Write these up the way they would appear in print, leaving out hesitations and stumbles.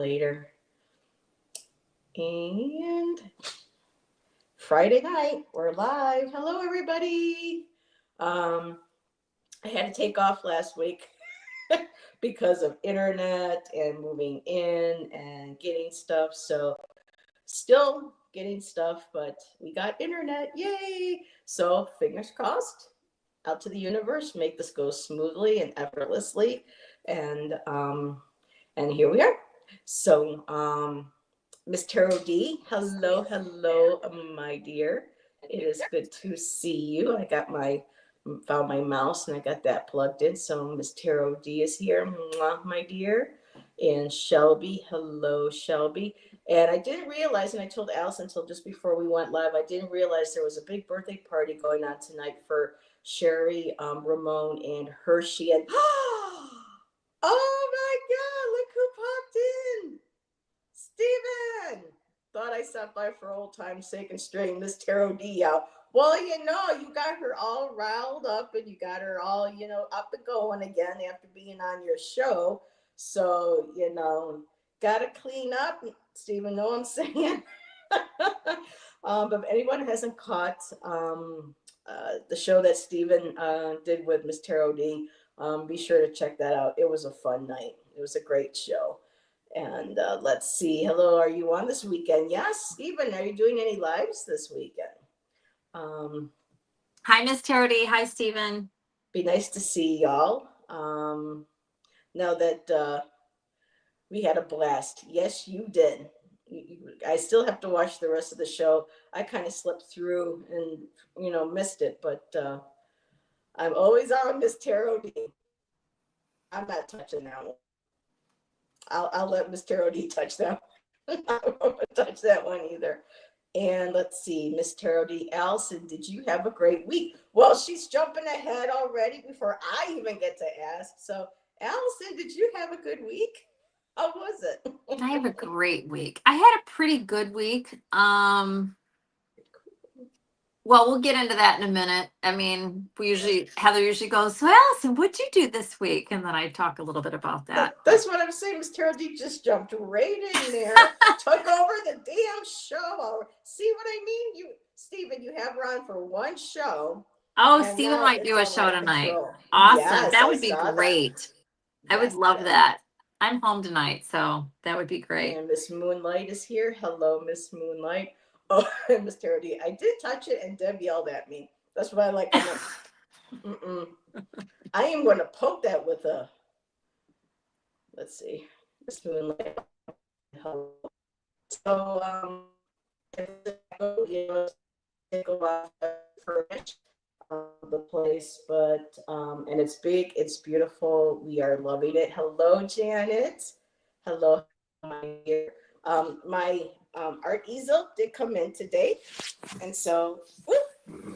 later. And Friday night, we're live. Hello, everybody. Um, I had to take off last week because of internet and moving in and getting stuff. So, still getting stuff, but we got internet. Yay! So, fingers crossed, out to the universe, make this go smoothly and effortlessly. And and here we are. So, Miss Taro D, hello, my dear. It is good to see you. I got my found my mouse and I got that plugged in. So Miss Taro D is here, mwah, my dear. And Shelby, hello, Shelby. And I didn't realize, and I told Allyson until just before we went live, I didn't realize there was a big birthday party going on tonight for Sherry, Ramon, and Hershey. And oh my God, look who popped in! Steven! Thought I stopped by for old time's sake and straighten Miss Taro D out. Well, you got her all riled up and you got her all, up and going again after being on your show. So, gotta clean up. Steven, know what I'm saying? But if anyone hasn't caught the show that Steven did with Miss Taro D, be sure to check that out. It was a fun night. It was a great show. And let's see. Hello, are you on this weekend? Yes, Stephen, are you doing any lives this weekend? Hi, Miss Tarody. Hi, Stephen. Be nice to see y'all. Now that we had a blast. Yes, you did. I still have to watch the rest of the show. I kind of slipped through and, missed it. But I'm always on Miss Taro D. I'm not touching that one. I'll let Miss Taro D touch that. I won't touch that one either. And let's see, Miss Taro D. Allyson, did you have a great week? Well, she's jumping ahead already before I even get to ask. So, Allyson, did you have a good week? How was it? I have a great week. I had a pretty good week. Well, we'll get into that in a minute. I mean, Heather usually goes, so Allyson, what'd you do this week? And then I talk a little bit about that. That's what I'm saying. Miss Taro D just jumped right in there, took over the damn show. See what I mean? Stephen, you have her on for one show. Oh, Stephen might do a show tonight. Awesome. Yes, that would be great. I would love that. I'm home tonight, so that would be great. And Miss Moonlight is here. Hello, Miss Moonlight. Oh, Miss Taro D, I did touch it, and Deb yelled at me. That's what I like. I am going to poke that with a. Let's see, Miss Moonlight. Hello. So, take a lot for the place, but and it's big, it's beautiful. We are loving it. Hello, Janet. Hello, my dear. My art easel did come in today, and so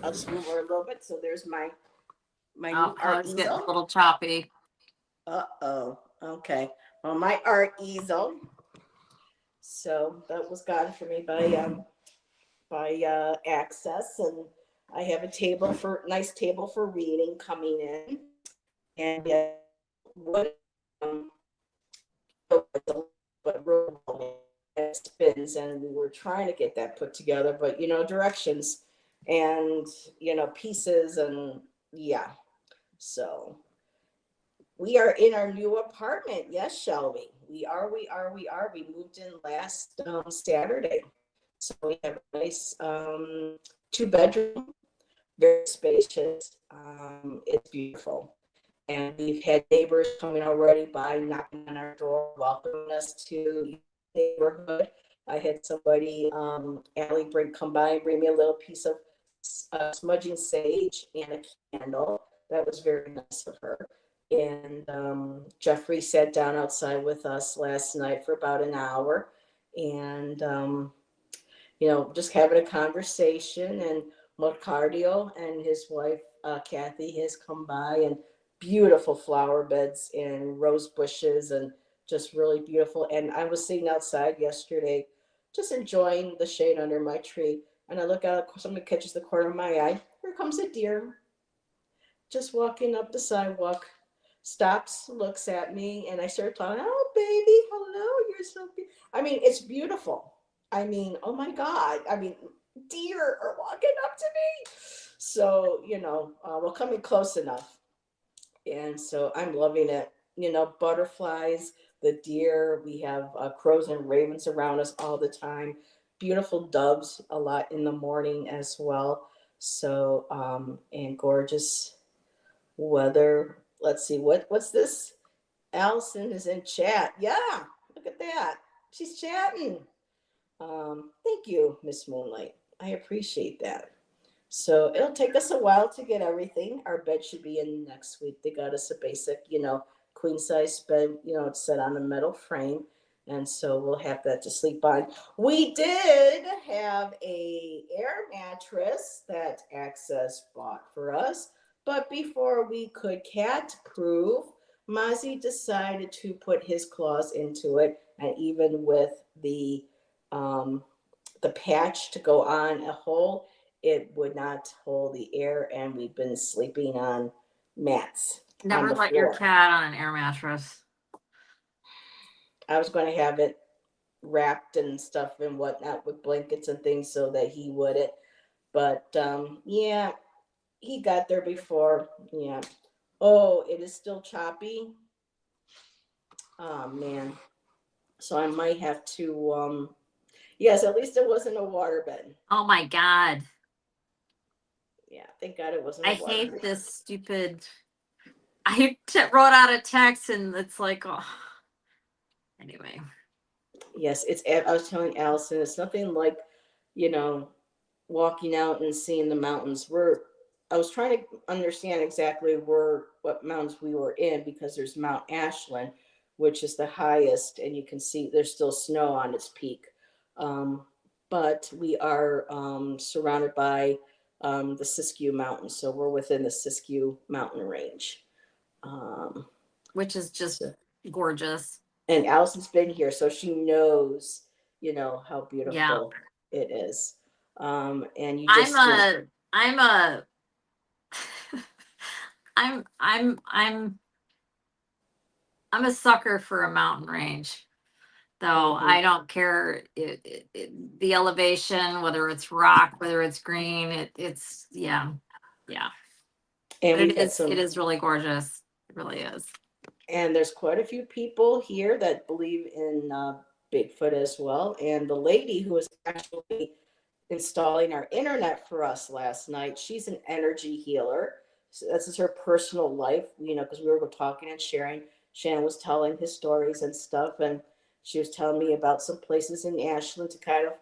I'll just move her a little bit. So there's my new art easel. Getting a little choppy. Okay. Well, my art easel. So that was gotten for me by Access, and I have a nice table for reading coming in, and what spins, and we were trying to get that put together, but directions and pieces, and so we are in our new apartment. Yes, Shelby, we are. We moved in last Saturday, so we have a nice 2-bedroom, very spacious. It's beautiful. And we've had neighbors coming already by, knocking on our door, welcoming us to the neighborhood. I had somebody, Allie, come by and bring me a little piece of smudging sage and a candle. That was very nice of her. And Jeffrey sat down outside with us last night for about an hour, and just having a conversation. And Marcardio and his wife Kathy has come by, and beautiful flower beds and rose bushes, and just really beautiful. And I was sitting outside yesterday, just enjoying the shade under my tree, and I look out, somebody catches the corner of my eye. Here comes a deer, just walking up the sidewalk, stops, looks at me, and I start talking, oh, baby, hello, you're so beautiful. I mean, it's beautiful. I mean, oh my God. I mean, deer are walking up to me. So, we're coming close enough. And so I'm loving it. Butterflies, the deer, we have crows and ravens around us all the time. Beautiful doves a lot in the morning as well. So, and gorgeous weather. Let's see, what's this? Allyson is in chat. Yeah, look at that. She's chatting. Thank you, Miss Moonlight. I appreciate that. So it'll take us a while to get everything. Our bed should be in next week. They got us a basic, queen size bed. It's set on a metal frame, and so we'll have that to sleep on. We did have a air mattress that Access bought for us, but before we could cat proof, Mozzie decided to put his claws into it, and even with um, the patch to go on a hole, it would not hold the air, and we've been sleeping on mats on Never the let your floor. cat on an air mattress. I was going to have it wrapped and stuff and whatnot with blankets and things so that he wouldn't. But yeah, he got there before. Yeah. Oh, it is still choppy. Oh man. So I might have to. Yes, at least it wasn't a waterbed. Oh my God. Yeah, thank God it wasn't. I hate this stupid. I wrote out a text and it's like, oh. Anyway. Yes, I was telling Allyson, it's nothing like, walking out and seeing the mountains. I was trying to understand exactly what mountains we were in, because there's Mount Ashland, which is the highest, and you can see there's still snow on its peak. But we are surrounded by the Siskiyou Mountains, so we're within the Siskiyou mountain range. Which is just gorgeous. And Allison's been here, so she knows, how beautiful it is. And you just I'm a sucker for a mountain range. Though I don't care the elevation, whether it's rock, whether it's green, it's yeah. And it is really gorgeous. It really is. And there's quite a few people here that believe in Bigfoot as well. And the lady who was actually installing our internet for us last night, she's an energy healer. So this is her personal life, because we were talking and sharing. Shannon was telling his stories and stuff, and she was telling me about some places in Ashland to kind of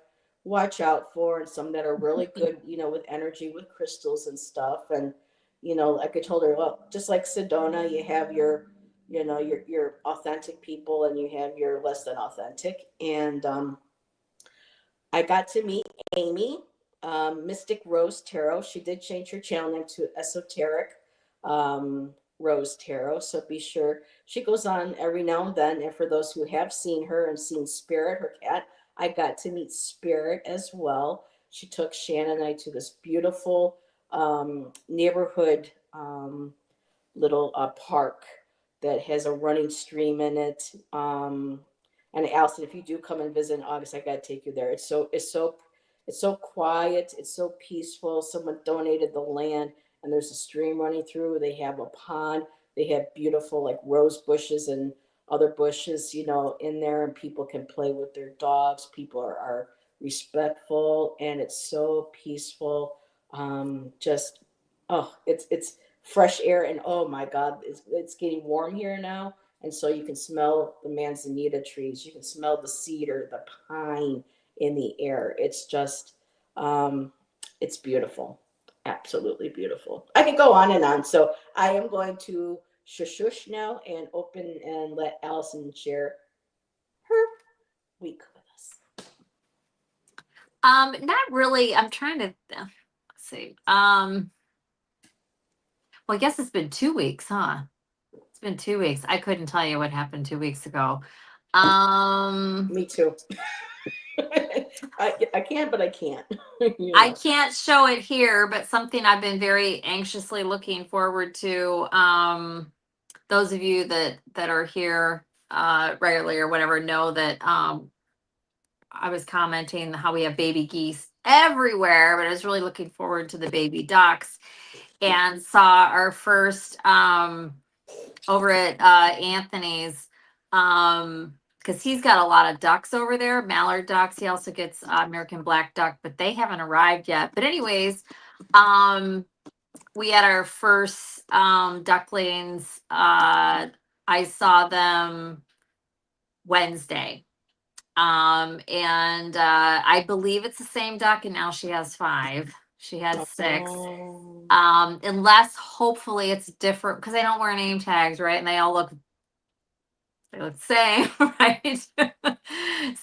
watch out for, and some that are really good, with energy, with crystals and stuff. And, like I told her, well, just like Sedona, you have your authentic people, and you have your less than authentic. And I got to meet Amy, Mystic Rose Tarot. She did change her channel name to Esoteric Rose Tarot. So be sure. She goes on every now and then. And for those who have seen her and seen Spirit, her cat, I got to meet Spirit as well. She took Shannon and I to this beautiful neighborhood little park that has a running stream in it. And Allyson, if you do come and visit in August, I gotta take you there. It's so quiet. It's so peaceful. Someone donated the land, and there's a stream running through. They have a pond. They have beautiful like rose bushes and other bushes, in there, and people can play with their dogs. People are respectful, and it's so peaceful. Just it's fresh air, and oh my God, it's getting warm here now. And so you can smell the manzanita trees. You can smell the cedar, the pine in the air. It's just, it's beautiful. Absolutely beautiful. I could go on and on. So I am going to shush now and open and let Allyson share her week with us. Not really. I'm trying to let's see. Well, I guess it's been 2 weeks, huh? It's been 2 weeks. I couldn't tell you what happened 2 weeks ago. Me too. I can, but I can't. I can't show it here, but something I've been very anxiously looking forward to. those of you that are here regularly or whatever know that I was commenting how we have baby geese everywhere, but I was really looking forward to the baby ducks, and saw our first over at Anthony's, because he's got a lot of ducks over there, mallard ducks. He also gets American black duck, but they haven't arrived yet. But anyways, we had our first ducklings. I saw them Wednesday. And I believe it's the same duck, and now she has 5. She had 6. Oh. Unless hopefully it's different, because they don't wear name tags, right? And they look the same, right?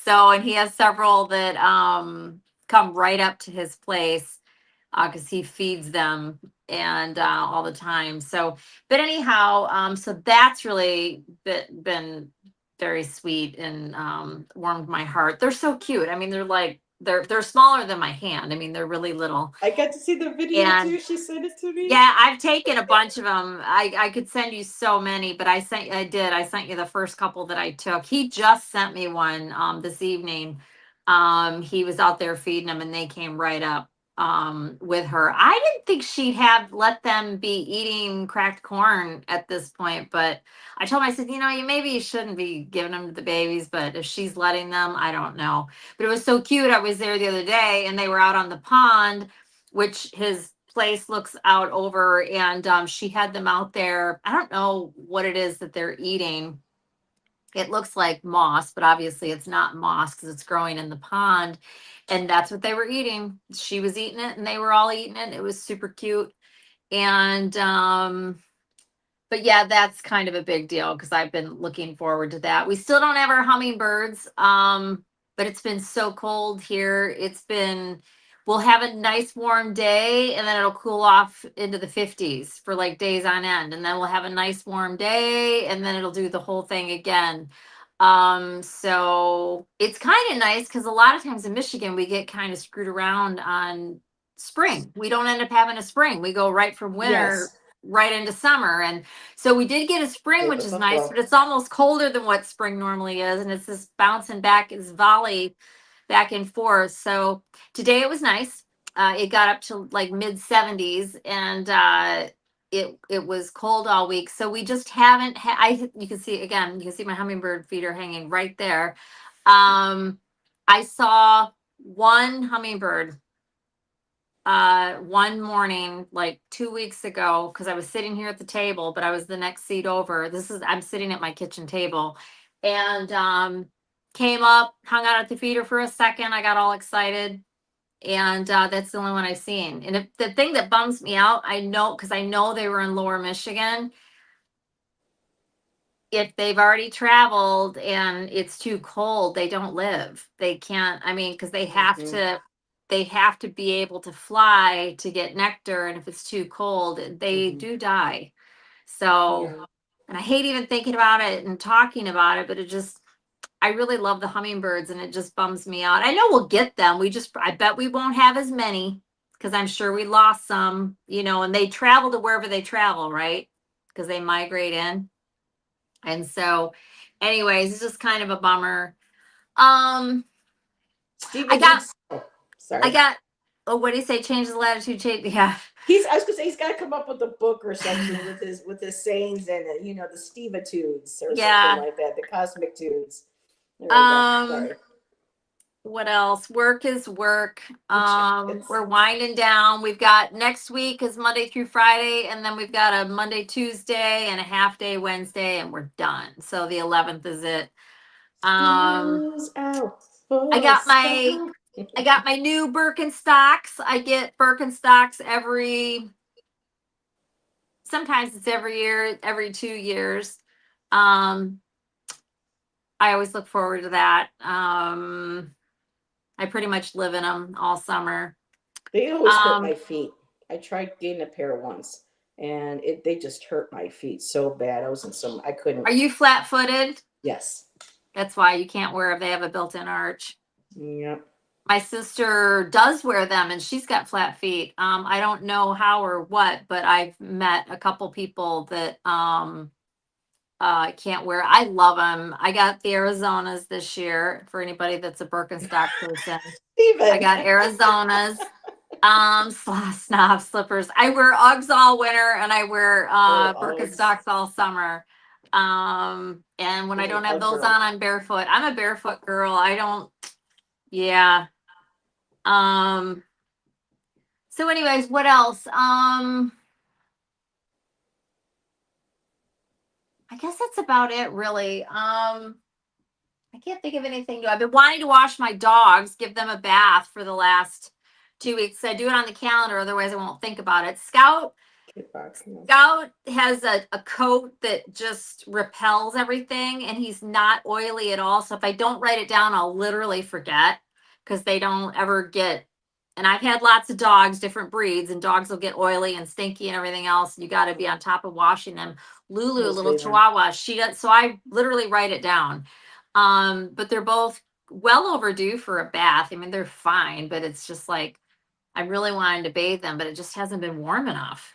So, and he has several that come right up to his place because he feeds them and all the time. So, but anyhow, so that's really been very sweet and warmed my heart. They're so cute. I mean, they're like they're smaller than my hand. I mean, they're really little. I got to see the video And too. She sent it to me. yeah, I've taken a bunch of them. I could send you so many, but I sent you the first couple that I took. He just sent me one this evening. He was out there feeding them, and they came right up with her. I didn't think she'd have let them be eating cracked corn at this point, but I told him, I said, you shouldn't be giving them to the babies, but if she's letting them, I don't know. But it was so cute. I was there the other day, and they were out on the pond, which his place looks out over, and she had them out there. I don't know what it is that they're eating. It looks like moss, but obviously it's not moss because it's growing in the pond, and that's what they were eating. She was eating it, and they were all eating it. It was super cute. And but yeah, that's kind of a big deal because I've been looking forward to that. We still don't have our hummingbirds, but it's been so cold here. We'll have a nice warm day, and then it'll cool off into the 50s for like days on end. And then we'll have a nice warm day, and then it'll do the whole thing again. So it's kind of nice because a lot of times in Michigan, we get kind of screwed around on spring. We don't end up having a spring. We go right from winter right into summer. And so we did get a spring, which is nice, but it's almost colder than what spring normally is. And it's this bouncing back, it's volley back and forth. So today it was nice. It got up to like mid 70s, and it was cold all week. So we just haven't you can see my hummingbird feeder hanging right there. I saw one hummingbird one morning like 2 weeks ago, because I was sitting here at the table, but I was the next seat over. I'm sitting at my kitchen table, and came up, hung out at the feeder for a second. I got all excited, and that's the only one I've seen. And the thing that bums me out, I know, because I know they were in Lower Michigan. If they've already traveled and it's too cold, they don't live. They can't. I mean, because they have to be able to fly to get nectar, and if it's too cold, they do die. So, and I hate even thinking about it and talking about it, but I really love the hummingbirds, and it just bums me out. I know we'll get them. I bet we won't have as many, because I'm sure we lost some, and they travel to wherever they travel, right? Because they migrate in. And so, anyways, it's just kind of a bummer. Stephen I got, what do you say? Change the latitude, change. Yeah. I was gonna say he's got to come up with a book or something with his sayings in it. The Stevitudes or something like that. The cosmic tudes. What else? Work is work. We're winding down. We've got next week is Monday through Friday, and then we've got a Monday, Tuesday, and a half day Wednesday, and we're done. So the 11th is it. I got my new Birkenstocks. I get Birkenstocks sometimes it's every year, every 2 years. I always look forward to that. I pretty much live in them all summer. They always hurt my feet. I tried getting a pair once, and they just hurt my feet so bad. I couldn't. Are you flat-footed? Yes. That's why you can't wear them. They have a built-in arch. Yep. My sister does wear them, and she's got flat feet. I don't know how or what, but I've met a couple people that I can't wear. I love them. I got the Arizonas this year for anybody that's a Birkenstock person. I Steven. got Arizonas. Snob slippers. I wear Uggs all winter and I wear Oh, Uggs. Birkenstocks all summer. And when I You're an don't have Ugg those girl. on, I'm barefoot. I'm a barefoot girl. I don't, yeah. Um, so anyways, what else? I guess that's about it really. I can't think of anything new. I've been wanting to wash my dogs, give them a bath for the last 2 weeks. I do it on the calendar, otherwise I won't think about it. Kid box, no. Scout has a coat that just repels everything, and he's not oily at all. So if I don't write it down, I'll literally forget because they don't ever get. And I've had lots of dogs, different breeds, and dogs will get oily and stinky and everything else. You got to be on top of washing them. Lulu, Most little even. Chihuahua, she does. So I literally write it down. But they're both well overdue for a bath. I mean, they're fine, but it's just like I really wanted to bathe them, but it just hasn't been warm enough.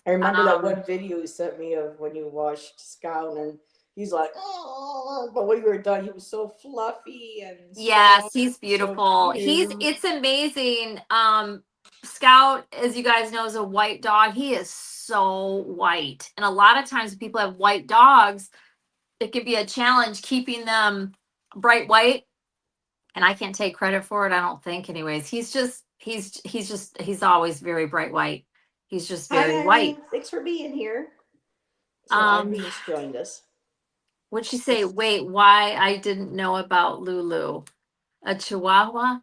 I remember that Um, one video you sent me of when you washed Scout, and he's like, oh, but when you were done, he was so fluffy and Yes, soft, he's so beautiful. cute. It's amazing. Scout, as you guys know, is a white dog. He is so white. And a lot of times when people have white dogs, it can be a challenge keeping them bright white. And I can't take credit for it, I don't think, anyways. He's always very bright white. He's just Hi, very white. Eileen. Thanks for being here. So Um, Eileen's joined us. what'd she say? Wait, why I didn't know about Lulu? A Chihuahua?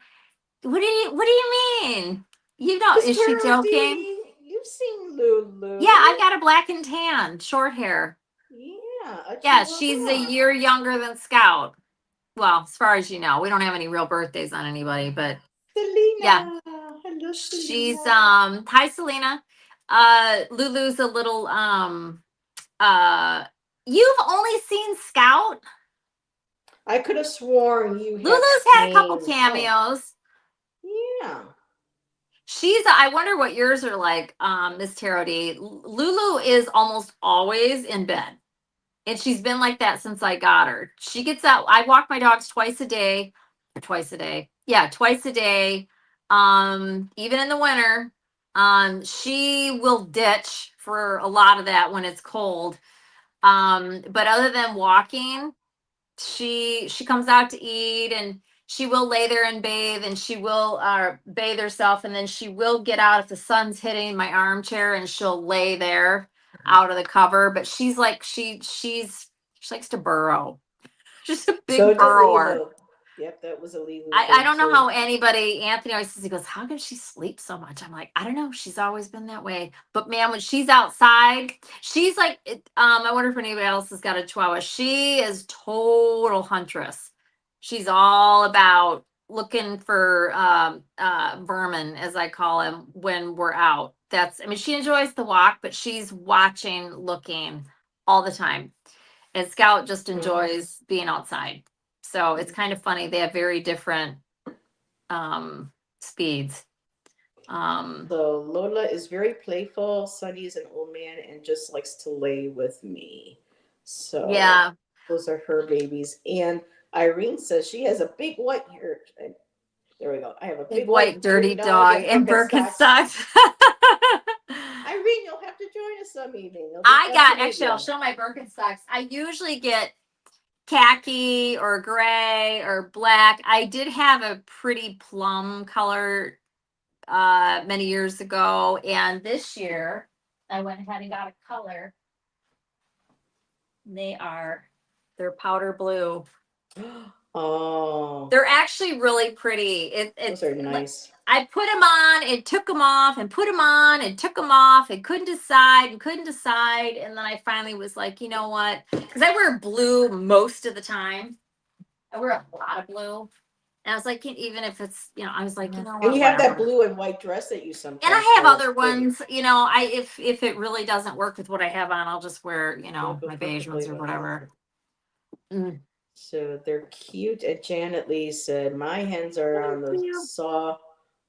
What do you mean? You know, Because is she we're joking? dating. You've seen Yeah, Lulu. I got a black and tan, short hair. Yeah, a Yeah, she's a Chihuahua. year younger than Scout. Well, as far as you know, we don't have any real birthdays on anybody, but yeah, Selena. Hello, she's Selena. hi Selena. Lulu's a little you've only seen Scout? I could have sworn you have Lulu's had a couple seen. Oh, cameos. yeah. I wonder what yours are like, Miss Tarot D. Lulu is almost always in bed. And she's been like that since I got her. She gets out. I walk my dogs twice a day, or twice a day. Yeah, twice a day. Even in the winter. She will ditch for a lot of that when it's cold. But other than walking, she comes out to eat and she will lay there and bathe and she will bathe herself and then she will get out if the sun's hitting my armchair and she'll lay there out of the cover. But she's like she likes to burrow. She's a So big did burrower. Lilo. Yep, that was a Lilo I thing don't know too. how anybody, Anthony always says, he goes, how can she sleep so much? I'm like, I don't know. She's always been that way. But man, when she's outside, she's like, I wonder if anybody else has got a chihuahua. She is total huntress. She's all about looking for vermin, as I call him, when we're out. I mean, she enjoys the walk, but she's watching, looking all the time. And Scout just Mhm. enjoys being outside. So it's kind of funny. They have very different speeds. Um, So Lola is very playful. Sunny is an old man and just likes to lay with me. So yeah, those are her babies. And Irene says she has a big white hair. There we go. I have a big big white white dirty dirty dog dog in and Birkenstocks. Birkenstocks. Irene, you'll have to join us some evening. It'll be I fun to got meet actually I'll you. show my Birkenstocks. I usually get khaki or gray or black. I did have a pretty plum color many years ago, and this year I went ahead and got a color. They are they're powder blue. Oh, They're actually really pretty. those are nice. I put them on and took them off and put them on and took them off and couldn't decide and couldn't decide. And then I finally was like, you know what? Because I wear blue most of the time. I wear a lot of blue. And I was like, even if it's, I was like, you know And what, you have that whatever. blue and white dress that you And sometimes I have wear. It's other pretty. ones, I if it really doesn't work with what I have on, I'll just wear, It'll go my beige ones perfectly or with that. whatever. Mm. So they're cute. And Janet Lee said, my hens are on Thank the you. saw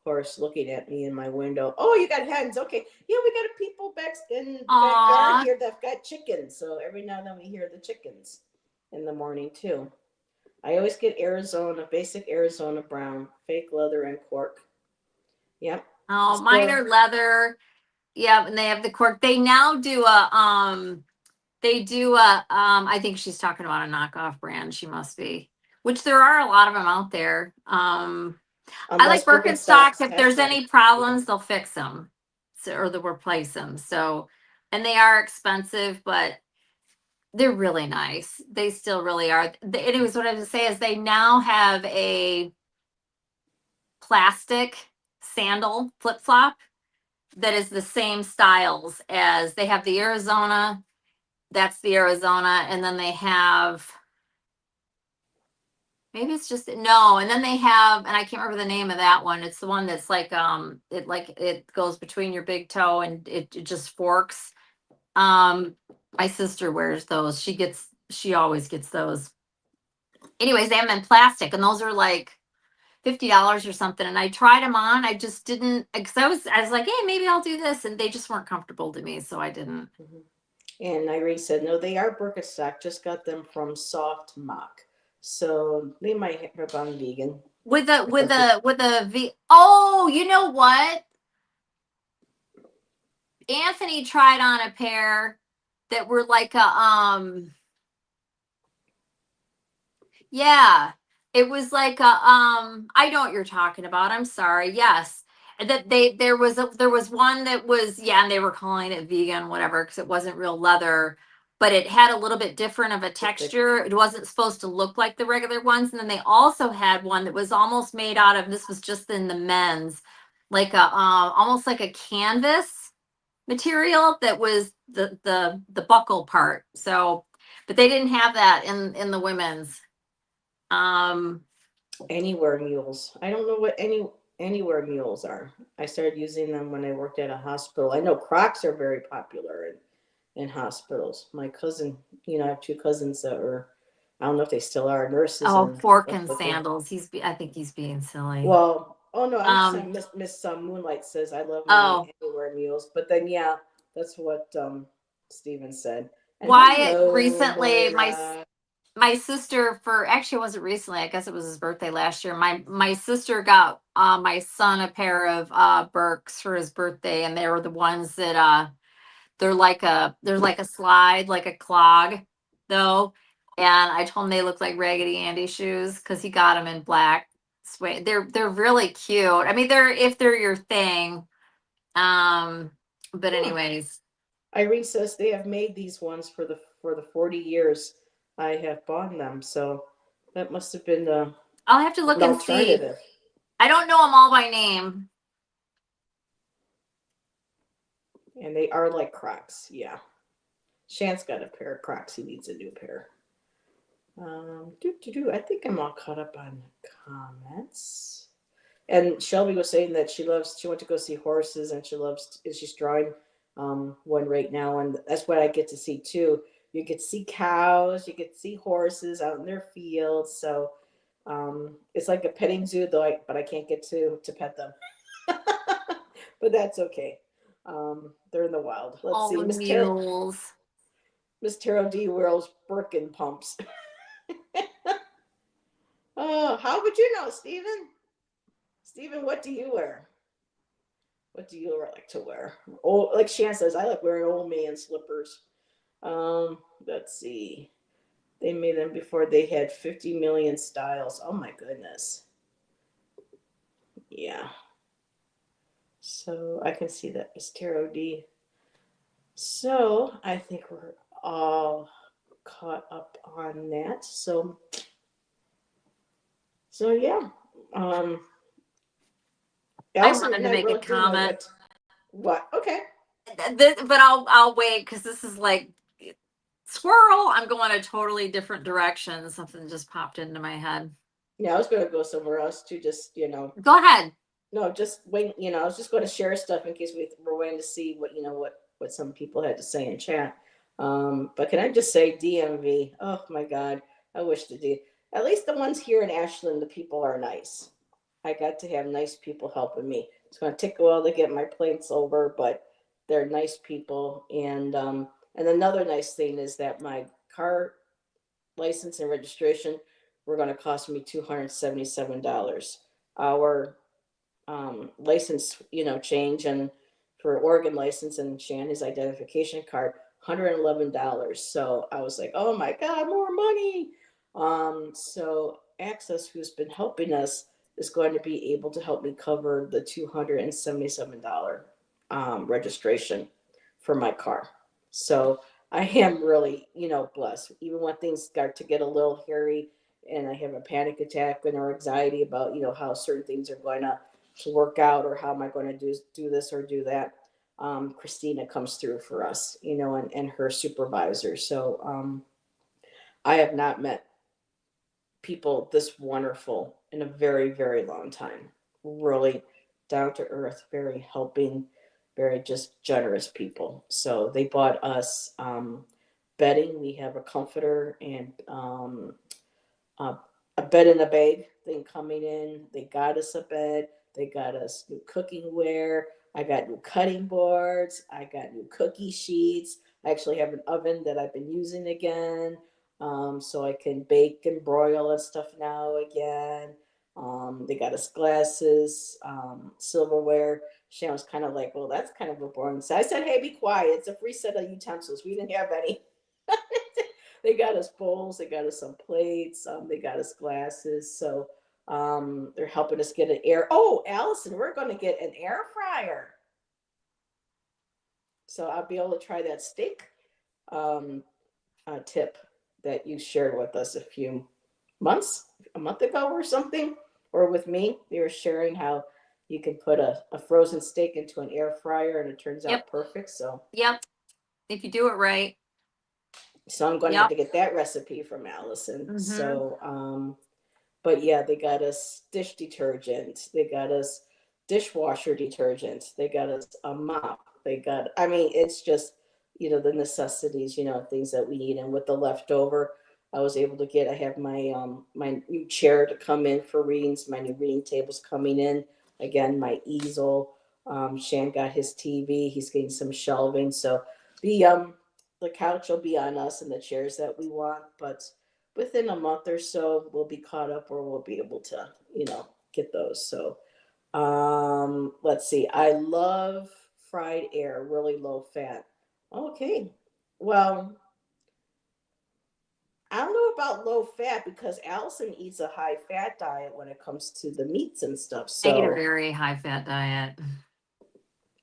horse looking at me in my window. Oh, you got hens? Okay, yeah, we got people back in the backyard Aw. here that've got chickens. So every now and then we hear the chickens in the morning too. I always get Arizona, basic Arizona brown, fake leather and cork. Yep. Oh, mine So are leather. Yeah, and they have the cork. They now do I think she's talking about a knockoff brand. She must be, which there are a lot of them out there. I like unless Birkenstocks. Birkenstocks If has there's them. any problems, they'll fix them, so, or they'll replace them. So, and they are expensive, but they're really nice. They still really are. Anyways, what I was say is they now have a plastic sandal flip flop that is the same styles as they have the Arizona. That's the Arizona, and then they have maybe it's just no, and then they have, and I can't remember the name of that one. It's the one that's it goes between your big toe and it just forks. My sister wears those. She always gets those. Anyways, they have them in plastic, and those are like $50 or something. And I tried them on. I just didn't because I was like, hey, maybe I'll do this, and they just weren't comfortable to me, so I didn't. Mhm. And Irene said, no, they are Birkenstock. Just got them from Soft Mock. So they might have gone vegan. With a oh, you know what? Anthony tried on a pair that were like yeah, it was like I know what you're talking about. I'm sorry. Yes. And that there was one that was, yeah, and they were calling it vegan whatever because it wasn't real leather, but it had a little bit different of a texture. It wasn't supposed to look like the regular ones. And then they also had one that was almost made out of, this was just in the men's, like a almost like a canvas material that was the buckle part. So, but they didn't have that in the women's. Um, Anywhere mules. I don't know what anywhere mules are. I started using them when I worked at a hospital. I know Crocs are very popular in hospitals. My cousin, I have two cousins that were, I don't know if they still are nurses oh, and fork stuff and like that. sandals. I think he's being silly. Well, oh no, I'm just saying Um, Miss Moonlight says I love my oh, anywhere mules. But then yeah, that's what Steven said. And Wyatt hello, recently, Moira. my sister for actually it wasn't recently. I guess it was his birthday last year. My sister got my son a pair of Birks for his birthday, and they were the ones that there's like a slide, like a clog, though. And I told him they look like Raggedy Andy shoes because he got them in black suede. They're really cute. I mean, if they're your thing. Um, but Huh. anyways, Irene says they have made these ones for the 40 years I have bought them. So that must have been I'll have to look an and see. alternative. I don't know them all by name. And they are like Crocs. Yeah. Shan's got a pair of Crocs. He needs a new pair. I think I'm all caught up on comments. And Shelby was saying that she went to go see horses and she's drawing one right now. And that's what I get to see too. You get to see cows, you get to see horses out in their fields. So it's like a petting zoo, but I can't get to pet them. But that's okay. They're in the wild. Let's All see. the mules. Miss Taro D wears Birkin pumps. Oh, how would you know, Stephen? Stephen, what do you wear? What do you like to wear? Oh, like Shan says, I like wearing old man slippers. Let's see. They made them before they had 50 million styles. Oh my goodness. Yeah. So I can see that, Miss Taro D. So I think we're all caught up on that. So yeah. Um, I Allison wanted and to I make a really didn't know comment, what. Okay. but I'll wait because this is like squirrel. I'm going a totally different direction. Something just popped into my head. Yeah, I was going to go somewhere else to just, Go ahead. no, just wait. I was just going to share stuff in case we were waiting to see what some people had to say in chat. But can I just say DMV? Oh my God, I wish at least the ones here in Ashland, the people are nice. I got to have nice people helping me. It's going to take a while to get my plates over, but they're nice people. And another nice thing is that my car license and registration were going to cost me $277. Our license, change and for Oregon license and Shanny's identification card, $111. So I was like, oh my God, more money. So Access, who's been helping us, is going to be able to help me cover the $277 registration for my car. So I am really, blessed. Even when things start to get a little hairy and I have a panic attack and or anxiety about, how certain things are going to work out or how am I going to do this or do that. Christina comes through for us, and her supervisor. So I have not met people this wonderful in a very, very long time. Really down to earth, very helping, very just generous people. So they bought us bedding. We have a comforter and uh, a bed in a bag thing coming in. They got us a bed. They got us new cooking ware. I got new cutting boards. I got new cookie sheets. I actually have an oven that I've been using again. So I can bake and broil and stuff now again. They got us glasses, silverware. Shan was kind of like, well, that's kind of a boring. So I said, hey, be quiet. It's a free set of utensils. We didn't have any. They got us bowls, they got us some plates, they got us glasses. So they're helping us get an air. Oh, Allison, we're going to get an air fryer. So I'll be able to try that steak um, tip that you shared with us a month ago or something, or with me. You were sharing how you can put a frozen steak into an air fryer and it turns out Yep. perfect. So Yep. If you do it right. so I'm going to have to get that recipe from Allison. Mm-hmm. So but yeah, they got us dish detergent. They got us dishwasher detergent. They got us a mop. I mean, it's just, the necessities, things that we need. And with the leftover, I was able to I have my new chair to come in for readings, my new reading table's coming in. Again, my easel. Shan got his TV. He's getting some shelving. So the um the couch will be on us and the chairs that we want, but within a month or so we'll be caught up or we'll be able to get those. So let's see, I love fried air, really low fat. Okay, well, I don't know about low fat because Allison eats a high fat diet when it comes to the meats and stuff. I eat a So very high fat diet.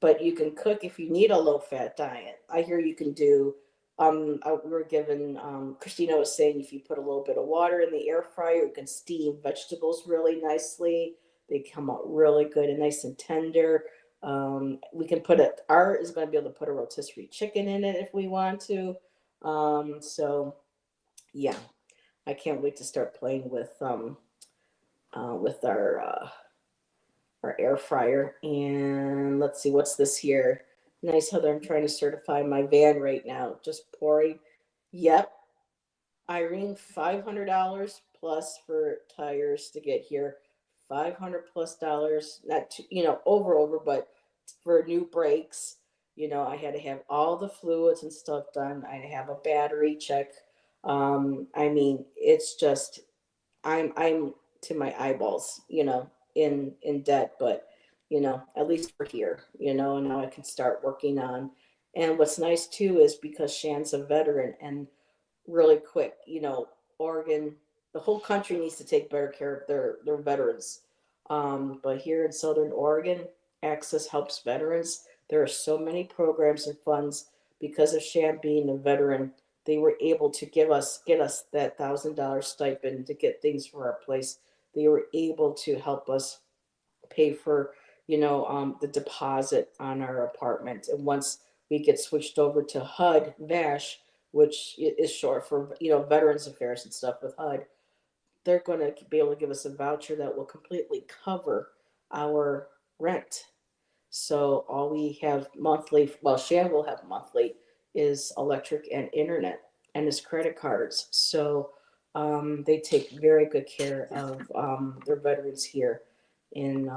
but you can cook if you need a low fat diet. I hear you can do. We were given. Christina was saying if you put a little bit of water in the air fryer, you can steam vegetables really nicely. They come out really good and nice and tender. We can put it. Art is going to be able to put a rotisserie chicken in it if we want to. So yeah, I can't wait to start playing with our air fryer. And let's see, what's this here? Nice, Heather. I'm trying to certify my van right now. Just pouring. Yep. Irene, $500 plus for tires to get here. $500 plus, not to, over, but for new brakes. I had to have all the fluids and stuff done. I have a battery check. I mean, it's just I'm to my eyeballs, in debt, but at least we're here, and now I can start working on. And what's nice too is because Shan's a veteran and really quick, Oregon, the whole country needs to take better care of their veterans. But here in Southern Oregon, Access helps veterans. There are so many programs and funds because of Shan being a veteran. They were able to get us that $1,000 stipend to get things for our place. They were able to help us pay for, the deposit on our apartment. And once we get switched over to HUD VASH, which is short for Veterans Affairs and stuff with HUD, they're going to be able to give us a voucher that will completely cover our rent. So all we have monthly, well, Shan will have monthly, is electric and internet and his credit cards. So they take very good care of their veterans here. in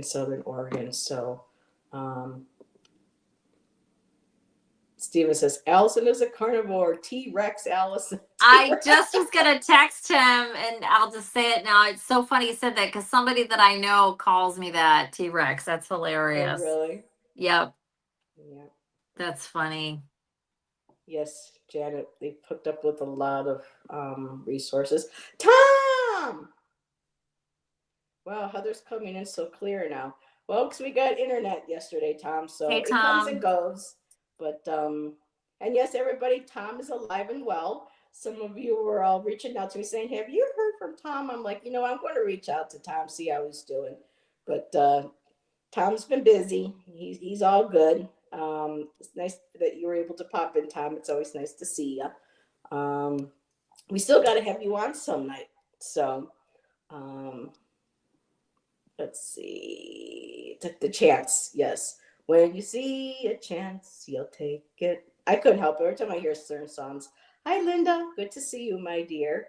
Southern Oregon. So Steven says Allyson is a carnivore. T-Rex Allyson. I just was gonna text him, and I'll just say it now. It's so funny you said that because somebody that I know calls me that T-Rex. That's hilarious. Oh, really? Yep. Yeah. That's funny. Yes, Janet, they've hooked up with a lot of resources. Tom! Wow, Heather's coming in so clear now. Well, because we got internet yesterday, Tom, so Hey, it comes and Tom. goes. But, and yes, everybody, Tom is alive and well. Some of you were all reaching out to me saying, have you heard from Tom? I'm like, I'm going to reach out to Tom, see how he's doing. But Tom's been busy. He's all good. It's nice that you were able to pop in, Tom. It's always nice to see you. We still got to have you on some night. So, let's see. The chance, yes. When you see a chance, you'll take it. I couldn't help it. Every time I hear certain songs. Hi, Linda. Good to see you, my dear.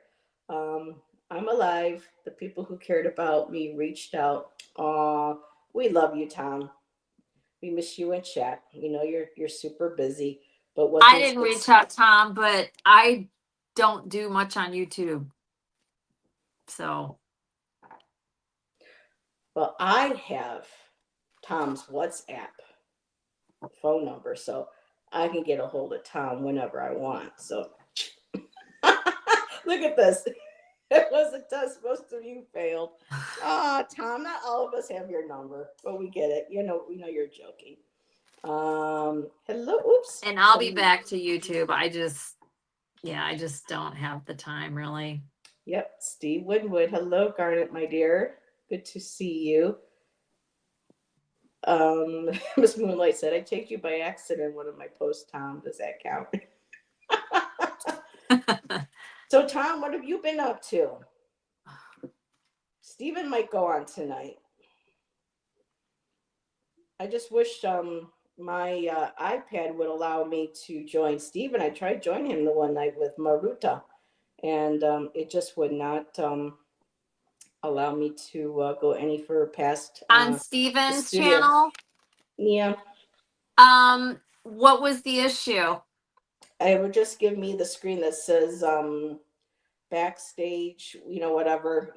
Um, I'm alive. The people who cared about me reached out. Aw, we love you, Tom. We miss you in chat. You're super busy, but I didn't reach out, Tom, but I don't do much on YouTube. So. Well, I have Tom's WhatsApp phone number, so I can get a hold of Tom whenever I want. So look at this. It was a test. Most of you failed. Tom, not all of us have your number, but we get it. We know you're joking. Hello. Oops. And I'll be back to YouTube. I just don't have the time really. Yep. Steve Winwood. Hello, Garnet, my dear. Good to see you. Miss Moonlight said, I checked you by accident in one of my posts, Tom. Does that count? So, Tom, what have you been up to? Steven might go on tonight. I just wish my iPad would allow me to join Steven. I tried joining him the one night with Maruta, and it just would not allow me to go any further past on Steven's channel. Yeah. What was the issue? It would just give me the screen that says backstage, whatever,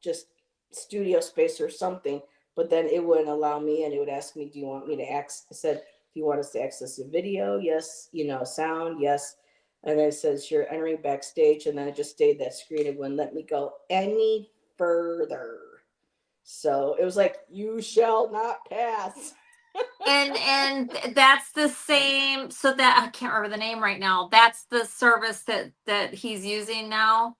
just studio space or something. But then it wouldn't allow me, and it would ask me, do you want me to access? It said, do you want us to access the video? Yes. Sound? Yes. And then it says you're entering backstage, and then it just stayed that screen. It wouldn't let me go any further. So it was like, you shall not pass. and that's the same. So that I can't remember the name right now. That's the service that he's using now.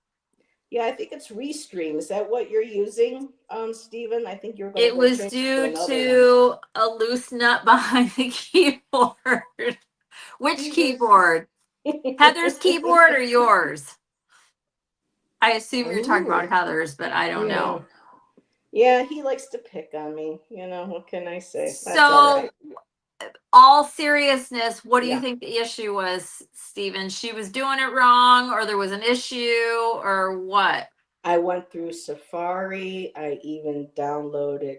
Yeah, I think it's Restream. Is that what you're using, Steven? I think you're going to. It was due to a loose nut behind the keyboard. Which keyboard? Heather's keyboard or yours? I assume you're talking about Heather's, but I don't know. Yeah, he likes to pick on me. What can I say? That's so, all seriousness, what do you think the issue was, Steven? She was doing it wrong, or there was an issue, or what? I went through Safari. I even downloaded,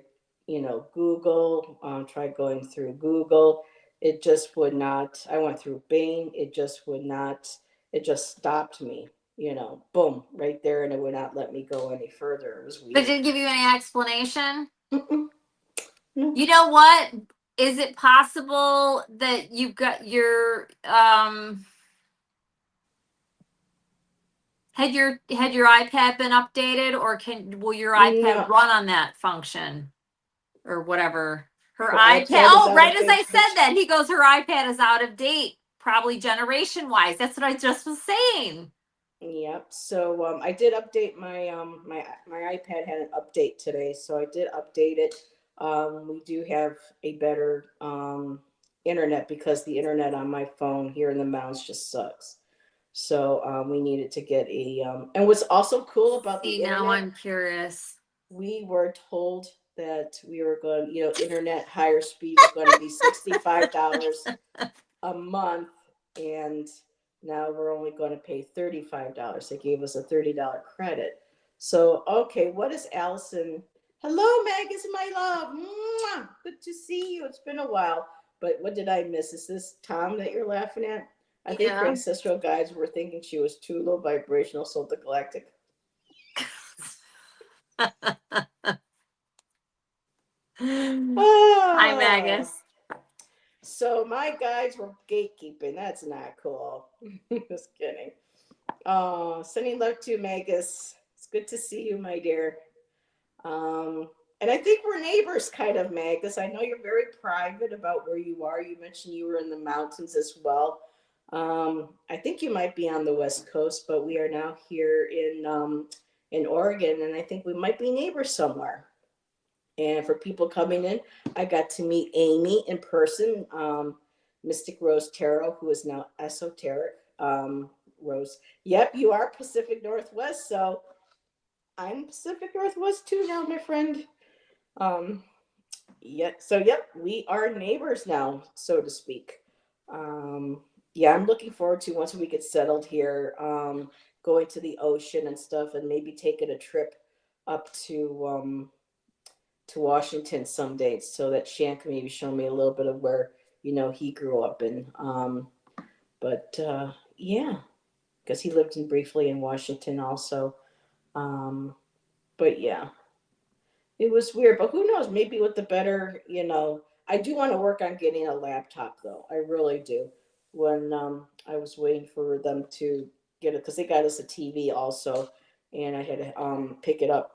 Google. Tried going through Google. It just would not. I went through Bing. It just would not. It just stopped me. Boom, right there, and it would not let me go any further. It was weird. But did it give you any explanation? No. You know what? Is it possible that you've got your had your iPad been updated, or will your iPad run on that function or whatever? Her iPad. Oh, right as I said that, he goes, her iPad is out of date, probably generation wise. That's what I just was saying. Yep. So I did update my my iPad had an update today, so I did update it. We do have a better internet because the internet on my phone here in the mountains just sucks. So we needed to get a and what's also cool about the internet. Now I'm curious. We were told that we were going, internet higher speed was going to be $65 a month, and now we're only going to pay $35. They gave us a $30 credit. So, okay, what is Allyson Hello, Magus, my love. Mwah! Good to see you. It's been a while. But what did I miss? Is this Tom that you're laughing at? I think her Yeah. ancestral guides were thinking she was too low vibrational, so the galactic. Hi, Ah, Magus. so my guides were gatekeeping. That's not cool. Just kidding. Sending love to Magus. It's good to see you, my dear. Um, and I think we're neighbors, kind of, Magus. I know you're very private about where you are. You mentioned you were in the mountains as well. I think you might be on the West Coast, but we are now here in Oregon, and I think we might be neighbors somewhere. And for people coming in, I got to meet Amy in person, Mystic Rose Tarot, who is now Esoteric Rose. Yep, you are Pacific Northwest, so I'm Pacific Northwest too now, my friend. Um, yep, we are neighbors now, so to speak. Um, yeah, I'm looking forward to once we get settled here, going to the ocean and stuff, and maybe taking a trip up to Washington some days, so that Shan can maybe show me a little bit of where he grew up in. But yeah, because he lived in briefly in Washington also. Um, but yeah, it was weird, but who knows? Maybe with the better, I do want to work on getting a laptop though. I really do. When I was waiting for them to get it, because they got us a TV also, and I had to pick it up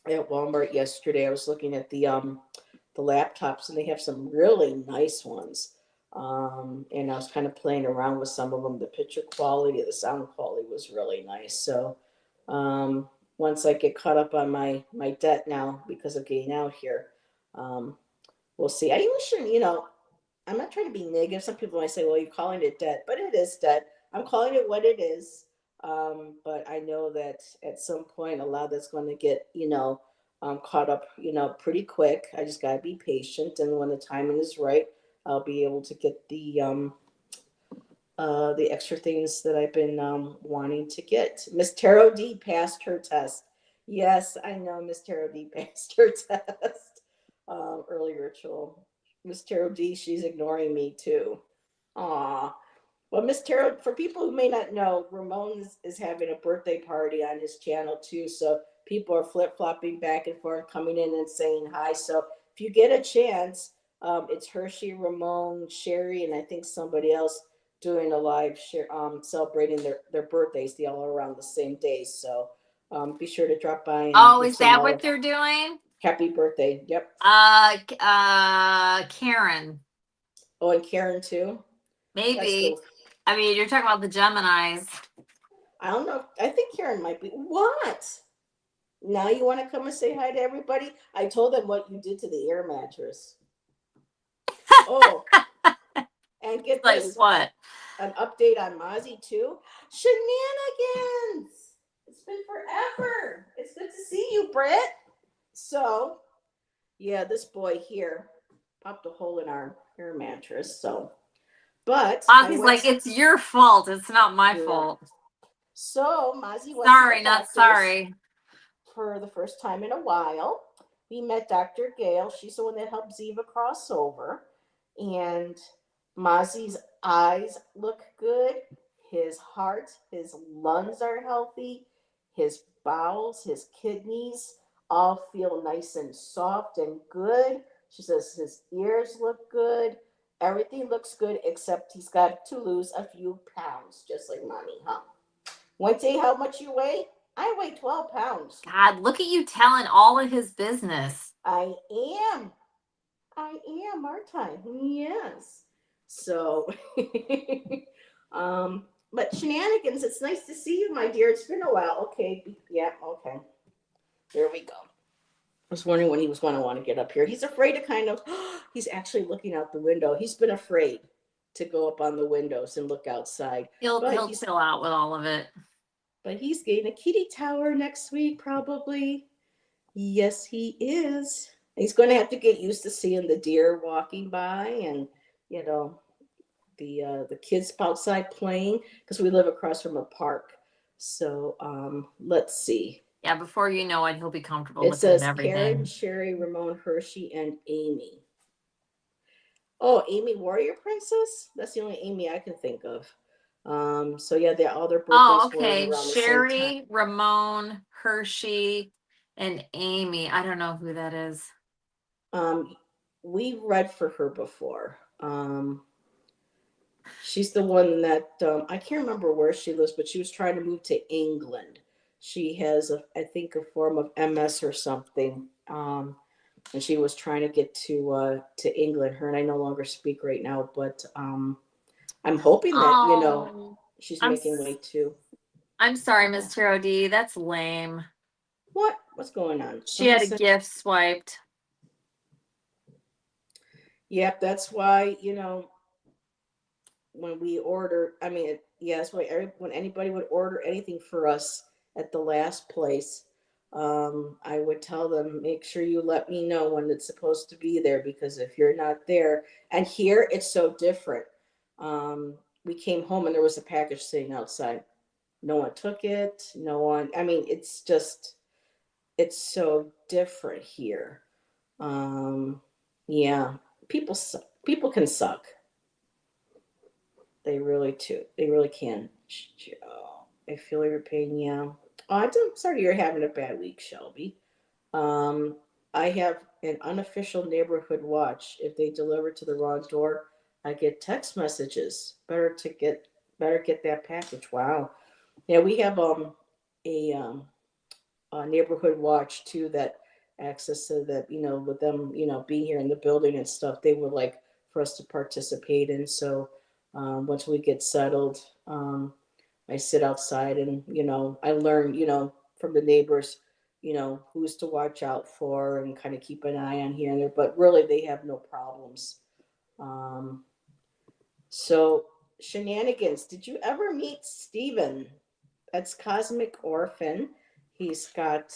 at Walmart yesterday. I was looking at the laptops, and they have some really nice ones. And I was kind of playing around with some of them. The picture quality, the sound quality was really nice. So um, once I get caught up on my debt now because of getting out here, um, we'll see. I even shouldn't, I'm not trying to be negative. Some people might say, well, you're calling it debt, but it is debt. I'm calling it what it is. But I know that at some point, a lot of that's going to get, caught up, pretty quick. I just got to be patient. And when the timing is right, I'll be able to get the extra things that I've been wanting to get. Miss Tarot D passed her test. Yes, I know Miss Tarot D passed her test. Early ritual. Miss Tarot D, she's ignoring me too. Aw. Well, Miss Tarot, for people who may not know, Ramon is having a birthday party on his channel too. So people are flip flopping back and forth, coming in and saying hi. So if you get a chance, it's Hershey, Ramon, Sherry, and I think somebody else doing a live share, celebrating their birthdays. They all are around the same day. So be sure to drop by and Oh, give is some that what love. they're doing? Happy birthday. Yep. Karen, Oh, and Karen too. That's maybe. cool. I mean, you're talking about the Geminis. I don't know. I think Karen might be. What? Now you want to come and say hi to everybody? I told them what you did to the air mattress. Oh, and It's get like this, what? an update on Mozzie too. Shenanigans! It's been forever. It's good to see you, Britt. So, yeah, this boy here popped a hole in our air mattress. So, but I Ozzy's went. like, it's your fault. It's not my Yeah. fault. So Mozzie went to the Sorry, not doctor's sorry. for the first time in a while. We met Dr. Gail. She's the one that helped Ziva cross over. And Mozzie's eyes look good. His heart, his lungs are healthy. His bowels, his kidneys all feel nice and soft and good. She says his ears look good. Everything looks good except he's got to lose a few pounds, just like mommy, huh? Want to say how much you weigh? I weigh 12 pounds. God, look at you telling all of his business. I am. I am, aren't I? Yes. So, but shenanigans, it's nice to see you, my dear. It's been a while. Okay. Yeah, okay. There we go. I was wondering when he was going to want to get up here. He's afraid to kind of, he's actually looking out the window. He's been afraid to go up on the windows and look outside. But He'll he's chill out with all of it. but he's getting a kitty tower next week, probably. Yes, he is. He's going to have to get used to seeing the deer walking by, and you know the kids outside playing because we live across from a park. So let's see. Yeah, before you know it, he'll be comfortable It looking at says Karen, everything. Sherry, Ramon, Hershey, and Amy. Oh, Amy Warrior Princess? That's the only Amy I can think of. So yeah, all their Oh, birthdays were okay. around the same time. Sherry, Ramon, Hershey, and Amy. I don't know who that is. Um, we read for her before. She's the one that I can't remember where she lives, but she was trying to move to England. She has, I think, a form of MS or something, and she was trying to get to England. Her and I no longer speak right now, but I'm hoping that Oh, she's I'm making way s- too. I'm sorry, Oh, Miss Taro D. That's lame. what? What's going on? She Someone had a said, gift swiped. "Yep, that's why when we order, I mean, yes, when anybody would order anything for us at the last place, I would tell them, make sure you let me know when it's supposed to be there because if you're not there, and here it's so different. We came home and there was a package sitting outside. No one took it. No one, I mean, it's so different here. Um, yeah, people can suck. They really too. They really can. Oh, I feel your pain. Yeah. Oh, I'm sorry you're having a bad week, Shelby. Um, I have an unofficial neighborhood watch. If they deliver to the wrong door, I get text messages. Better get that package. Wow. Yeah, we have a neighborhood watch too that access to that with them being here in the building and stuff they would like for us to participate in. So once we get settled, I sit outside and I learn from the neighbors who's to watch out for and kind of keep an eye on here and there, but really they have no problems. Um, so shenanigans, did you ever meet Steven? That's Cosmic Orphan. He's got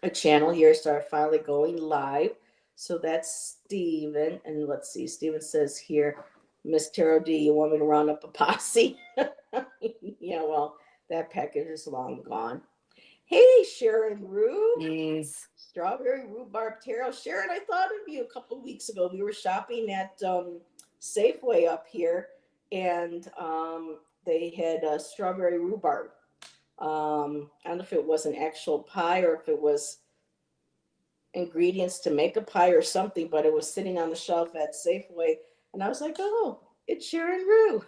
a channel here, started finally going live. So that's Steven. And let's see, Steven says here, Miss Taro D, you want me to round up a posse? Yeah, well, that package is long gone. Hey, Sharon Rue. Jeez. Strawberry rhubarb taro. Sharon, I thought of you a couple of weeks ago. We were shopping at Safeway up here, and they had strawberry rhubarb. I don't know if it was an actual pie or if it was ingredients to make a pie or something, but it was sitting on the shelf at Safeway. And I was like, oh, it's Sharon Rue.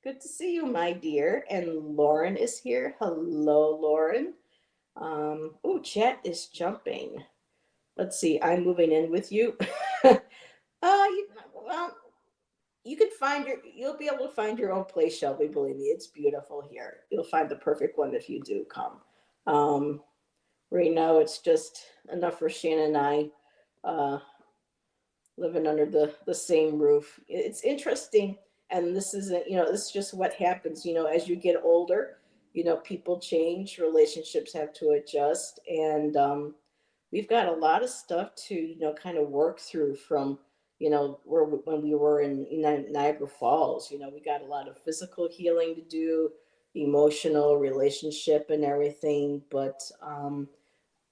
Good to see you, my dear. And Lauren is here. Hello, Lauren. Oh, chat is jumping. Let's see. I'm moving in with you. Well, you'll be able to find your own place, Shelby. Believe me, it's beautiful here. You'll find the perfect one if you do come. Um, right now, it's just enough for Shannon and I uh, living under the same roof. It's interesting, and this isn't, this is just what happens. As you get older, people change, relationships have to adjust, and we've got a lot of stuff to kind of work through from where when we were in Niagara Falls. We got a lot of physical healing to do, emotional relationship and everything, but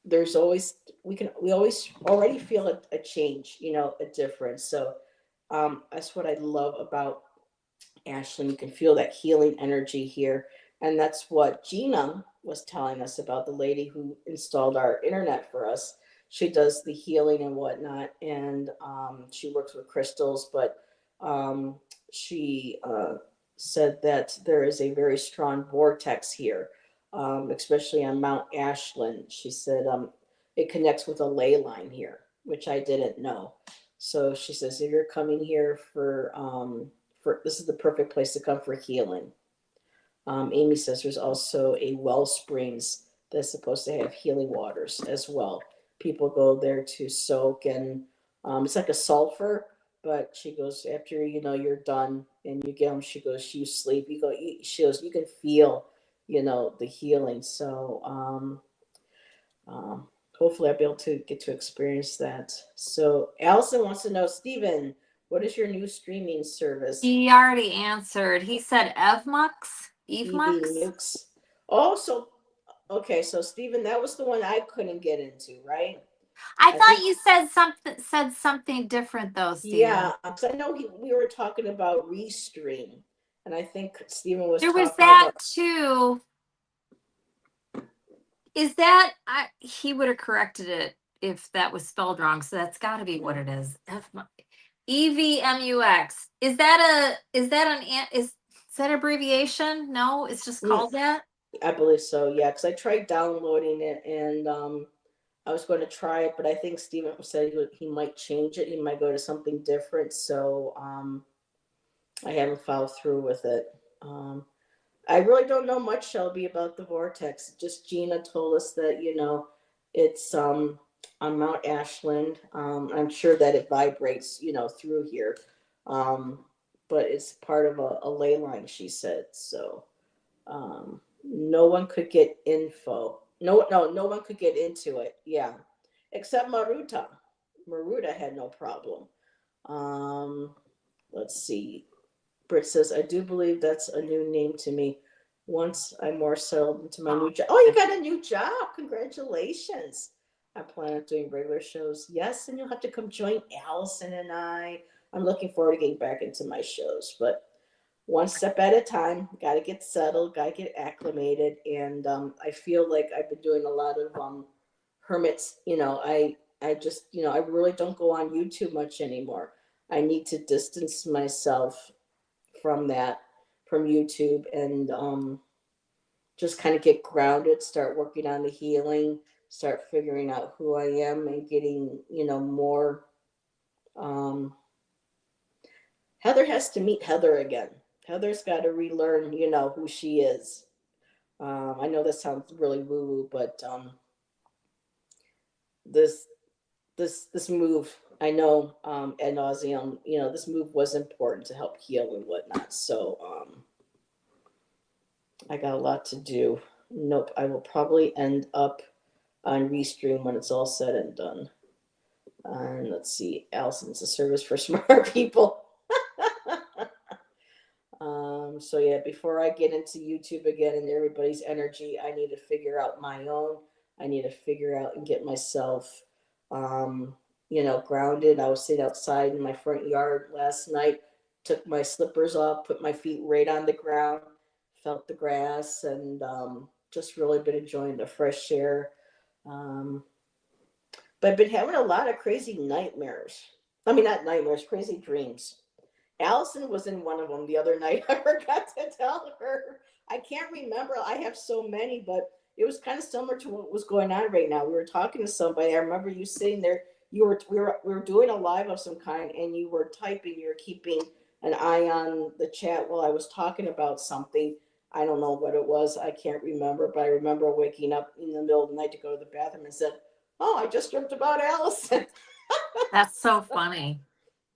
there's always we always already feel a change, a difference. So that's what I love about Ashley. You can feel that healing energy here. And that's what Gina was telling us about, the lady who installed our internet for us. She does the healing and whatnot, and she works with crystals, but um, she said that there is a very strong vortex here, especially on Mount Ashland. She said it connects with a ley line here, which I didn't know. So she says if you're coming here for this is the perfect place to come for healing. Amy says there's also a well springs that's supposed to have healing waters as well. People go there to soak, and it's like a sulfur. But she goes after you're done and you get them. She goes, you sleep. You go. She goes, you can feel the healing. So um, hopefully I'll be able to get to experience that. So Allison wants to know, Stephen, what is your new streaming service? He already answered. He said Evmux. EV Evmux. Nukes. Also, Okay, so Stephen, that was the one I couldn't get into, right? I I thought think, you said something different though, yeah, Stephen. because I know we were talking about Restream, and I think Stephen was There was talking that about. too. Is that he would have corrected it if that was spelled wrong. So that's got to be what it is. EVMUX. Is that abbreviation? No, it's just Mm, called that. I believe so, yeah, because I tried downloading it and I was going to try it, but I think Stephen said he might change it. He might go to something different, so I haven't followed through with it. Um, I really don't know much, Shelby, about the vortex. Just Gina told us that it's on Mount Ashland. I'm sure that it vibrates through here, um, but it's part of a ley line. She said so. No one could get info. No one could get into it. Yeah, except Maruta. Maruta had no problem. Um, let's see. Britt says, I do believe that's a new name to me. Once I'm more settled into my Oh, new job. Oh, you got a new job. Congratulations. I plan on doing regular shows. Yes, and you'll have to come join Allison and I. I'm looking forward to getting back into my shows, but one step at a time. Got to get settled, got to get acclimated. And I feel like I've been doing a lot of hermits. I just, I really don't go on YouTube much anymore. I need to distance myself from that, from YouTube, and just kind of get grounded, start working on the healing, start figuring out who I am and getting, more. Um, Heather has to meet Heather again. Heather's got to relearn, who she is. I know this sounds really woo woo, but this this move, I know ad nauseum, this move was important to help heal and whatnot. So I got a lot to do. Nope, I will probably end up on Restream when it's all said and done. And let's see, Allison's a service for smart people. So yeah, before I get into YouTube again and everybody's energy, I need to figure out my own. I need to figure out and get myself, grounded. I was sitting outside in my front yard last night, took my slippers off, put my feet right on the ground, felt the grass, and just really been enjoying the fresh air. Um, but I've been having a lot of crazy nightmares. I mean, not nightmares, crazy dreams. Allison was in one of them the other night. I forgot to tell her. I can't remember. I have so many, but it was kind of similar to what was going on right now. We were talking to somebody. I remember you sitting there. We were doing a live of some kind, and you were typing. You were keeping an eye on the chat while I was talking about something. I don't know what it was. I can't remember, but I remember waking up in the middle of the night to go to the bathroom and said, "Oh, I just dreamt about Allison." that's so funny.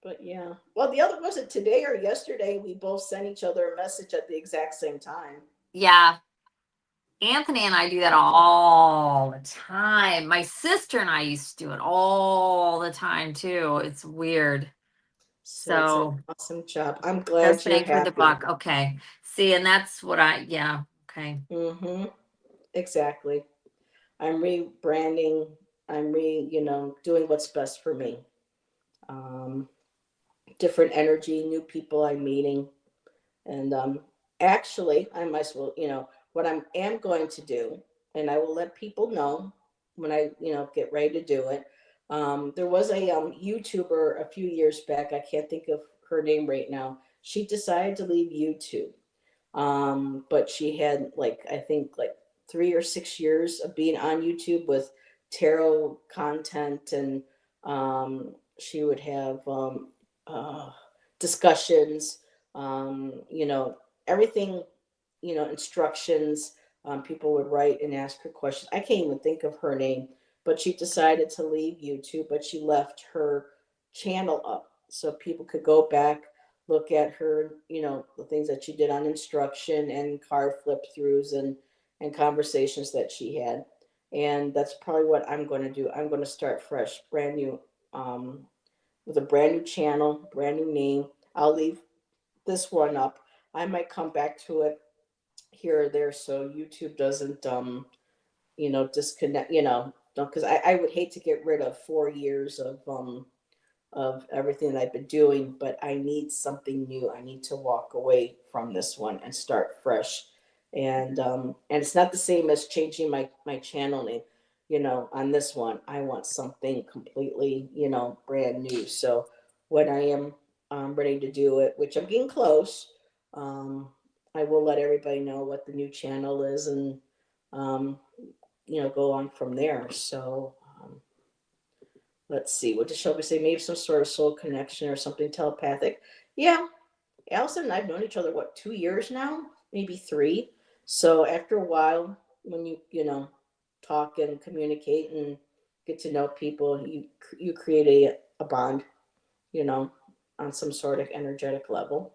But yeah. Well, the other was it today or yesterday? We both sent each other a message at the exact same time. Yeah, Anthony and I do that all the time. My sister and I used to do it all the time too. It's weird. So it's an So awesome job. I'm glad just you're bang for the happy. buck. Okay. See, and that's what yeah. Okay. Mm-hmm. Exactly. I'm rebranding. I'm doing what's best for me. Um, Different energy, new people I'm meeting. And actually, I might as well, what I am going to do, and I will let people know when I, get ready to do it. There was a YouTuber a few years back. I can't think of her name right now. She decided to leave YouTube, but she had like I think like 3 or 6 years of being on YouTube with tarot content, and she would have uh, discussions, everything, instructions. People would write and ask her questions. I can't even think of her name, but she decided to leave YouTube, but she left her channel up so people could go back, look at her, the things that she did on instruction and card flip throughs and conversations that she had. And that's probably what I'm going to do. I'm going to start fresh, brand new, um, with a brand new channel, brand new name. I'll leave this one up. I might come back to it here or there so YouTube doesn't disconnect, because I would hate to get rid of 4 years of everything that I've been doing, but I need something new. I need to walk away from this one and start fresh. And it's not the same as changing my channel name. On this one, I want something completely, brand new. So when I am ready to do it, which I'm getting close, um, I will let everybody know what the new channel is and um, go on from there. So let's see, what did Shelby say? Maybe some sort of soul connection or something telepathic. Yeah, Allison and I've known each other, what, 2 years now? Maybe three. So after a while, when talk and communicate and get to know people, you create a bond, you know, on some sort of energetic level.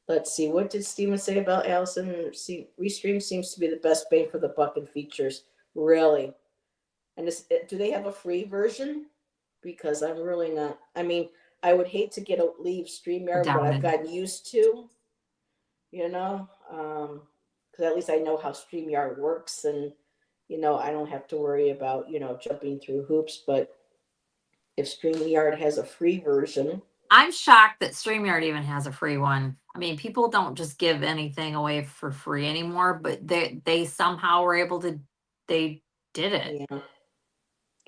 Let's see, what did Steven say about Allison? See, Restream seems to be the best bang for the buck in features. Really? And do they have a free version? Because I'm really not. I mean, I would hate to leave I StreamYard, what doubt I've it. gotten used to, because at least I know how StreamYard works, and I don't have to worry about jumping through hoops. But if StreamYard has a free version, I'm shocked that StreamYard even has a free one. I mean, people don't just give anything away for free anymore, but they somehow were able to. They did it. yeah.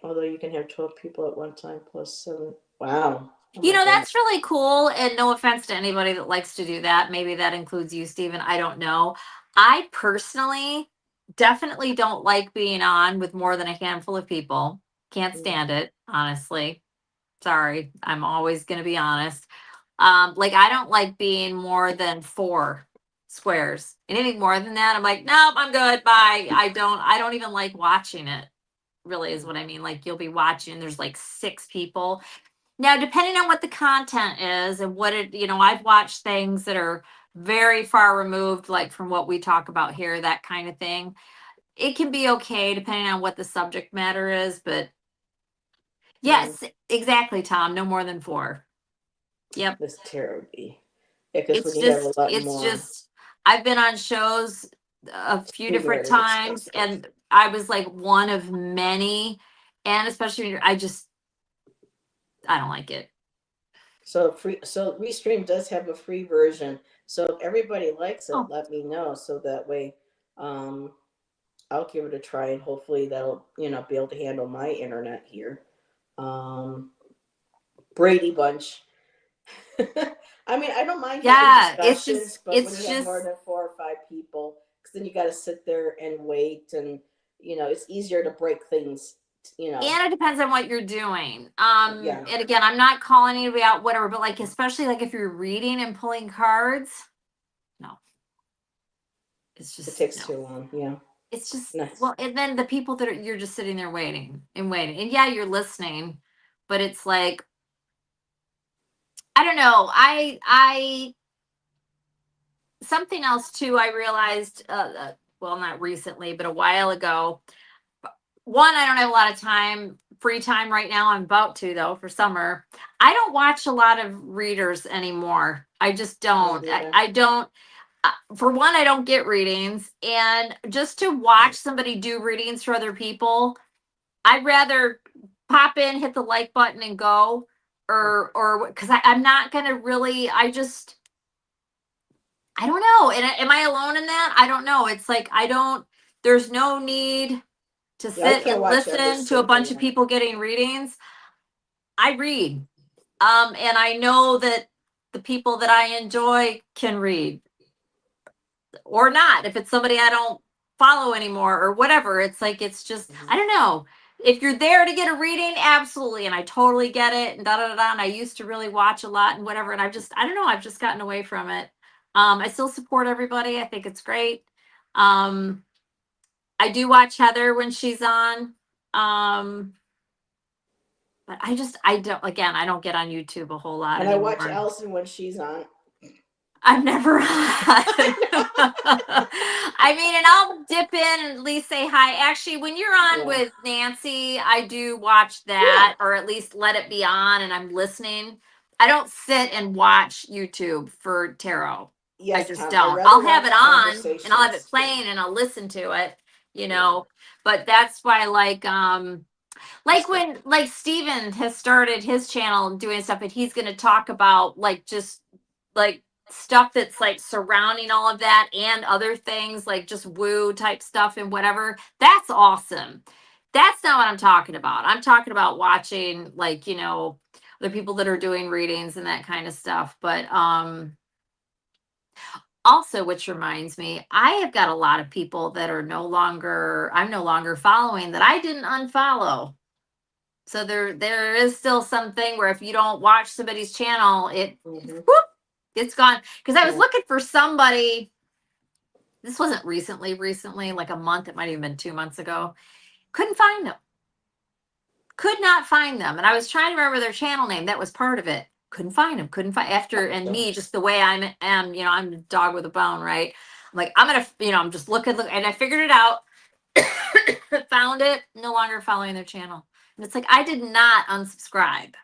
Although you can have 12 people at one time plus seven. Wow. Oh You my know, god. that's really cool. And no offense to anybody that likes to do that. Maybe that includes you, Stephen. I don't know. I personally definitely don't like being on with more than a handful of people. Can't Mm, stand it, honestly. Sorry. I'm always going to be honest. Like I don't like being more than 4 squares. Anything more than that, I'm like, nope, I'm good. Bye. I don't even like watching it. Really is what I mean. Like you'll be watching, there's like 6 people. Now, depending on what the content is and what I've watched things that are very far removed, like from what we talk about here, that kind of thing. It can be okay depending on what the subject matter is, but mm, yes, exactly, Tom. No more than 4. Yep. this terribly. Yeah, because when you have a lot It's more, just, I've been on shows a few different StreamYard is times expensive. and I was like one of many. And especially, I don't like it. So Restream does have a free version. So if everybody likes it, Oh, let me know so that way um I'll give it a try and hopefully that'll, be able to handle my internet here. Um Brady Bunch. I mean, I don't mind having yeah. discussions, but when It's you have more just, than 4 or 5 people, because then you got to sit there and wait, and it's easier to break things. You know, and it depends on what you're doing. yeah, And again, I'm not calling anybody out, whatever, but like, especially like if you're reading and pulling cards, no, it's it just takes no. too long. Yeah, It's just, nice. well, and then the people that you're just sitting there waiting and waiting, and yeah, you're listening, but it's like, I don't know. Something else too. I realized, well, not recently, but a while ago. One, I don't have a lot of free time right now. I'm about to though for summer. I don't watch a lot of readers anymore. I just Me don't. neither. I don't. For one, I don't get readings, and just to watch somebody do readings for other people, I'd rather pop in, hit the like button, and go, or because I'm not gonna really. I don't know. And am I alone in that? I don't know. It's like I don't. There's no need to Yeah, I sit can't and watch every listen to a bunch single of one. people getting readings. I read. And I know that the people that I enjoy can read or not. If it's somebody I don't follow anymore or whatever, it's like, it's just, Mhm. I don't know. If you're there to get a reading, absolutely. And I totally get it. And da da da. Da. And I used to really watch a lot and whatever. And I don't know, I've just gotten away from it. I still support everybody. I think it's great. Um, I do watch Heather when she's on. Um, but I don't, again, I don't get on YouTube a whole lot And I watch anymore. Allyson when she's on. I've never had. I mean, and I'll dip in and at least say hi. Actually, when you're on Yeah, with Nancy, I do watch yeah, that or at least let it be on and I'm listening. I don't sit and watch YouTube for tarot. I yes, just Tom. I don't. rather I'll have watch it on and I'll have it conversations. Yeah, playing and I'll listen to it. you Yeah. know, but that's why like when like Steven has started his channel and doing stuff and he's going to talk about like just like stuff that's like surrounding all of that and other things like just woo type stuff and whatever. That's awesome. That's not what I'm talking about. I'm talking about watching like, the people that are doing readings and that kind of stuff. But also, which reminds me, I have got a lot of people that are I'm no longer following that I didn't unfollow. So there is still something where if you don't watch somebody's channel, whoop, it's gone. Because I was looking for somebody. This wasn't recently, like a month. It might have even been 2 months ago. Couldn't find them. Could not find them. And I was trying to remember their channel name. That was part of it. Couldn't find them. Couldn't find after and me, just the way I'm I'm a dog with a bone, right? I'm like, I'm gonna, I'm just looking, and I figured it out. Found it, no longer following their channel. And it's like, I did not unsubscribe.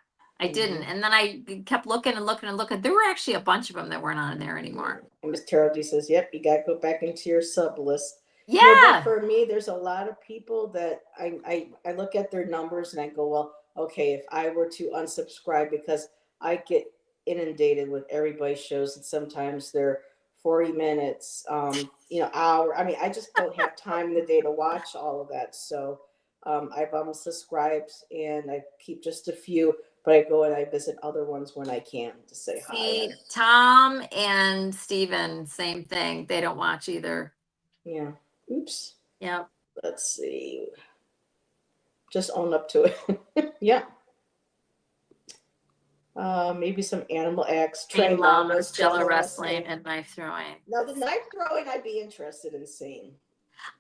I didn't. And then I kept looking and looking and looking. There were actually a bunch of them that weren't on there anymore. And Miss Terrell D says, "Yep, you gotta go back into your sub list." Yeah, but Yeah. for me, there's a lot of people that I look at their numbers and I go, well, okay, if I were to unsubscribe because I get inundated with everybody's shows and sometimes they're 40 minutes, hour. I mean, I just don't have time in the day to watch all of that. So I've unsubscribed and I keep just a few, but I go and I visit other ones when I can to say hi. See, Tom and Steven, same thing. They don't watch either. Yeah. Oops. Yep. Let's see. Just own up to it. Yeah. Maybe some animal acts, train llamas, Jello jello wrestling, wrestling. and knife throwing. Now the knife throwing, I'd be interested in seeing.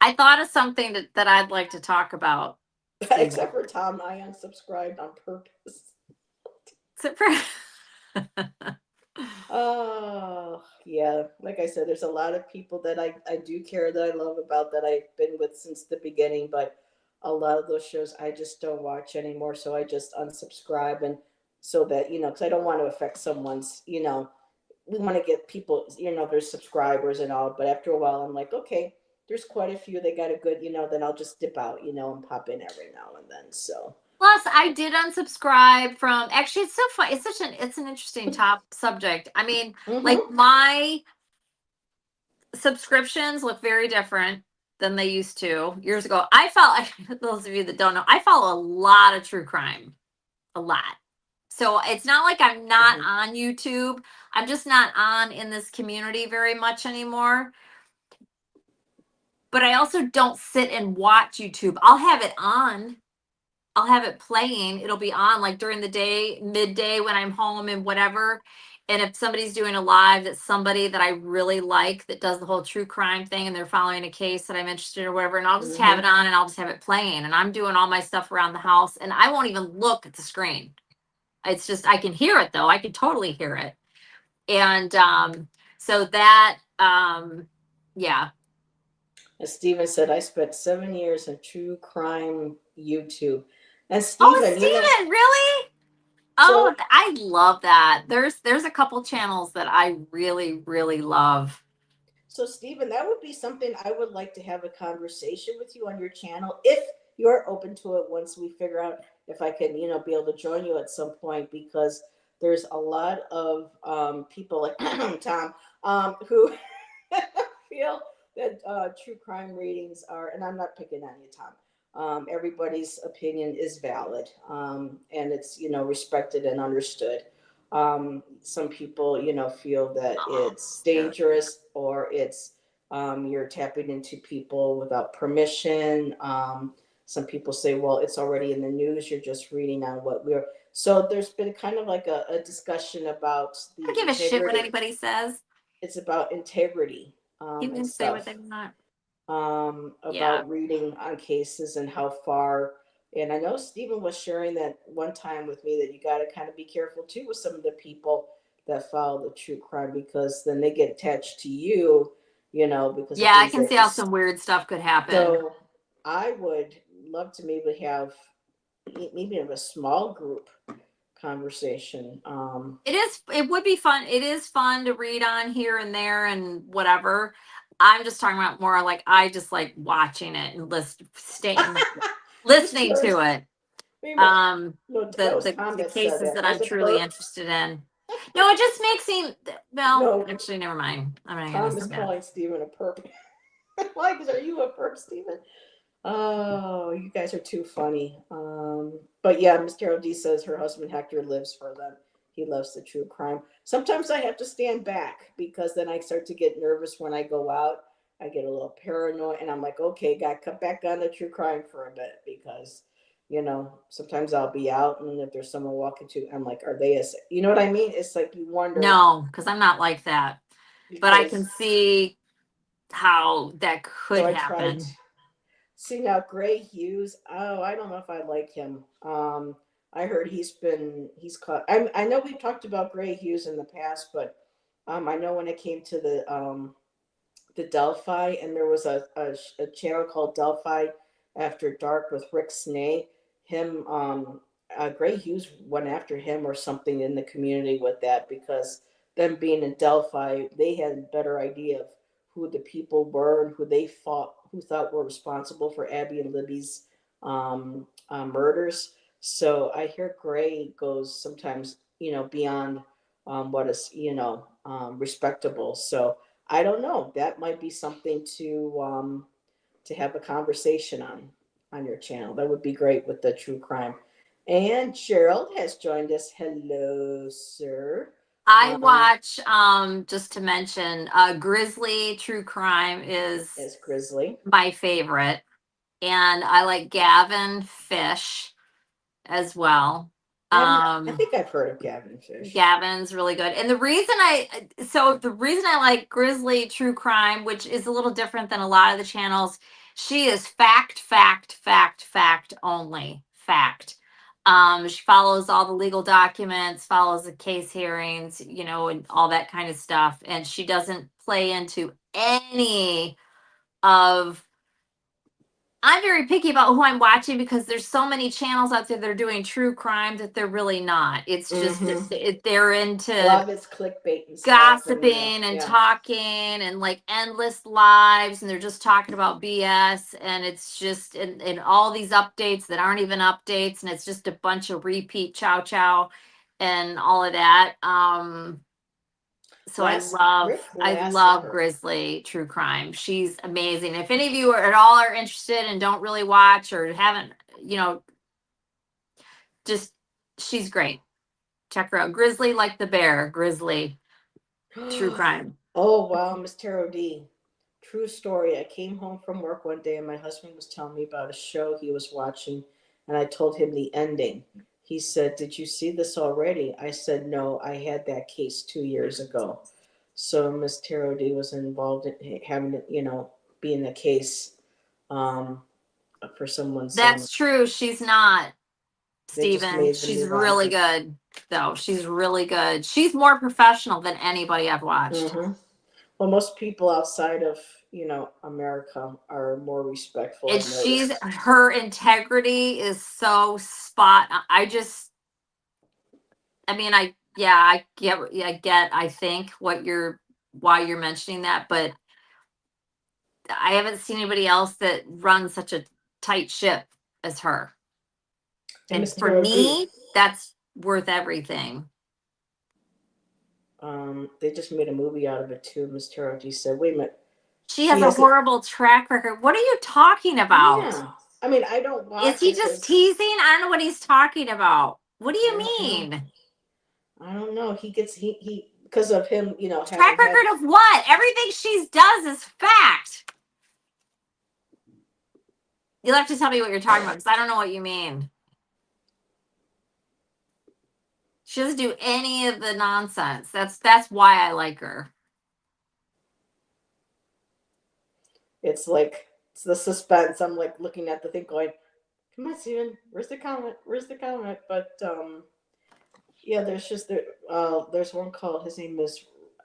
I thought of something that I'd like to talk about. Except for Tom, I unsubscribed on purpose. Except for Oh, yeah. Like I said, there's a lot of people that I do care that I love about that I've been with since the beginning, but a lot of those shows I just don't watch anymore. So I just unsubscribe and so that, because I don't want to affect someone's, we want to get people, their subscribers and all. But after a while, I'm like, okay, there's quite a few. They got a good, then I'll just dip out, and pop in every now and then. So plus, I did unsubscribe from. Actually, it's so fun. It's an interesting top subject. I mean, like my subscriptions look very different than they used to years ago. I follow. Those of you that don't know, I follow a lot of true crime, a lot. So it's not like I'm not on YouTube. I'm just not on in this community very much anymore. But I also don't sit and watch YouTube. I'll have it on. I'll have it playing. It'll be on like during the day, midday when I'm home and whatever. And if somebody's doing a live that's somebody that I really like that does the whole true crime thing and they're following a case that I'm interested in or whatever, and I'll just have it on and I'll just have it playing. And I'm doing all my stuff around the house and I won't even look at the screen. It's just I can hear it though. I can totally hear it. And so that yeah. As Steven said, I spent 7 years in true crime YouTube. And Oh, Steven, Steven, really? Oh, I love that. There's a couple channels that I really, really love. So, Stephen, that would be something I would like to have a conversation with you on your channel if you're open to it once we figure out if I can, be able to join you at some point because there's a lot of people like Tom who feel that true crime readings are, and I'm not picking on you, Tom. Everybody's opinion is valid and it's, respected and understood. Some people, feel that it's dangerous or it's you're tapping into people without permission. Some people say, well, it's already in the news. You're just reading on what we're. So there's been kind of like a discussion about the. I don't give a shit what anybody says. It's about integrity. You can say what they want. About reading on cases and how far. And I know Stephen was sharing that one time with me that you got to kind of be careful too with some of the people that follow the true crime because then they get attached to you, because I can see how some weird stuff could happen. So I would love to maybe have a small group conversation. It would be fun. It is fun to read on here and there and whatever. I'm just talking about more like I just like watching it and Miss listening Terrence, to it. wait a minute. No, that was The Tom that said cases that. that Was I'm it truly Bert? interested in. No, it just makes me, well, No, actually, never mind. I'm not gonna Tom say is that. calling Steven a perp. Why? Because are you a perp, Steven? Oh, you guys are too funny. But yeah, Miss Carol D says her husband Hector lives for them. He loves the true crime. Sometimes I have to stand back because then I start to get nervous when I go out. I get a little paranoid, and I'm like, okay, got to cut back on the true crime for a bit because, sometimes I'll be out, and if there's someone walking to, I'm like, are they you know what I mean? It's like you wonder No, because I'm not like that. But I can because. see how that So could I tried. happen. See now, Gray Hughes. Oh, I don't know if I like him. I heard he's caught. I know we've talked about Gray Hughes in the past, but I know when it came to the Delphi, and there was a channel called Delphi After Dark with Rick Snay. Him, Gray Hughes went after him or something in the community with that because them being in Delphi, they had a better idea of who the people were and who thought were responsible for Abby and Libby's murders. So I hear Gray goes sometimes, beyond what is, respectable. So I don't know. That might be something to have a conversation on your channel. That would be great with the true crime. And Gerald has joined us. Hello, sir. I Um, watch, just to mention, Grizzly True Crime is as Grizzly. my favorite. And I like Gavin Fish as well. I think I've heard of Gavin Fish. Gavin's really good. And the reason I like Grizzly True Crime, which is a little different than a lot of the channels, she is fact, fact, fact, fact only. Fact. She follows all the legal documents, follows the case hearings, and all that kind of stuff. And she doesn't play into any of I'm very picky about who I'm watching because there's so many channels out there that are doing true crime that they're really not. It's just Mm-hmm. they're A into lot of it's clickbait and stuff, and gossiping and yeah. talking and like endless lives, and they're just talking about BS, and it's just and all these updates that aren't even updates, and it's just a bunch of repeat chow chow and all of that. So I Last love supper. Grizzly True Crime. She's amazing. If any of you are at all are interested and don't really watch or haven't, just she's great. Check her out. Grizzly like the bear. Grizzly True Crime. Oh wow, Miss Taro D. True story. I came home from work one day and my husband was telling me about a show he was watching, and I told him the ending. He said, "Did you see this already?" I said, "No, I had that case 2 years ago." So Miss Taro D was involved in having it, be in the case um, for someone's. That's true. She's not, They just Steven. made the She's move on really her. good, though. She's really good. She's more professional than anybody I've watched. Mm-hmm. Well, most people outside of America are more respectful. And I've she's noticed. her integrity is so spot. I just I mean, I think why you're mentioning that, but I haven't seen anybody else that runs such a tight ship as her. And And Miss for Taro D. me, that's worth everything. They just made a movie out of it too. Miss Taro D said, "Wait a minute, She she has a has it." horrible track record. What are you talking about? Yeah, I mean, I don't Is watch he it just because teasing? I don't know what he's talking about. What do I you don't know. mean? I don't know. He gets he because of him, Track having had. record of what? Everything she does is fact. You'll have to tell me what you're talking about because I don't know what you mean. She doesn't do any of the nonsense. That's why I like her. It's the suspense. I'm like looking at the thing, going, "Come on, Steven, where's the comment? Where's the comment?" But yeah, there's one called. His name is,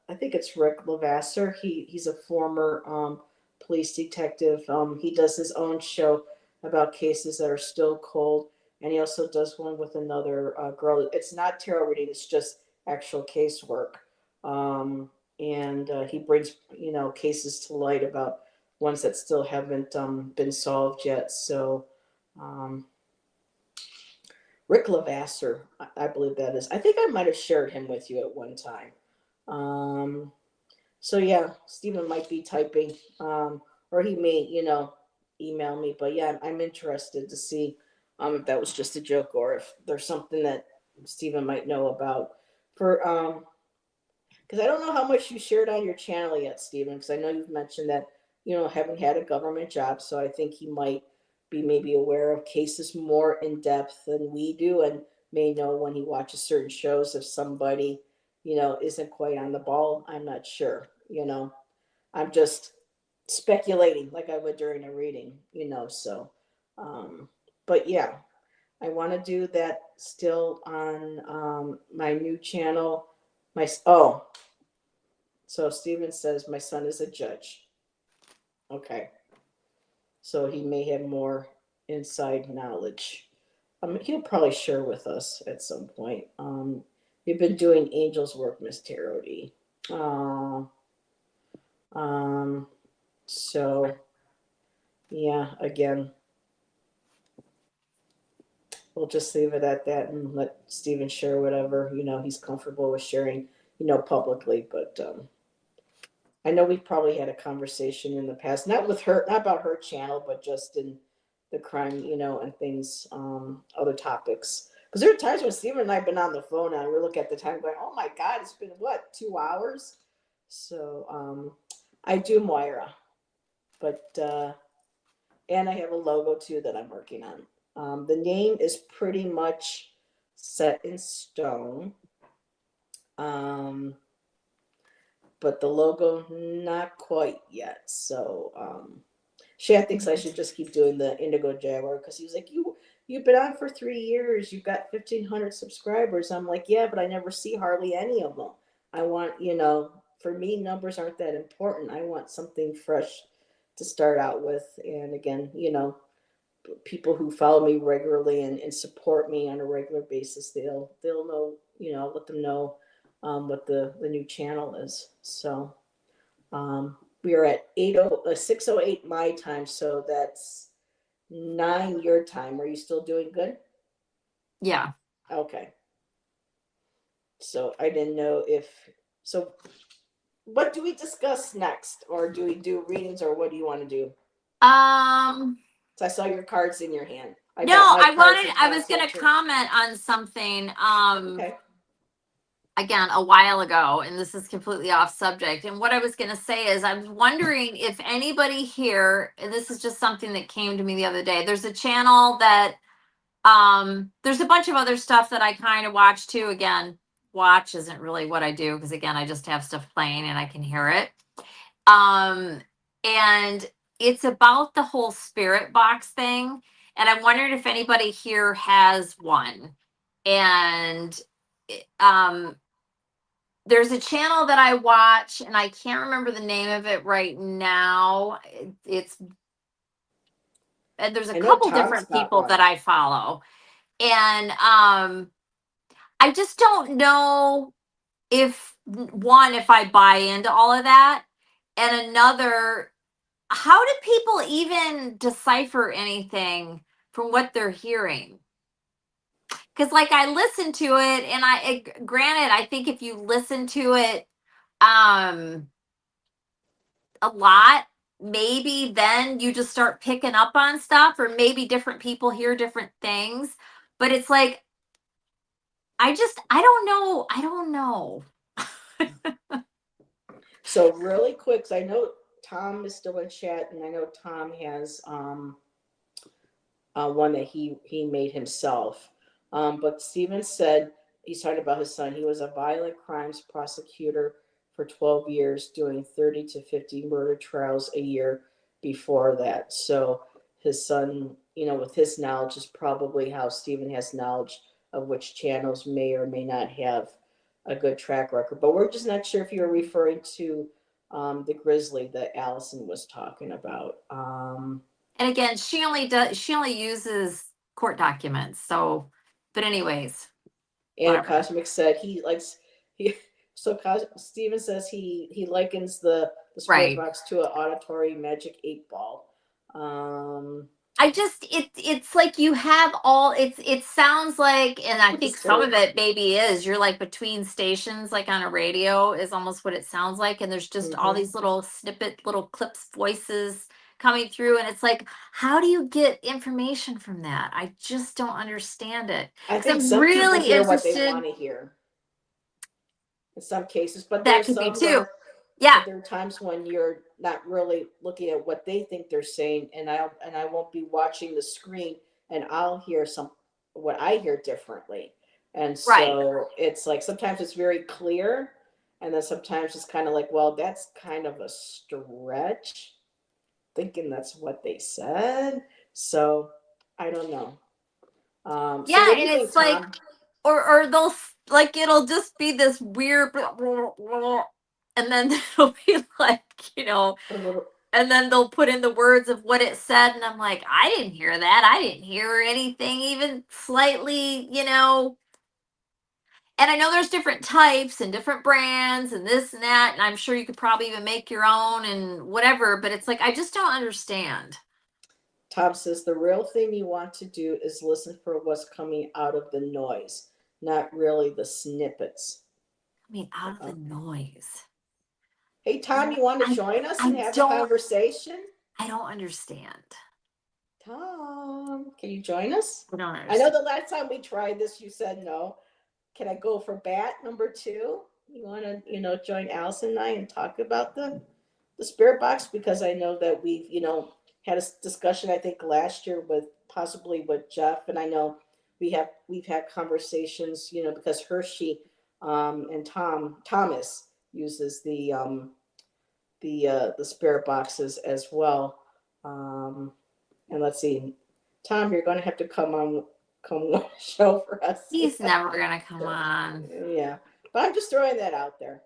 I think it's Rick Lavasser. He's a former police detective. He does his own show about cases that are still cold, and he also does one with another girl. It's not tarot reading; it's just actual casework. Um, and he brings cases to light about ones that still haven't been solved yet. So um, Rick Lavasser, I believe that is. I think I might have shared him with you at one time. Um, so yeah, Stephen might be typing, or he may, email me. But yeah, I'm interested to see if that was just a joke or if there's something that Stephen might know about. For because I don't know how much you shared on your channel yet, Stephen. Because I know you've mentioned that haven't had a government job, so I think he might be maybe aware of cases more in depth than we do, and may know when he watches certain shows if somebody isn't quite on the ball. I'm not sure. I'm just speculating like I would during a reading. So, um, but yeah, I want to do that still on my new channel. So Steven says my son is a judge. Okay, so he may have more inside knowledge. He'll probably share with us at some point. You've been doing angels work, Miss Tarody. Uh, um, so yeah, again, we'll just leave it at that and let Steven share whatever he's comfortable with sharing, publicly. But I know we've probably had a conversation in the past, not with her, not about her channel, but just in the crime, and things, other topics. Because there are times when Stephen and I have been on the phone and we look at the time going, oh my God, it's been what, 2 hours? So I do Moira, but, and I have a logo too that I'm working on. The name is pretty much set in stone. Um, but the logo not quite yet. So Shad thinks I should just keep doing the Indigo Jaguar because he was like, you've been on for 3 years, you've got 1,500 subscribers. I'm like, yeah, but I never see hardly any of them. I want for me numbers aren't that important. I want something fresh to start out with, and again, people who follow me regularly and support me on a regular basis, they'll know, I'll let them know what the new channel is. So we are at 6:08 my time, so that's 9 your time. Are you still doing good? Yeah. Okay. So I didn't know if so. What do we discuss next, or do we do readings, or what do you want to do? So I saw your cards in your hand. I No, got my I cards wanted, and I was going to consulting. comment on something, Okay. again, a while ago, and this is completely off subject. And what I was going to say is, I was wondering if anybody here, and this is just something that came to me the other day. There's a channel that, there's a bunch of other stuff that I kind of watch too. Again, watch isn't really what I do because again, I just have stuff playing and I can hear it. And it's about the whole spirit box thing. And I wondered if anybody here has one. And there's a channel that I watch, and I can't remember the name of it right now. It's and there's a I know couple Tom's different got people one. that I follow, and I just don't know if I buy into all of that, and another, how do people even decipher anything from what they're hearing? Because like I listen to it, and granted, I think if you listen to it um a lot, maybe then you just start picking up on stuff, or maybe different people hear different things. But it's like, I don't know. So really quick, 'cause I know Tom is still in chat, and I know Tom has one that he made himself. But Steven said he's talking about his son. He was a violent crimes prosecutor for 12 years, doing 30 to 50 murder trials a year before that. So his son, with his knowledge, is probably how Steven has knowledge of which channels may or may not have a good track record. But we're just not sure if you're referring to the grizzly that Allyson was talking about. And again, she only uses court documents. So, but anyways, And whatever. Cosmic said he likes he So Steven says he likens the spirit Right. box to an auditory magic 8 ball. Um, It's like you have all it sounds like, and I which is think some of true. it maybe is you're like between stations, like on a radio is almost what it sounds like, and there's just all Hmm. these little snippet little clips voices coming through, and it's like, how do you get information from that? I just don't understand it, I because think I'm some people really hear what they interested. want to hear in some cases, but there That are could be some too. where, Yeah. but there are times when you're not really looking at what they think they're saying, and I won't be watching the screen, and I'll hear some what I hear differently, and Right. so it's like sometimes it's very clear, and then sometimes it's kind of like, well, that's kind of a stretch, thinking that's what they said. So I don't know. So Yeah, what do and you think, it's like, Tom? or they'll like it'll just be this weird, and then it'll be like, A little. and then they'll put in the words of what it said, and I'm like, I didn't hear that. I didn't hear anything even slightly. And I know there's different types and different brands and this and that, and I'm sure you could probably even make your own and whatever, but it's like I just don't understand. Tom says the real thing you want to do is listen for what's coming out of the noise, not really the snippets. I mean, out of the Uh, noise. hey, Tom, you want to I join us and I have a don't conversation? I don't understand. Tom, can you join us? I don't I know understand. the last time we tried this, you said no. Can I go for bat number two? You want to, join Allyson and I and talk about the spirit box, because I know that we've, had a discussion I think last year with possibly with Jeff, and I know we've had conversations, because Hershey and Thomas uses the spirit boxes as well. Um, and let's see, Tom, you're going to have to come on the show for us. He's never gonna come on. Yeah, but I'm just throwing that out there.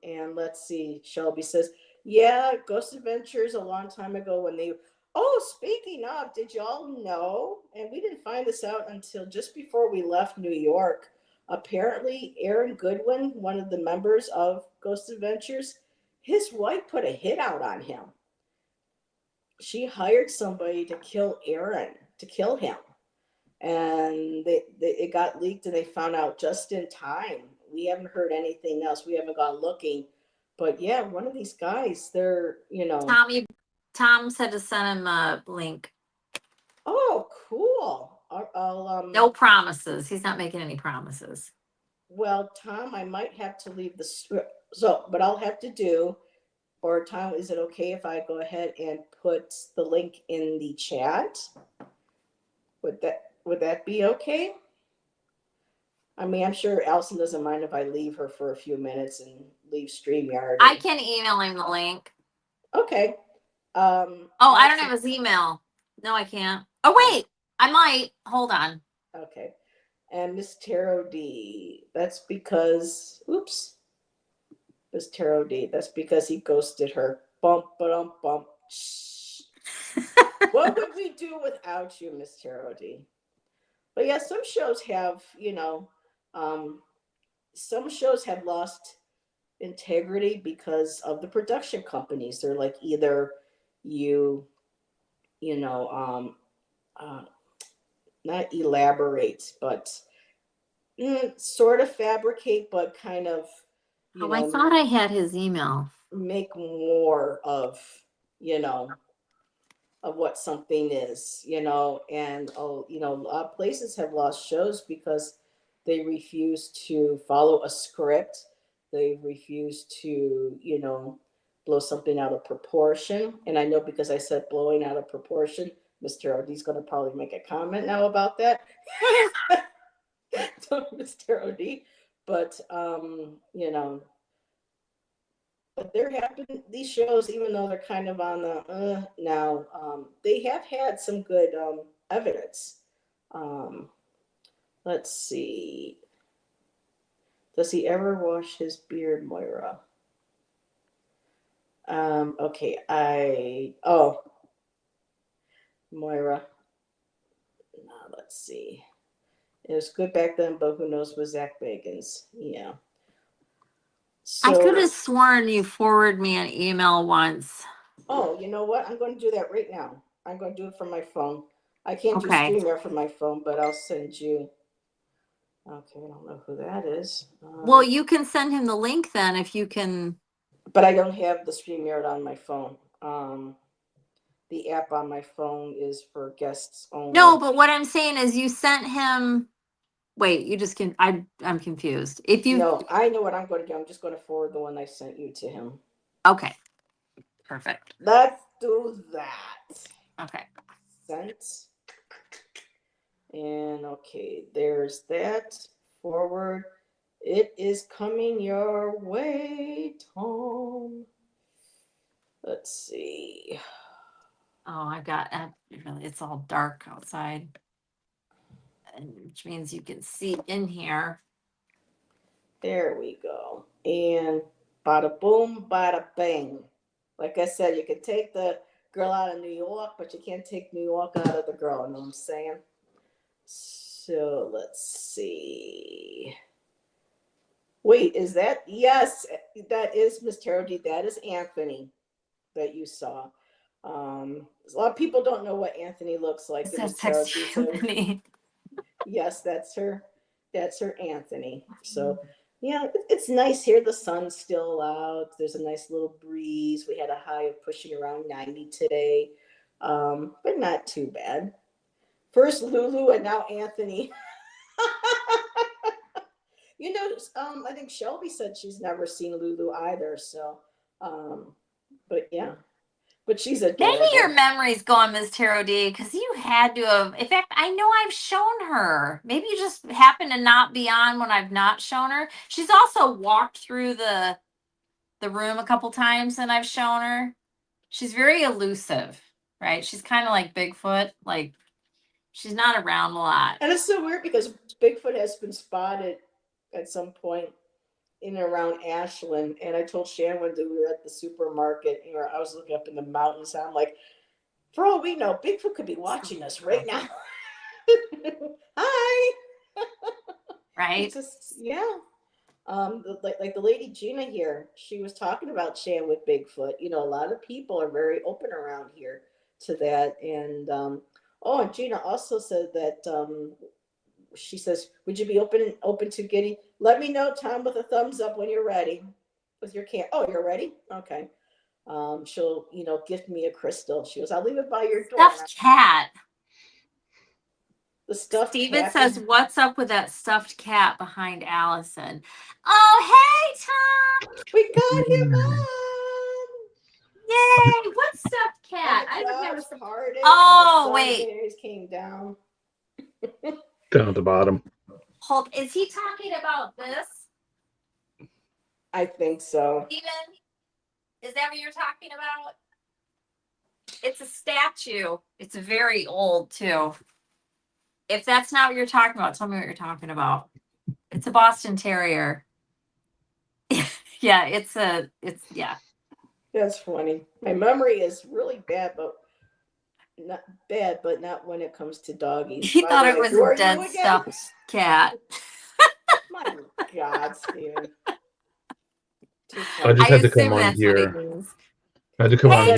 And let's see, Shelby says, yeah, Ghost Adventures a long time ago when they. Oh, speaking of, did y'all know? And we didn't find this out until just before we left New York. Apparently, Aaron Goodwin, one of the members of Ghost Adventures, his wife put a hit out on him. She hired somebody to kill Aaron, to kill him, and it got leaked, and they found out just in time. We haven't heard anything else. We haven't gone looking, but yeah, one of these guys, they're. Tom said to send him a link. Oh, cool. I'll. No promises. He's not making any promises. Well, Tom, I might have to leave the. So, but I'll have to do. Or Tom, is it okay if I go ahead and put the link in the chat? Would that be okay? I mean, I'm sure Alison doesn't mind if I leave her for a few minutes and leave StreamYard. I can email him the link. Okay. Oh, I Let's don't see. have his email. No, I can't. Oh Oh, wait, I might. Hold on. okay. And Miss Tarot D. That's because. Oops. Miss Tarot D. That's because he ghosted her. Bump, bump, bump. Shh. What would we do without you, Miss Tarot D? But yeah, some shows have, um, some shows have lost integrity because of the production companies. They're like either you, you know, uh, not elaborate, but sort of fabricate, but kind of, you Oh, I know, thought I had his email. make more you know, of what something is, and a lot of places have lost shows because they refuse to follow a script. They refuse to, blow something out of proportion. And I know because I said blowing out of proportion, Mr. OD's going to probably make a comment now about that. So, Mr. OD, but but there have been these shows, even though they're kind of on the now, they have had some good evidence. Um, let's see. Does he ever wash his beard, Moira? Okay, Moira. Let's see. It was good back then, but who knows with Zach Bagans? Yeah. I could So, have sworn you forwarded me an email once. oh, you know what? I'm going to do that right now. I'm going to do it from my phone. I can't do Okay. StreamYard from my phone, but I'll send you. Okay, I don't know who that is. Well, you can send him the link then if you can. But I don't have the StreamYard on my phone. The app on my phone is for guests No, only. but what I'm saying is you sent him. Wait, you just can. I'm confused. If you. No, I know what I'm going to do. I'm just going to forward the one I sent you to him. Okay. Perfect. Let's do that. Okay. Sent. And okay, there's that. Forward. It is coming your way, Tom. Let's see. Oh, I got. It's all dark outside, which means you can see in here. There we go. And bada boom, bada bang. Like I said, you can take the girl out of New York, but you can't take New York out of the girl. You know what I'm saying? So let's see. Wait, is that? Yes, that is Miss Tarody. That is Anthony that you saw. A lot of people don't know what Anthony looks like in Miss That's text Tarody. So Anthony. yes, that's her. That's her Anthony. So yeah, it's nice here. The sun's still out. There's a nice little breeze. We had a high of pushing around 90 today, but not too bad. First Lulu and now Anthony. You know, I think Shelby said she's never seen Lulu either. So, but yeah, but she's Maybe adorable. your memory's gone, Miss Tarot D, because you had to have. In fact, I know I've shown her. Maybe you just happen to not be on when I've not shown her. She's also walked through the room a couple times and I've shown her. She's very elusive, right? She's kind of like Bigfoot. Like she's not around a lot. And it's so weird because Bigfoot has been spotted at some point in and around Ashland. And I told Shannon that we were at the supermarket, and I was looking up in the mountains. And I'm like, for all we know, Bigfoot could be watching us right now. Hi. Right? Just yeah. Like the lady Gina here, she was talking about Shan with Bigfoot. You know, a lot of people are very open around here to that. And oh, and Gina also said that she says, "Would you be open to getting? Let me know, Tom, with a thumbs up when you're ready with your can. Oh, you're ready? Okay. She'll gift me a crystal. She goes, I'll leave it by your door. Stuffed cat. The stuffed Steven cat. says, "What's up with that stuffed cat behind Allyson?" Oh, hey, Tom. We got him on. Yay! What stuffed cat? And the clouds parted. Oh, and the wait. sunbeams came down. Down at the bottom. Hold. Is he talking about this? I think so. Steven? Is that what you're talking about? It's a statue. It's very old, too. If that's not what you're talking about, tell me what you're talking about. It's a Boston Terrier. Yeah, yeah. That's funny. My memory is really bad, but not when it comes to doggies. He thought it was a dead stuffed cat. My God, Steven. I just had to come on here. I had to come on here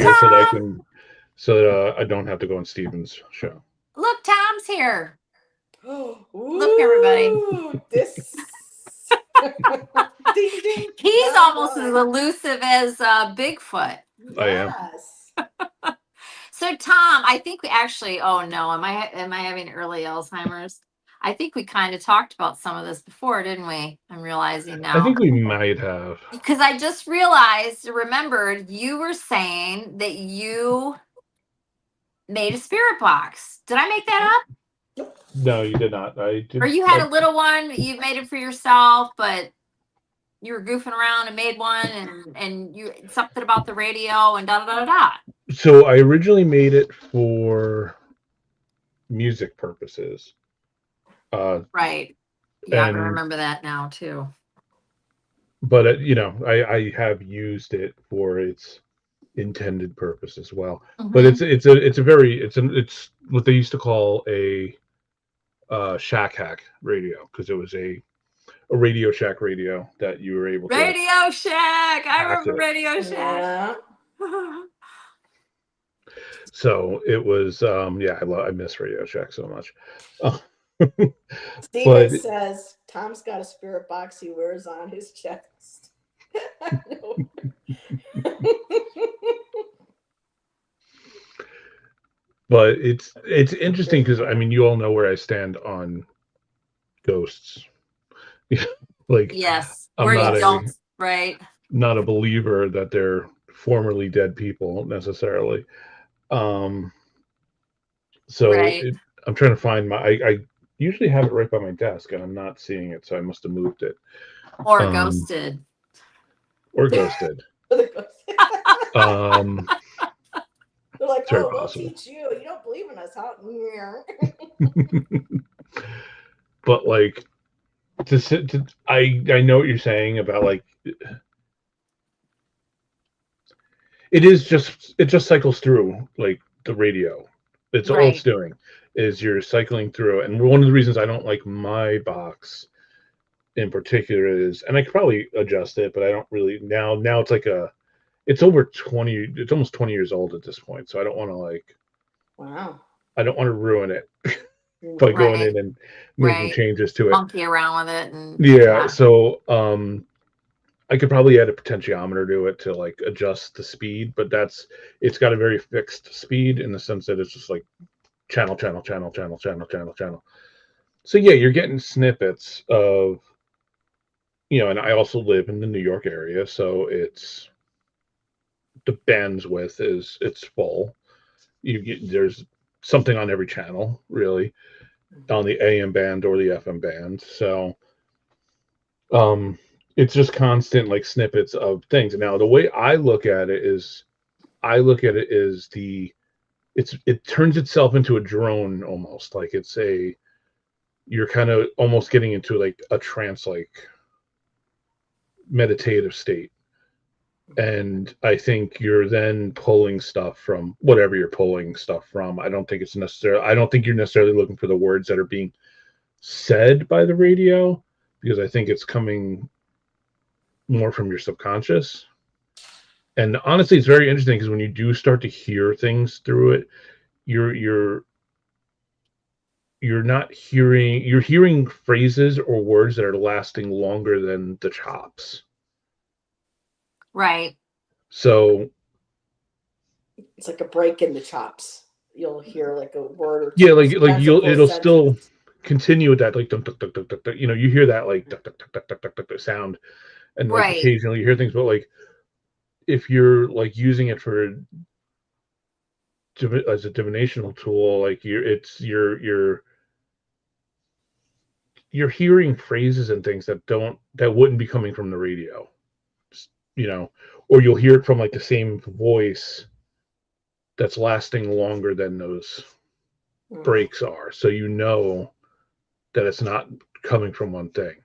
so that I don't have to go on Steven's show. Look, Tom's here. Ooh, look, everybody. This. Ding, ding. He's almost as elusive as Bigfoot. I am. So, Tom, I think we actually. Oh no, am I having early Alzheimer's? I think we kind of talked about some of this before, didn't we? I'm realizing now. I think we might have. Because I just remembered you were saying that you made a spirit box. Did I make that up? No, you did not. I did. Or you had a little one, you made it for yourself, but you were goofing around and made one, and you something about the radio and da da da da. So I originally made it for music purposes. Right. Yeah, I remember that now too. But I have used it for its intended purpose as well. Mm-hmm. But it's what they used to call a shack hack radio, because it was a a Radio Shack radio that you were able to Radio Shack. I hack remember it. Radio Shack. Yeah. So it was yeah, I miss Radio Shack so much. Steven But says Tom's got a spirit box he wears on his chest. but it's interesting because I mean you all know where I stand on ghosts. Like Yes. I'm Where not you a don't, right? not a believer that they're formerly dead people necessarily. Um so Right. I'm trying to find I usually have it right by my desk and I'm not seeing it, so I must have moved it. Or Um ghosted. or ghosted. They're Um like, it's very oh, we'll possible. teach you. You don't believe in us, huh? But like I know what you're saying about like it just cycles through like the radio. It's all it's Right. doing is you're cycling through. And one of the reasons I don't like my box in particular is, and I could probably adjust it, but I don't really now it's like it's over 20, it's almost 20 years old at this point. So I don't want to like, Wow. I don't want to ruin it by going Right. in and making Right. changes to it. Monkey around with it. And Yeah. So, I could probably add a potentiometer to it to like adjust the speed, but it's got a very fixed speed in the sense that it's just like channel, channel, channel, channel, channel, channel, channel. So yeah, you're getting snippets of, and I also live in the New York area, so the bandwidth it's full. There's something on every channel, really, on the AM band or the FM band. So it's just constant like snippets of things. Now the way I look at it is it turns itself into a drone almost, like you're kind of almost getting into like a trance like meditative state. And I think you're then pulling stuff from whatever you're pulling stuff from. I don't think you're necessarily looking for the words that are being said by the radio, because I think it's coming more from your subconscious. And honestly, it's very interesting because when you do start to hear things through it, you're you're hearing phrases or words that are lasting longer than the chops. right. So it's like a break in the chops. You'll hear like a word or two. Yeah, like it'll still continue with that like dunk, dunk, dunk, dunk, dunk, dunk, you hear that like dunk, dunk, dunk, dunk, dunk, dunk, dunk, sound, and like right. occasionally you hear things, but like if you're like using it for as a divinational tool, like you're hearing phrases and things that wouldn't be coming from the radio, or you'll hear it from like the same voice that's lasting longer than those breaks are, so that it's not coming from one thing.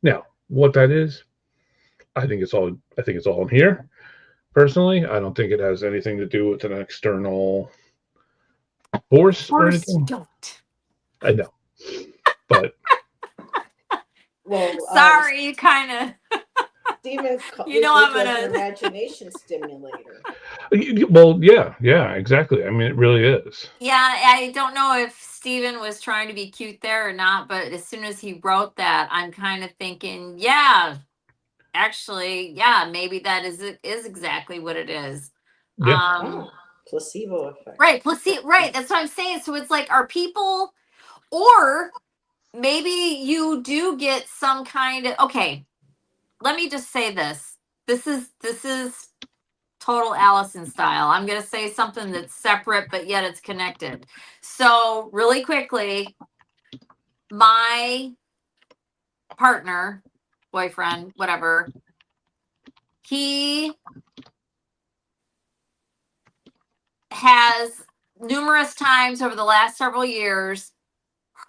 Now what that is, I think it's all in here. Personally, I don't think it has anything to do with an external force or anything. Don't. I know, but well, sorry, you kind of. Steven, I'm an imagination stimulator. Well, yeah, exactly. I mean, it really is. Yeah, I don't know if Steven was trying to be cute there or not, but as soon as he wrote that, I'm kind of thinking, yeah, actually, yeah, maybe that is exactly what it is. Yeah. Placebo effect. Right, right. That's what I'm saying. So it's like, are people, or maybe you do get some kind of, okay, let me just say this. This is total Allyson style. I'm going to say something that's separate, but yet it's connected. So really quickly, my partner, boyfriend, whatever, he has numerous times over the last several years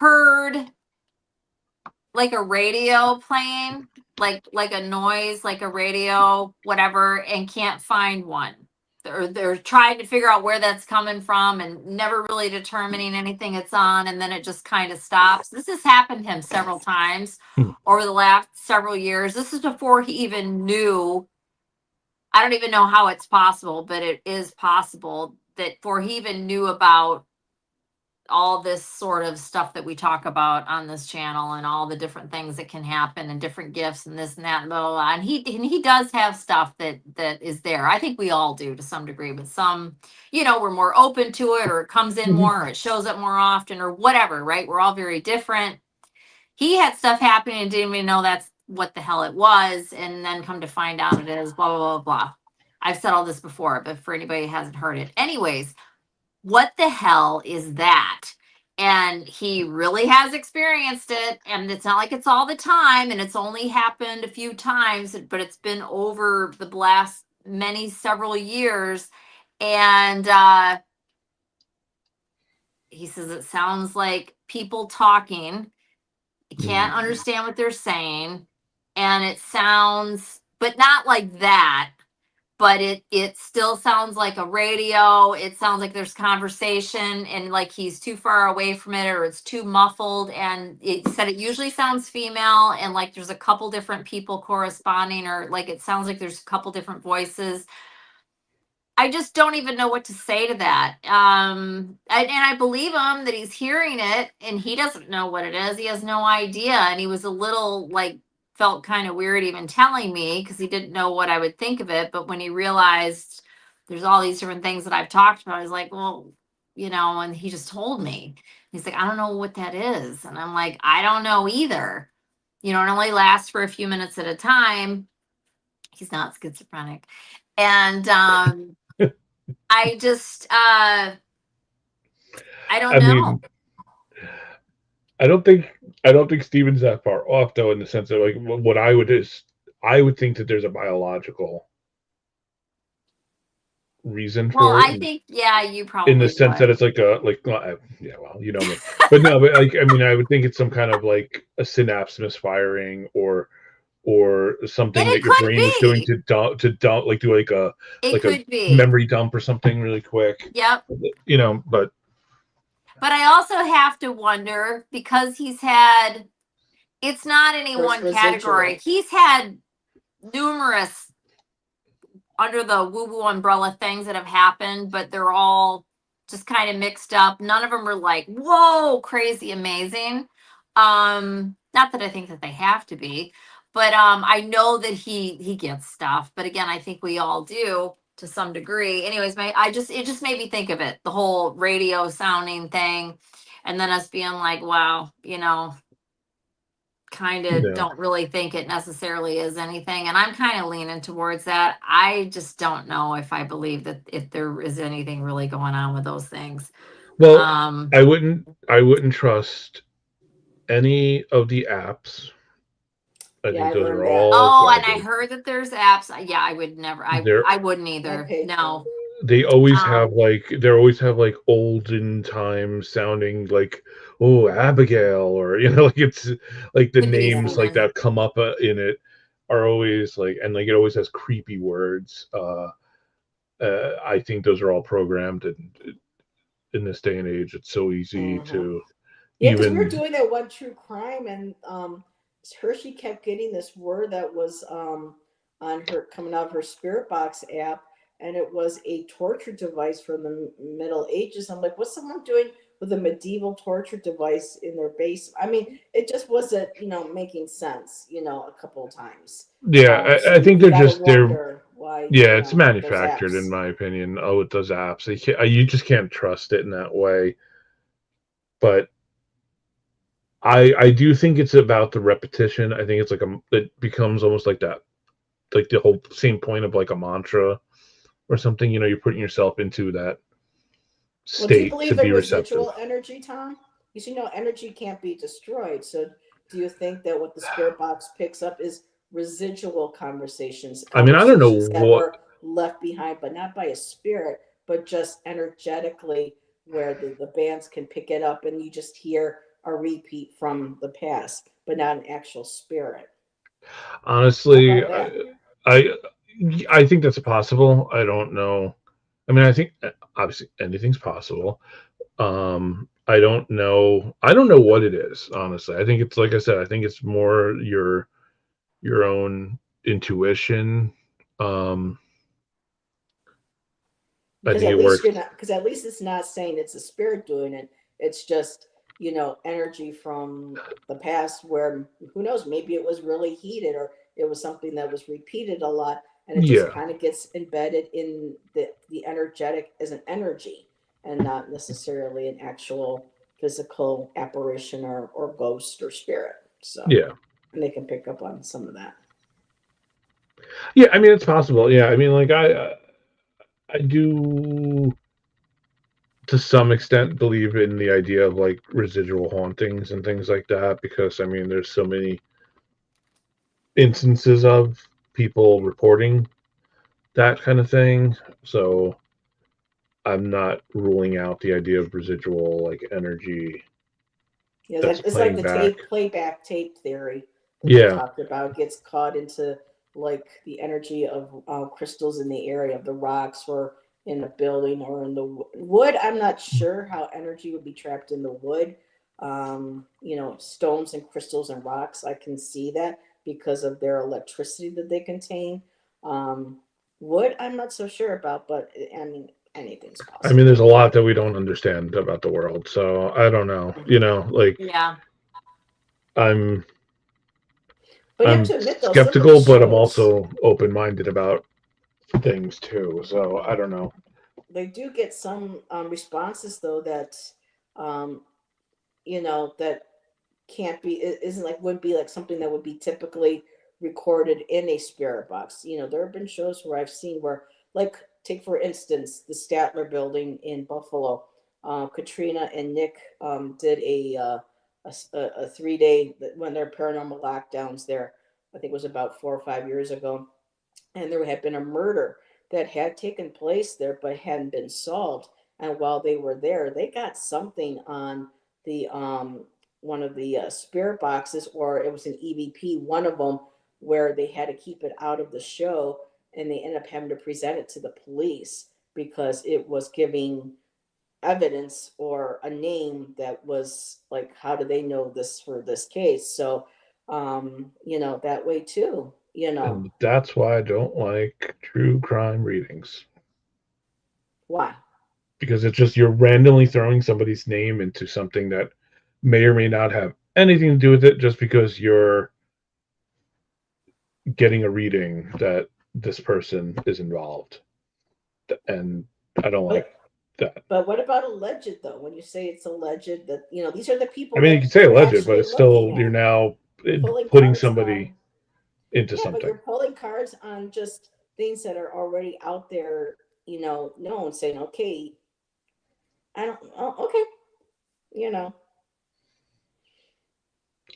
heard like a radio playing, like a noise, like a radio, whatever, and can't find one. they're trying to figure out where that's coming from and never really determining anything it's on, and then it just kind of stops. This has happened to him several times over the last several years. This is before he even knew. I don't even know how it's possible, but it is possible that before he even knew about all this sort of stuff that we talk about on this channel and all the different things that can happen and different gifts and this and that and blah, blah, blah. And he does have stuff that is there. I think we all do to some degree, but some, we're more open to it, or it comes in more, or it shows up more often, or whatever, right? We're all very different. He had stuff happening and didn't even know that's what the hell it was, and then come to find out it is blah, blah, blah, blah. I've said all this before, but for anybody who hasn't heard it. Anyways, what the hell is that? And he really has experienced it, and it's not like it's all the time, and it's only happened a few times, but it's been over the last several years. And he says it sounds like people talking. You can't understand what they're saying, and it sounds, but not like that, but it still sounds like a radio. It sounds like there's conversation, and like he's too far away from it, or it's too muffled. And it said it usually sounds female, and like there's a couple different people corresponding, or like it sounds like there's a couple different voices. I just don't even know what to say to that. And I believe him that he's hearing it, and he doesn't know what it is. He has no idea. And he was a little felt kind of weird even telling me, because he didn't know what I would think of it. But when he realized there's all these different things that I've talked about, I was like, well, and he just told me. He's like, I don't know what that is. And I'm like, I don't know either. It only lasts for a few minutes at a time. He's not schizophrenic. And I just, I don't know. Mean, I don't think Steven's that far off, though, in the sense that, like, what I would think that there's a biological reason for it. Well, I think, yeah, you probably in the sense that it's like yeah, well, you know me, but no, but like, I mean, I would think it's some kind of like a synapse misfiring, or something that your brain is doing to dump, like do like a memory dump or something really quick. Yep. But I also have to wonder, because it's not any one category. He's had numerous under the woo-woo umbrella things that have happened, but they're all just kind of mixed up. None of them are like, whoa, crazy amazing. Not that I think that they have to be, but I know that he gets stuff. But again, I think we all do to some degree. Anyways, it just made me think of it, the whole radio sounding thing, and then us being like, wow, kind of don't really think it necessarily is anything. And I'm kind of leaning towards that. I just don't know if I believe that if there is anything really going on with those things. Well, I wouldn't trust any of the apps. I think those are all. And I heard that there's apps. Yeah, I would never. I wouldn't either. No. They always have like olden time sounding, like, oh, Abigail, or like it's like the names like that come up in it are always like, and like it always has creepy words. I think those are all programmed, and in this day and age, it's so easy to. Yeah, because we were doing that one true crime, and Hershey kept getting this word that was on her, coming out of her Spirit Box app. And it was a torture device from the Middle Ages. I'm like, what's someone doing with a medieval torture device in their base? I mean, it just wasn't, making sense, a couple of times. Yeah, I think they're why, it's manufactured, in my opinion. Oh, it does apps. You just can't trust it in that way. But I do think it's about the repetition. I think it's like it becomes almost like that, like the whole same point of like a mantra or something. You're putting yourself into that state, do you believe to be receptive. Residual energy, Tom? Because energy can't be destroyed. So do you think that what the Spirit Box picks up is residual conversations? I mean, I don't know what were left behind, but not by a spirit, but just energetically, where the bands can pick it up and you just hear a repeat from the past, but not an actual spirit. Honestly, I think that's possible. I don't know. I mean, I think obviously anything's possible. I don't know. I don't know what it is, honestly. I think it's like I said. I think it's more your own intuition. Um, I Because think at it least works. you're not, because at least it's not saying it's a spirit doing it. It's just, energy from the past where who knows, maybe it was really heated or it was something that was repeated a lot and it just Yeah, kind of gets embedded in the energetic as an energy and not necessarily an actual physical apparition or ghost or spirit. So, yeah, and they can pick up on some of that. yeah. I mean, it's possible. Yeah, I mean, like I do to some extent believe in the idea of like residual hauntings and things like that because I mean, there's so many instances of people reporting that kind of thing. So I'm not ruling out the idea of residual like energy Yeah, that's it's like playing the back. playback tape theory that they Yeah, talked about. It gets caught into like the energy of crystals in the area of the rocks or in a building or in the wood. I'm not sure how energy would be trapped in the wood. Stones and crystals and rocks, I can see that because of their electricity that they contain. Um, Wood, I'm not so sure about, but I mean, anything's I mean, there's possible. a lot that we don't understand about the world, so I don't know. You know, like Yeah. I'm But you have I'm to admit, though, some of the skeptical, but I'm shows, also open-minded about things too. So I don't know. they do get some responses though that um that can't be isn't like wouldn't be like something that would be typically recorded in a spirit box. There have been shows where I've seen where, like, take for instance the Statler building in Buffalo. Katrina and Nick did a 3 day when their paranormal lockdowns there. I think it was about 4 or 5 years ago, and there had been a murder that had taken place there but hadn't been solved. And while they were there, they got something on the one of the spirit boxes, or it was an EVP, one of them, where they had to keep it out of the show, and they ended up having to present it to the police because it was giving evidence or a name that was like, how do they know this for this case? So that way too. And that's why I don't like true crime readings Why? because it's just you're randomly throwing somebody's name into something that may or may not have anything to do with it just because you're getting a reading that this person is involved. And I don't like But that. but what about alleged though? When you say it's alleged that these are the I people mean, you that can say you're alleged, but actually it's still, looking you're at, now pulling putting cards somebody on. into Yeah, but something. you're pulling cards on just things that are already out there, known, saying, okay, I don't, oh, okay, you know,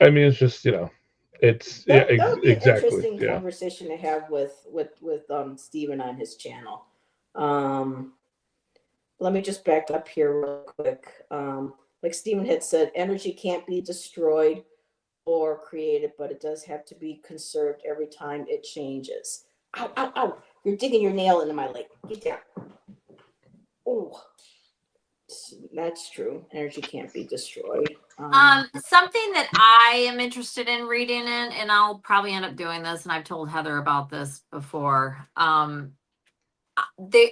I mean, it's just, it's yeah, that would be an exactly. interesting Yeah. conversation to have with Steven on his channel. Um, Let me just back up here real quick. Like Stephen had said, energy can't be destroyed or created, but it does have to be conserved every time it changes. Ow, ow, ow. You're digging your nail into my leg. Get down. Oh, that's true. Energy can't be destroyed. Something that I am interested in reading in, and I'll probably end up doing this, and I've told Heather about this before.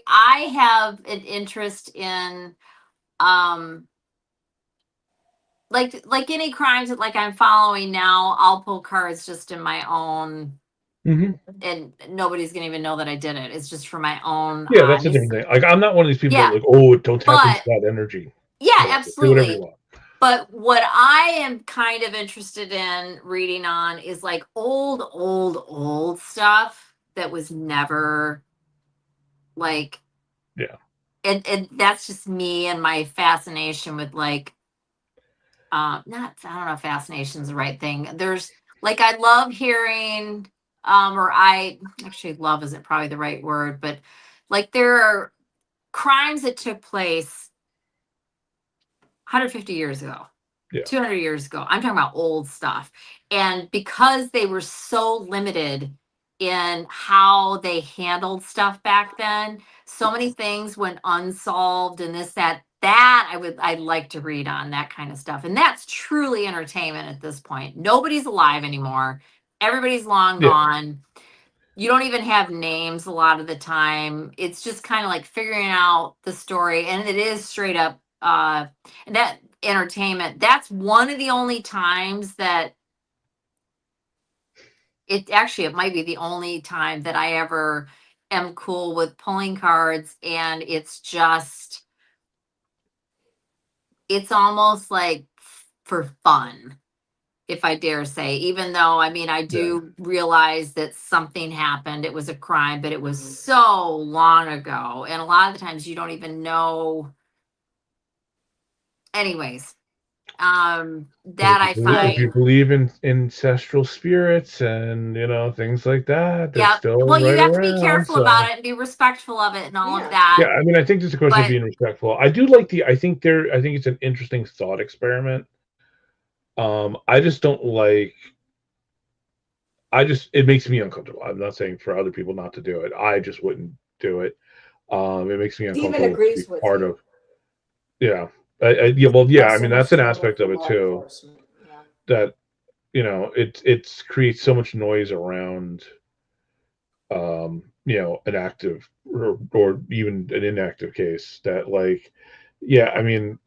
I have an interest in um like any crimes that like I'm following now, I'll pull cards just in my own, Hmm. and nobody's gonna even know that I did it. It's just for my own Yeah, that's a eyes. different thing. Like, I'm not one of these people that Yeah, like, oh, don't tap into but that energy. yeah, Whatever. Do whatever you absolutely. want. But what I am kind of interested in reading on is like old stuff that was never like, Yeah. and that's just me and my fascination with like, not, I don't know if fascination's the right thing. There's like, I love hearing, or I actually love isn't probably the right word, but like there are crimes that took place 150 years ago, Yeah. 200 years ago. I'm talking about old stuff. And because they were so limited in how they handled stuff back then. So many things went unsolved and this, that I'd like to read on that kind of stuff. And that's truly entertainment at this point. Nobody's alive anymore. Everybody's long Yeah. gone. You don't even have names a lot of the time. It's just kind of like figuring out the story. And it is straight up that entertainment. That's one of the only times that it might be the only time that I ever am cool with pulling cards, and it's almost like for fun, if I dare say, even though I mean I do realize that something happened, it was a crime, but it was so long ago, and a lot of the times you don't even know. Anyways, that I If you find. believe in ancestral spirits and things like that, they're Yeah. still Well, you right have to be around. careful So about it and be respectful of it and all of Yeah. yeah, that. I mean, I think it's a question of But being respectful. I do like I think it's an interesting thought experiment. I just don't like. It makes me uncomfortable. I'm not saying for other people not to do it. I just wouldn't do it. It makes me Steven uncomfortable to be agrees with part you. of. Yeah, yeah. Well, He yeah. has I so mean, much that's an trouble aspect for of it law too. enforcement. Yeah. That it creates so much noise around an active or even an inactive case that like, yeah, I mean,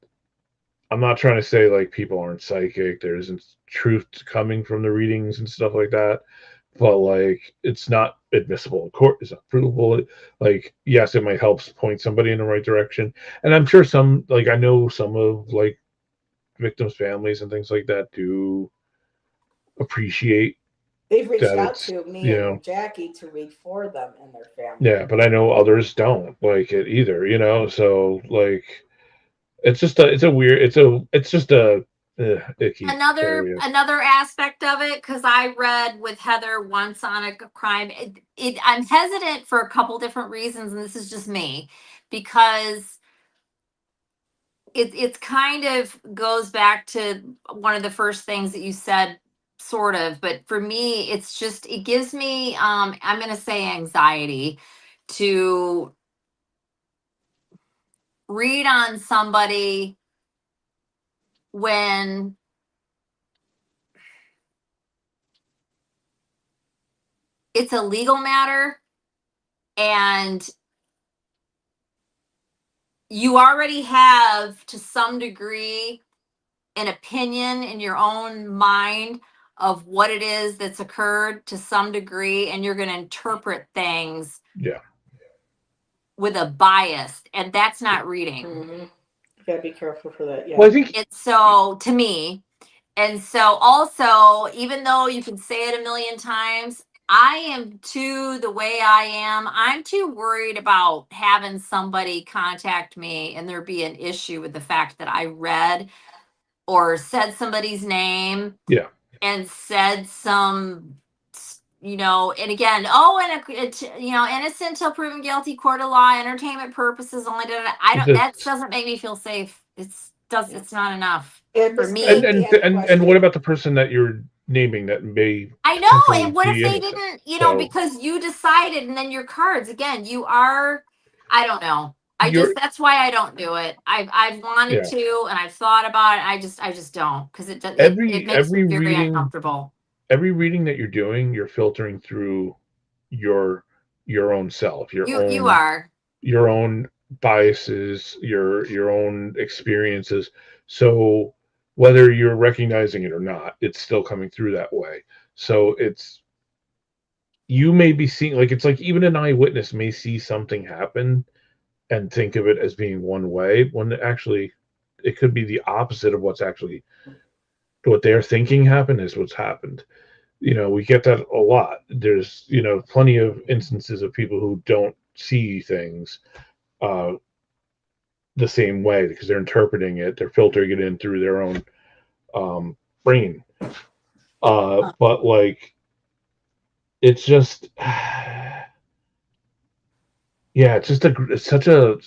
I'm not trying to say like people aren't psychic. There isn't truth coming from the readings and stuff like that, but like it's not admissible in court. It's not provable. Like, yes, it might help point somebody in the right direction, and I'm sure some like I know some of like victims' families and things like that do appreciate They've reached that out it's to me and Jackie to read for them and their family. yeah, but I know others don't like it either. So like it's just it's just a icky area. another aspect of it, because I read with Heather once on a crime. I'm hesitant for a couple different reasons, and this is just me, because it's kind of goes back to one of the first things that you said, sort of. But for me, it gives me I'm going to say anxiety to read on somebody when it's a legal matter and you already have to some degree an opinion in your own mind of what it is that's occurred to some degree, and you're going to interpret things Yeah. with a bias, and that's not reading. Mm-hmm. You gotta be careful for that. Yeah. Well, I think It's so to me. And so also, even though you can say it a million times, I am too the way I am. I'm too worried about having somebody contact me and there be an issue with the fact that I read or said somebody's name yeah. and said some, and again, innocent until proven guilty, court of law, entertainment purposes only. That doesn't make me feel safe. It's not enough And for Miss me. Amy had a and question. what about the person that you're naming that may I know. potentially And what if be they innocent? didn't, So because you decided, and then your cards again, I don't know. you're That's why I don't do it. I've wanted yeah. to, and I've thought about it. I just don't, because it Every makes me every very reading uncomfortable. every reading that you're doing, you're filtering through your own self, You are. your own biases, your own experiences. So whether you're recognizing it or not, it's still coming through that way. So you may be seeing like it's like even an eyewitness may see something happen and think of it as being one way when actually it could be the opposite of what they're thinking happened is what's happened. We get that a lot. There's plenty of instances of people who don't see things uh, the same way because they're interpreting it, they're filtering it in through their own brain. But like, it's just, yeah, it's such a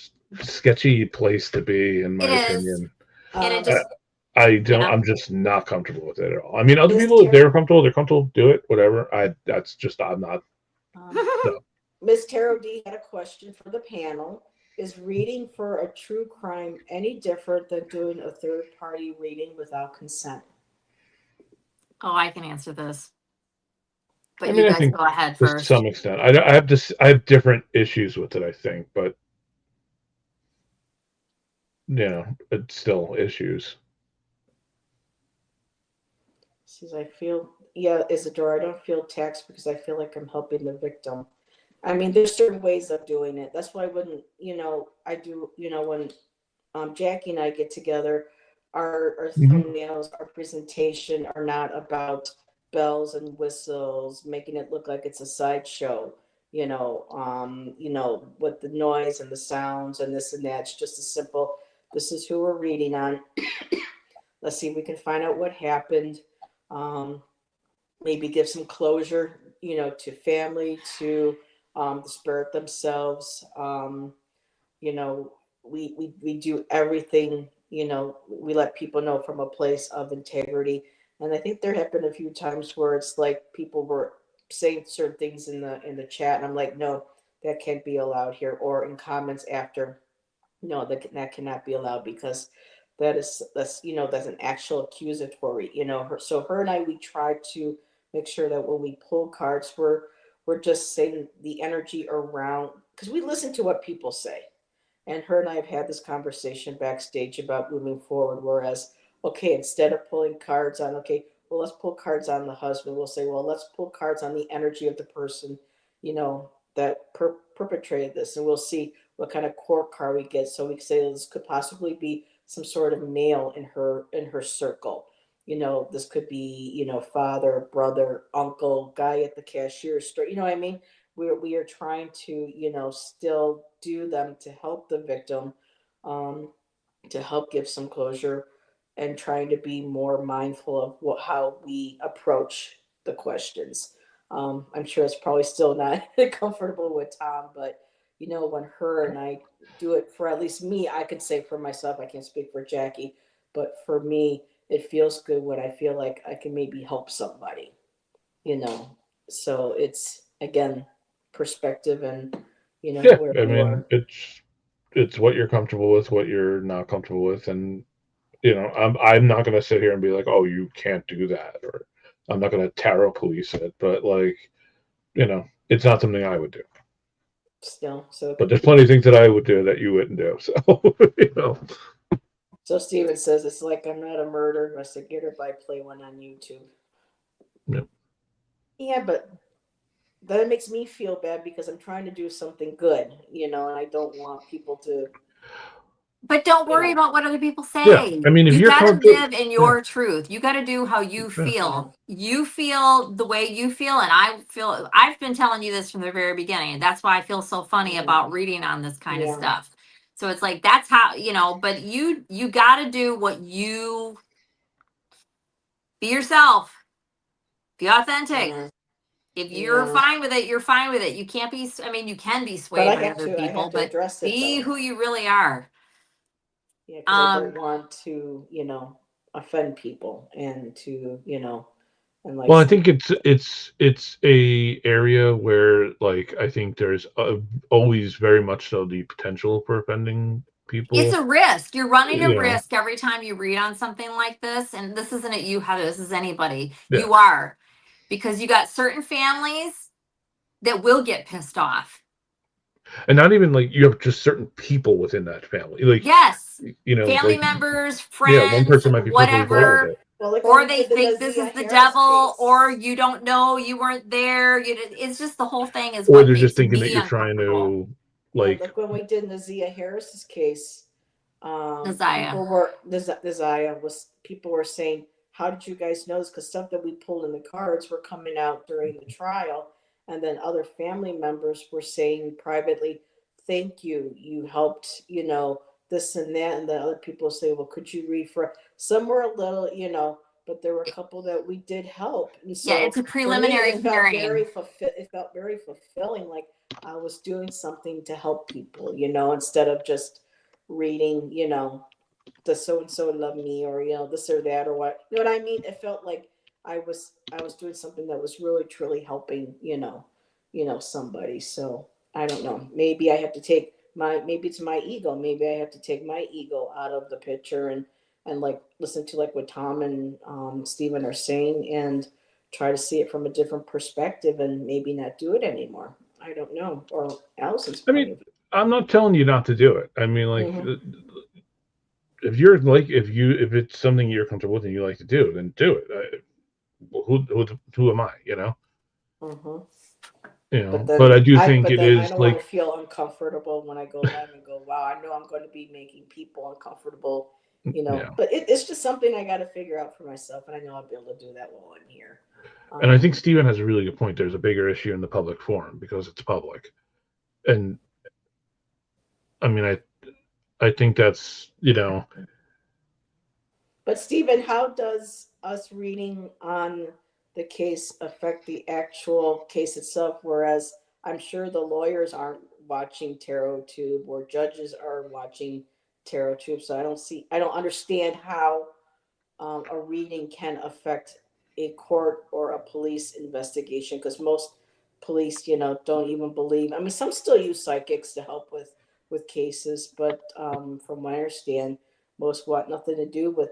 sketchy place to be, in my It is. opinion. And it just, I'm just not comfortable with it at all. I mean, other Miss people, if Terry, they're comfortable, do it, whatever. I'm not. So, Ms. Tarot D had a question for the panel. Is reading for a true crime any different than doing a third party reading without consent? Oh, I can answer this. But I you mean, I guys think go ahead to first. some extent, I have this, I have different issues with it, I think, but it's still issues. Says, I feel, yeah, Isadora, I don't feel taxed because I feel like I'm helping the victim. I mean, there's certain ways of doing it. That's why when, I do, when Jackie and I get together, our Mhm. thumbnails, our presentation are not about bells and whistles, making it look like it's a sideshow, with the noise and the sounds and this and that. It's just a simple, this is who we're reading on. Let's see if we can find out what happened. Um, Maybe give some closure, to family, to the spirit themselves. You know, we do everything, we let people know from a place of integrity. And I think there have been a few times where it's like people were saying certain things in the chat, and I'm like, no, that can't be allowed here, or in comments after, no, that cannot be allowed because that's an actual accusatory, her and I, we try to make sure that when we pull cards, we're just saying the energy around, because we listen to what people say. And her and I have had this conversation backstage about moving forward. Whereas, okay, instead of pulling cards on, okay, well, let's pull cards on the husband. We'll say, well, let's pull cards on the energy of the person, that perpetrated this. And we'll see what kind of court card we get. So we can say, this could possibly be some sort of male in her circle. This could be, father, brother, uncle, guy at the cashier store. You know what I mean? We are trying to, still do them to help the victim, um, to help give some closure, and trying to be more mindful of how we approach the questions. I'm sure it's probably still not comfortable with Tom, but when her and I do it, for at least me, I could say for myself, I can't speak for Jackie, but for me, it feels good when I feel like I can maybe help somebody, you know. So it's, again, perspective and Yeah, where I you mean, are. it's what you're comfortable with, what you're not comfortable with, and I'm not gonna sit here and be like, oh, you can't do that, or I'm not gonna tarot police it, but like, it's not something I would do. Still, so But there's plenty of things that I would do that you wouldn't do. So, you know, so Steven says it's like I'm not a murderer. I said get her by play one on YouTube. yeah. Yeah, but that makes me feel bad because I'm trying to do something good, and I don't want people to, But don't you worry know. about what other people Yeah, say. I mean, if You you're got to comfortable, live in yeah, your truth. You got to do how you yeah. feel. You feel the way you feel, and I feel. I've been telling you this from the very beginning, and that's why I feel so funny about reading on this kind of Yeah. stuff. So it's like that's how But you got to do what you be yourself. Be authentic. Yeah. If you're Yeah. fine with it, you're fine with it. You can't be. I mean, you can be But swayed I by have other to I people, have to but address it be though. who you really are. Yeah, because I don't Um, want to, offend people and to, and like Well, I some. think it's a area where like I think there's always very much so the potential for offending It's people. a risk. You're running a You know, risk every time you read on something like this. And this isn't it you, Heather. This is anybody. yeah, You are. Because you got certain families that will get pissed off. and not even like you have just certain people within that family, like Yes. Family like members, yeah, one friends, person might be perfectly great with whatever. it, Well, like when Or we they did the think this Nazia is the Harris devil, case. or you don't know, you weren't there. It's just the whole thing is or what they're just makes thinking that me you're trying uncomfortable. to Yeah, like, like when we did Nazia Harris's case, Desire. people were Nazia was people were saying, "How did you guys know this?" Because stuff that we pulled in the cards were coming out during the trial, and then other family members were saying privately, "Thank you, you helped," this and that, and then other people say, "Well, could you read for?" Some were a little, but there were a couple that we did help, and Yeah, so it's a for me, preliminary it felt hearing. very it felt very fulfilling, like I was doing something to help people, instead of just reading, does so and so love me, or this or that, or what, you know what I mean. It felt like I was doing something that was really truly helping, somebody. So I don't know. Maybe I have to take maybe it's my ego. Maybe I have to take my ego out of the picture and like listen to like what Tom and Stephen are saying and try to see it from a different perspective and maybe not do it anymore. I don't know. Or Allison's I point mean, of I'm not telling you not to do it. I mean, like, view. if you're like, if it's something you're comfortable with and you like to do, then do it. Who am I? Mm-hmm. But I do think But it then I is don't want like, to feel uncomfortable when I go live and go, wow, I know I'm going to be making people uncomfortable, yeah. But it's just something I got to figure out for myself, and I know I'll be able to do that while I'm here. And I think Steven has a really good point. There's a bigger issue in the public forum because it's public, and I mean, I think that's But Stephen, how does us reading on the case affect the actual case itself? Whereas I'm sure the lawyers aren't watching Tarot Tube or judges are watching Tarot Tube. So I don't understand how a reading can affect a court or a police investigation because most police, don't even believe. I mean, some still use psychics to help with cases, but from what I understand, most want nothing to do with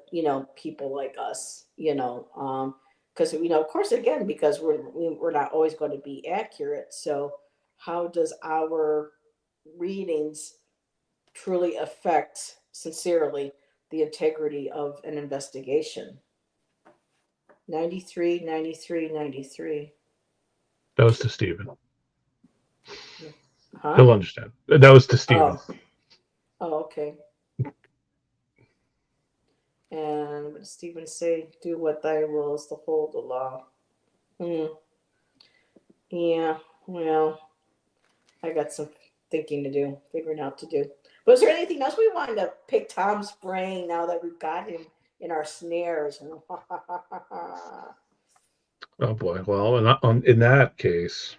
people like us, because of course, again, because we're not always going to be accurate. So, how does our readings truly affect, sincerely, the integrity of an investigation? 93, 93, 93. that was to Steven. Huh? He'll understand. That was to Steven. Oh. Oh, okay. And what does Stephen say? Do what thy will is to hold the law. Yeah, well, I got some thinking to do, figuring out to do. But is there anything else we wanted to pick Tom's brain now that we've got him in our snares? Oh boy. Well, in that case,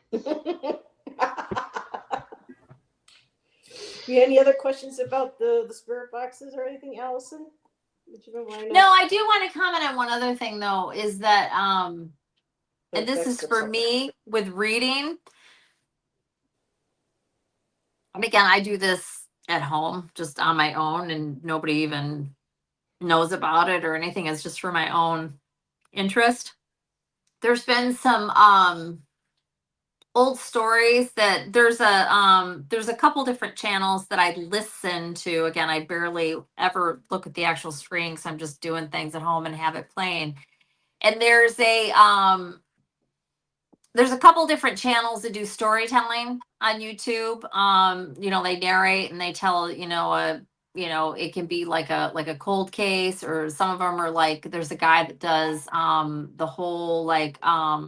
You any other questions about the spirit boxes or anything, Allison? That you've been lined No, up? I do want to comment on one other thing though, is that and this is for me with reading. And again, I do this at home just on my own and nobody even knows about it or anything. It's just for my own interest. There's been some old stories that there's a couple different channels that I listen to. Again, I barely ever look at the actual screen because I'm just doing things at home and have it playing. And there's a couple different channels that do storytelling on YouTube. They narrate and they tell, it can be like a cold case, or some of them are like, there's a guy that does the whole like uh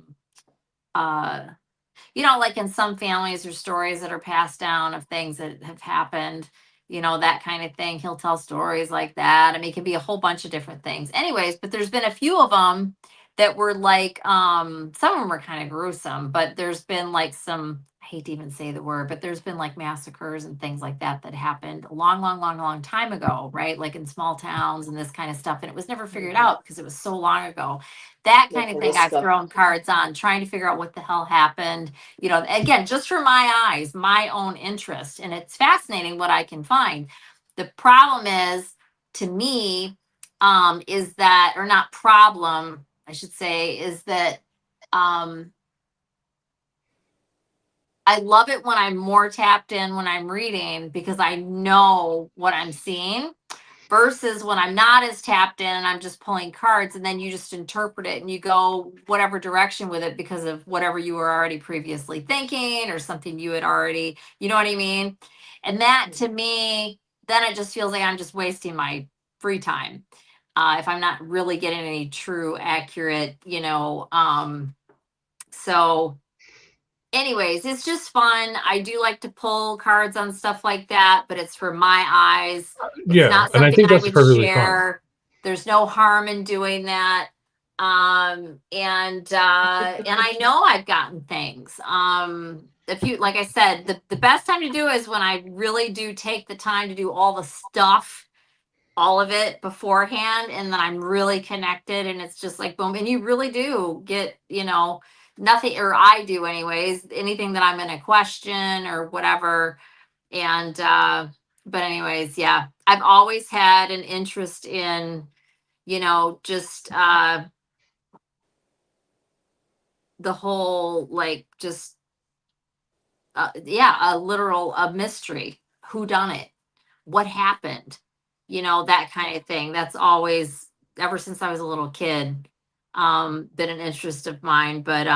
like in some families or stories that are passed down of things that have happened, that kind of thing. He'll tell stories like that. I mean, it can be a whole bunch of different things. Anyways, but there's been a few of them that were like, some of them are kind of gruesome, but there's been like some, I hate to even say the word, but there's been like massacres and things like that that happened a long, long, long, long time ago, right? Like in small towns and this kind of stuff. And it was never figured out because it was so long ago. That kind of thing I've thrown cards on, trying to figure out what the hell happened. Again, just for my eyes, my own interest. And it's fascinating what I can find. The problem is, to me, is that, or not problem, I should say, is that I love it when I'm more tapped in when I'm reading because I know what I'm seeing, versus when I'm not as tapped in and I'm just pulling cards and then you just interpret it and you go whatever direction with it because of whatever you were already previously thinking or something you had already, you know what I mean? And that to me, then it just feels like I'm just wasting my free time. If I'm not really getting any true, accurate, so anyways, it's just fun. I do like to pull cards on stuff like that, but it's for my eyes. It's yeah, not and I something think I that's would perfectly fine. share. There's no harm in doing that. And I know I've gotten things. If you, like I said, the best time to do it is when I really do take the time to do all the stuff, all of it beforehand, and then I'm really connected and it's just like boom, and you really do get, nothing, or I do anyways, anything that I'm gonna question or whatever. And but anyways, yeah, I've always had an interest in, just the whole, like, just yeah, a mystery. Who done it? What happened? That kind of thing. That's always, ever since I was a little kid, been an interest of mine. But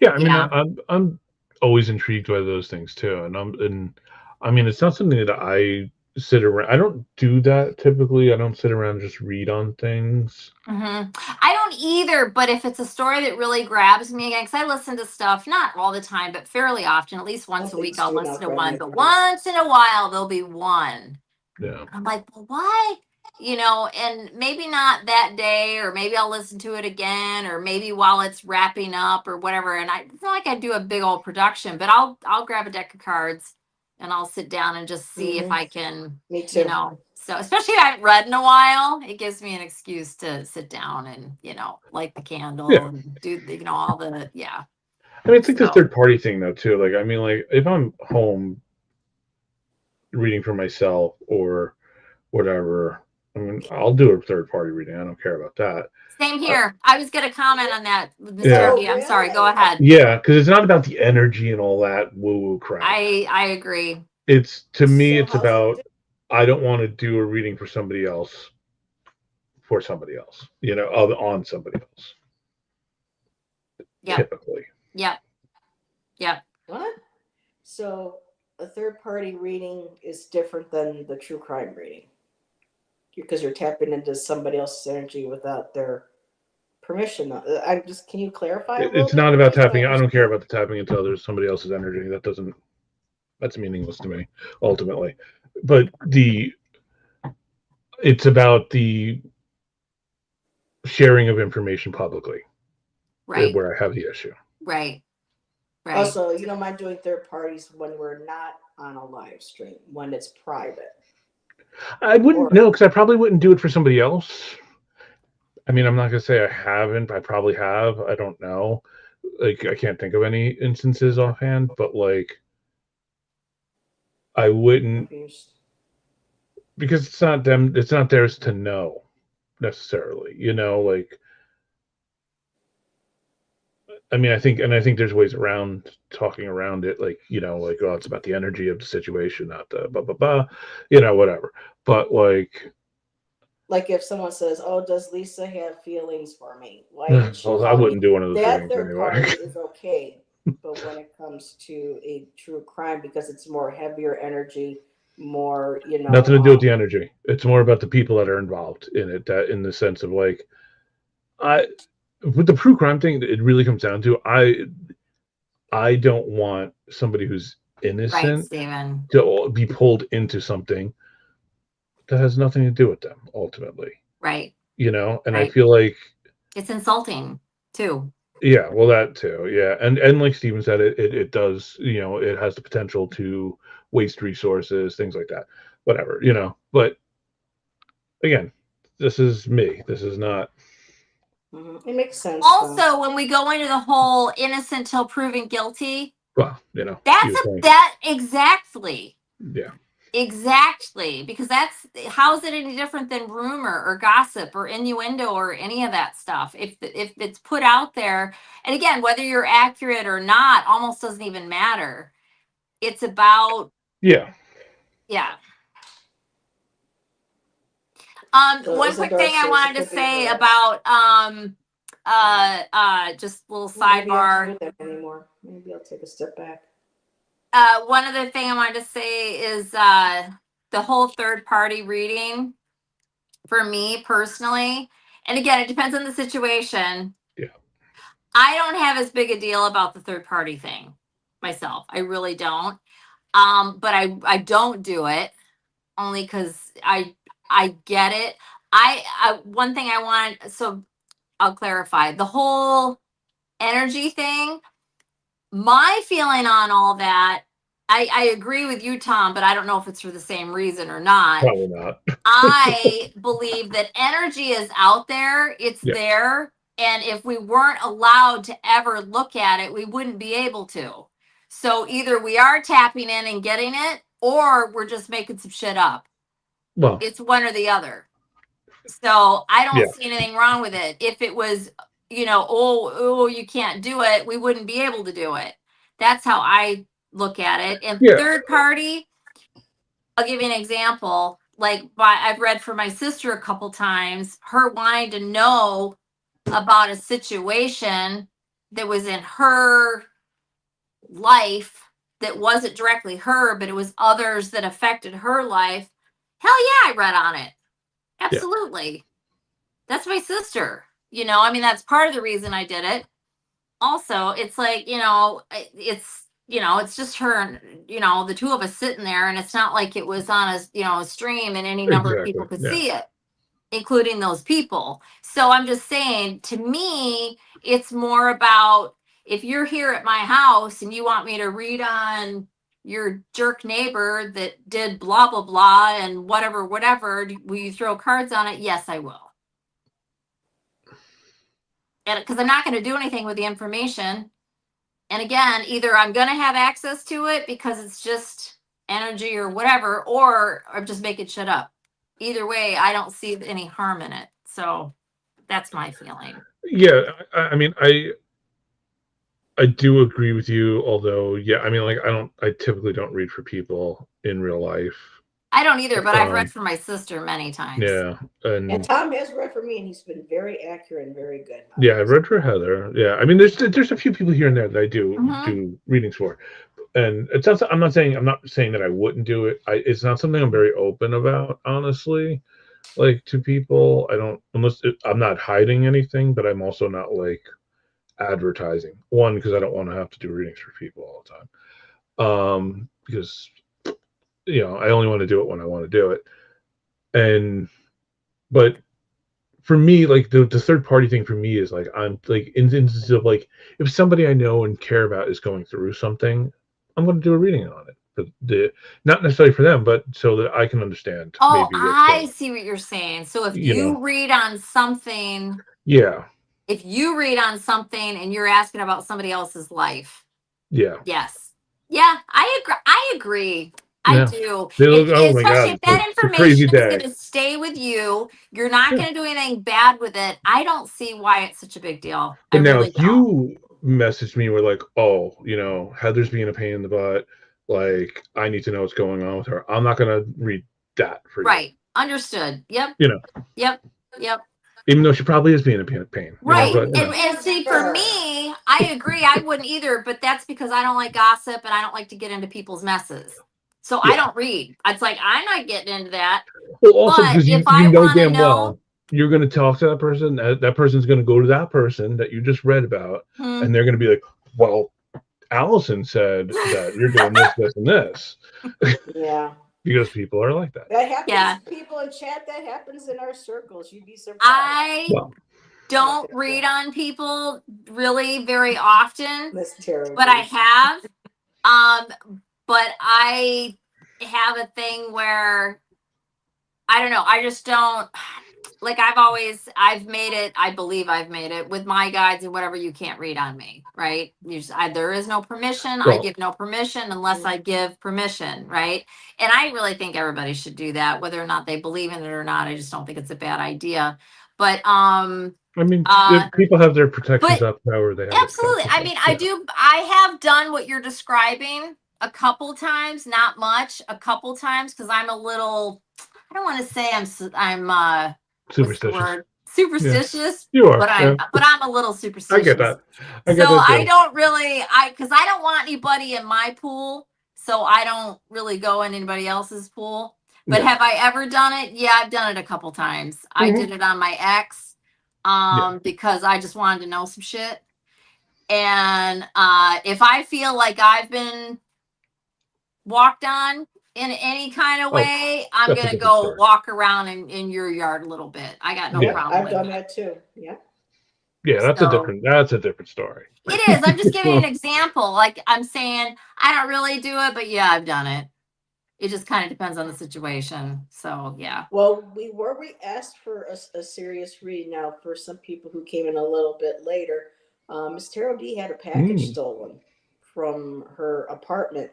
Yeah, I mean, yeah. I'm always intrigued by those things too, and I mean, it's not something that I sit around. I don't do that typically. I don't sit around and just read on things. I don't either, but if it's a story that really grabs me again, because I listen to stuff not all the time, but fairly often, at least once a week, Athletes I'll do listen now, to correct me one. if But I'm wrong. once in a while, there'll be one. Yeah, I'm like, well, why? And maybe not that day, or maybe I'll listen to it again, or maybe while it's wrapping up or whatever. And it's not like I do a big old production, but I'll grab a deck of cards and I'll sit down and just see if I can, Me too. So especially if I haven't read in a while, it gives me an excuse to sit down and, light the candle yeah. and do, all the, yeah. I mean, it's like the So, third party thing though too. Like, I mean, like if I'm home reading for myself or whatever, I mean, I'll do a third party reading. I don't care about that. same Uh, here. I was going to comment on that, Mr. yeah, Oh, B. I'm sorry. Go really? ahead. yeah, because it's not about the energy and all that woo woo crap. I agree. It's to me, So it's how's it about I don't want to do a reading for somebody else for somebody else, on somebody else. Yep. Typically, Yep. Yep. what? So a third party reading is different than the true crime reading because you're tapping into somebody else's energy without their permission. I'm just. Can you clarify a little it's bit not for about me so I tapping. I don't care understand? about the tapping into others somebody else's energy. That's meaningless to me ultimately. But it's about the sharing of information publicly Right. where I have the issue. Right. Right. Also, you don't mind doing third parties when we're not on a live stream, when it's private, I wouldn't or know because I probably wouldn't do it for somebody else. I mean, I'm not gonna say I haven't. I probably have. I don't know. Like, I can't think of any instances offhand, but like, I wouldn't because it's not them. It's not theirs to know necessarily. Like, I mean, I think there's ways around talking around it. Like, like, oh, it's about the energy of the situation, not the blah blah blah. Whatever. But like if someone says, "Oh, does Lisa have feelings for me? Why didn't she well, I call me?" wouldn't do one of those That readings third anyway. party is okay, but when it comes to a true crime, because it's more heavier energy, more Nothing to do with the energy. It's more about the people that are involved in it. That in the sense of like, I with the true crime thing, it really comes down to I don't want somebody who's Right, innocent Stephen. to be pulled into something that has nothing to do with them ultimately. Right. And I Right. feel like It's insulting too. yeah, well that too. Yeah. And like Steven said, it does, it has the potential to waste resources, things like that. Whatever, But again, this is me. This is not It makes sense, though. Also, when we go into the whole innocent till proven guilty, well, that's you think. that exactly. Yeah. Exactly, because how is it any different than rumor or gossip or innuendo or any of that stuff? If it's put out there, and again, whether you're accurate or not, almost doesn't even matter. It's about, Yeah. yeah. So One quick Isadora thing I says it wanted to could be say her. about just a little Well, maybe I have to sidebar. do that anymore. Maybe I'll take a step back. One other thing I wanted to say is the whole third party reading for me personally. And again, it depends on the situation. Yeah. I don't have as big a deal about the third party thing myself. I really don't. But I don't do it only because I get it. One thing I want, so I'll clarify the whole energy thing. My feeling on all that, I agree with you, Tom, but I don't know if it's for the same reason or not. Probably not. I believe that energy is out there. It's Yeah. there. And if we weren't allowed to ever look at it, we wouldn't be able to. So either we are tapping in and getting it, or we're just making some shit up. Well, it's one or the other. So I don't Yeah. see anything wrong with it. If it was, oh, you can't do it, we wouldn't be able to do it. That's how I look at it. And Yeah. third party, I'll give you an example. Like I've read for my sister a couple times, her wanting to know about a situation that was in her life that wasn't directly her, but it was others that affected her life. Hell yeah, I read on it. Absolutely. That's my sister. I mean, that's part of the reason I did it. Also, it's like, it's just her and, the two of us sitting there, and it's not like it was on a stream and any number of people could see it, including those people. So I'm just saying, to me, it's more about, if you're here at my house and you want me to read on your jerk neighbor that did blah, blah, blah, and whatever, will you throw cards on it? Yes, I will. And because I'm not going to do anything with the information. And again, either I'm going to have access to it because it's just energy or whatever, or I'm just making shit up. Either way, I don't see any harm in it. So that's my feeling. Yeah, I mean, I do agree with you, although, I mean, like, I typically don't read for people in real life. I don't either, but I've read for my sister many times. Yeah. And Tom has read for me, and he's been very accurate and very good. Yeah, I've read for Heather. Yeah, I mean, there's a few people here and there that I do readings for, and it's not. I'm not saying that I wouldn't do it. It's not something I'm very open about, honestly. Like, to people, I don't, I'm not hiding anything, but I'm also not like advertising. One, because I don't want to have to do readings for people all the time. Because I only want to do it when I want to do it, but for me, like, the third party thing for me is like, I'm like, in instances of like, if somebody I know and care about is going through something, I'm going to do a reading on it. But not necessarily for them, but so that I can understand. Oh, I see what you're saying. So if you read on something, if you read on something and you're asking about somebody else's life, yes, I agree. I do. Especially if that information is going to stay with you, you're not going to do anything bad with it. I don't see why it's such a big deal. But now, if you message me, we're like, oh, Heather's being a pain in the butt. Like, I need to know what's going on with her. I'm not going to read that for you. Right. Understood. Yep. Yep. Even though she probably is being a pain. Right. And see, for me, I agree. I wouldn't either, but that's because I don't like gossip and I don't like to get into people's messes. So I don't read. It's like, I'm not getting into that. Well, also because you know damn well you're going to talk to that person. That person's going to go to that person that you just read about, and they're going to be like, well, Allyson said that you're doing this, this, and this. Yeah. Because people are like that. That happens to people in chat. That happens in our circles. You'd be surprised. I don't read on people really very often. That's terrible. But I have. But I have a thing where, I don't know, I just don't, like, I believe I've made it with my guides and whatever, you can't read on me, right? There is no permission. I give no permission unless I give permission, right? And I really think everybody should do that, whether or not they believe in it or not. I just don't think it's a bad idea. But, I mean, people have their protections up however they have. Absolutely. I mean, I have done what you're describing a couple times, not much, a couple times, because I'm a little, I don't want to say I'm superstitious. Superstitious. Yeah. You are. But I'm a little superstitious. I get that. I don't really, because I don't want anybody in my pool, so I don't really go in anybody else's pool. But have I ever done it? Yeah, I've done it a couple times. Mm-hmm. I did it on my ex, because I just wanted to know some shit. And if I feel like I've been walked on in any kind of way, I'm going to go walk around in your yard a little bit. I got no problem. I've done that too. Yeah. Yeah, that's a different story. It is. I'm just giving an example. Like, I'm saying I don't really do it, but yeah, I've done it. It just kind of depends on the situation. So yeah. Well, we asked for a serious read now for some people who came in a little bit later. Miss Tarot D had a package stolen from her apartment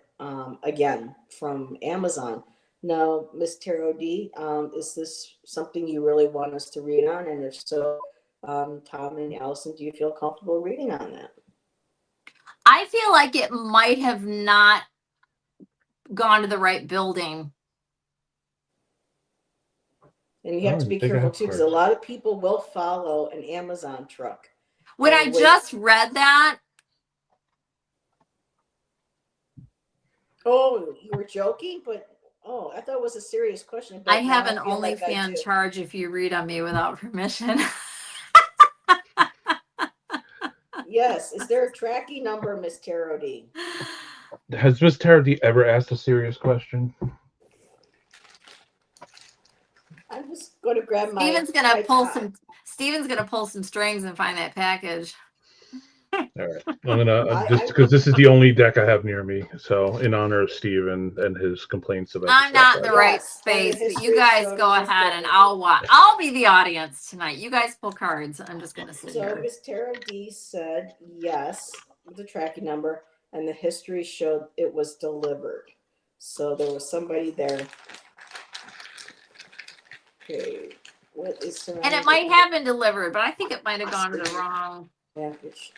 again from Amazon. Now, Miss Tarot D, is this something you really want us to read on? And if so, Tom and Allison, do you feel comfortable reading on that? I feel like it might have not gone to the right building. And you have to be careful too, because a lot of people will follow an Amazon truck. When I just read that. Oh, you were joking, but oh, I thought it was a serious question. I have an OnlyFans charge if you read on me without permission. Yes. Is there a tracking number, Miss Tarot D? Has Miss Tarot D ever asked a serious question? I'm just going to grab my. Steven's gonna pull some strings and find that package. All right, I'm gonna just because this is the only deck I have near me, so in honor of Steve and his complaints about. I'm not in the right space, but you guys go ahead and I'll watch. I'll be the audience tonight. You guys pull cards. I'm just gonna sit here. So Miss Tarot D said yes with the tracking number, and the history showed it was delivered. So there was somebody there. Okay, what is? And it might have been delivered, but I think it might have gone to the wrong package.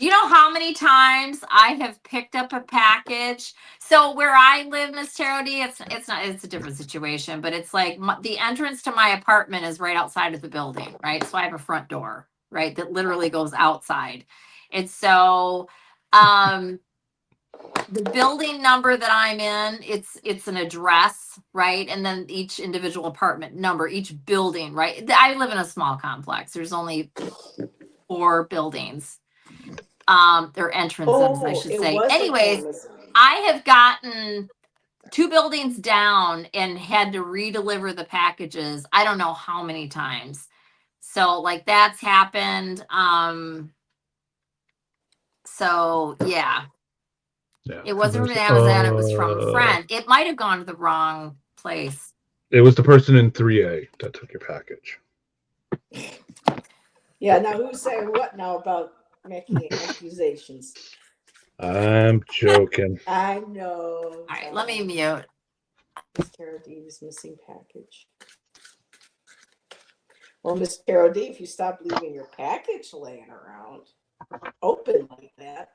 You know how many times I have picked up a package? So where I live, Miss Tarot D, it's a different situation, but it's like the entrance to my apartment is right outside of the building, right? So I have a front door, right, that literally goes outside. And so the building number that I'm in, it's an address, right? And then each individual apartment number, each building, right? I live in a small complex. There's only 4 buildings. Their entrances, I should say. Anyways, I have gotten 2 buildings down and had to redeliver the packages. I don't know how many times. So like that's happened. So yeah. It wasn't from Amazon, it was from a friend. It might have gone to the wrong place. It was the person in 3A that took your package. Yeah, now who's saying what now about making accusations? I'm joking. I know. All right, let me mute. Miss Tarot D's missing package. Well, Miss Tarot D, if you stop leaving your package laying around open like that,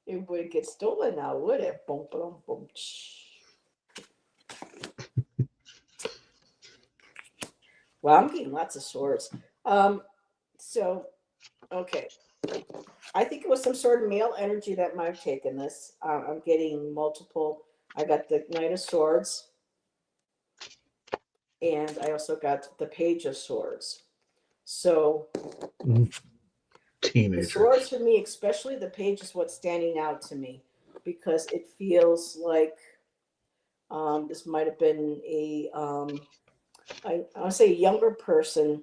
it would get stolen now, would it? Boom, boom, boom. Well, I'm getting lots of swords. So, okay. I think it was some sort of male energy that might have taken this. I'm getting multiple. I got the Knight of Swords. And I also got the Page of Swords. So, teenagers. The swords for me, especially the Page, is what's standing out to me. Because it feels like this might have been I'll say a younger person.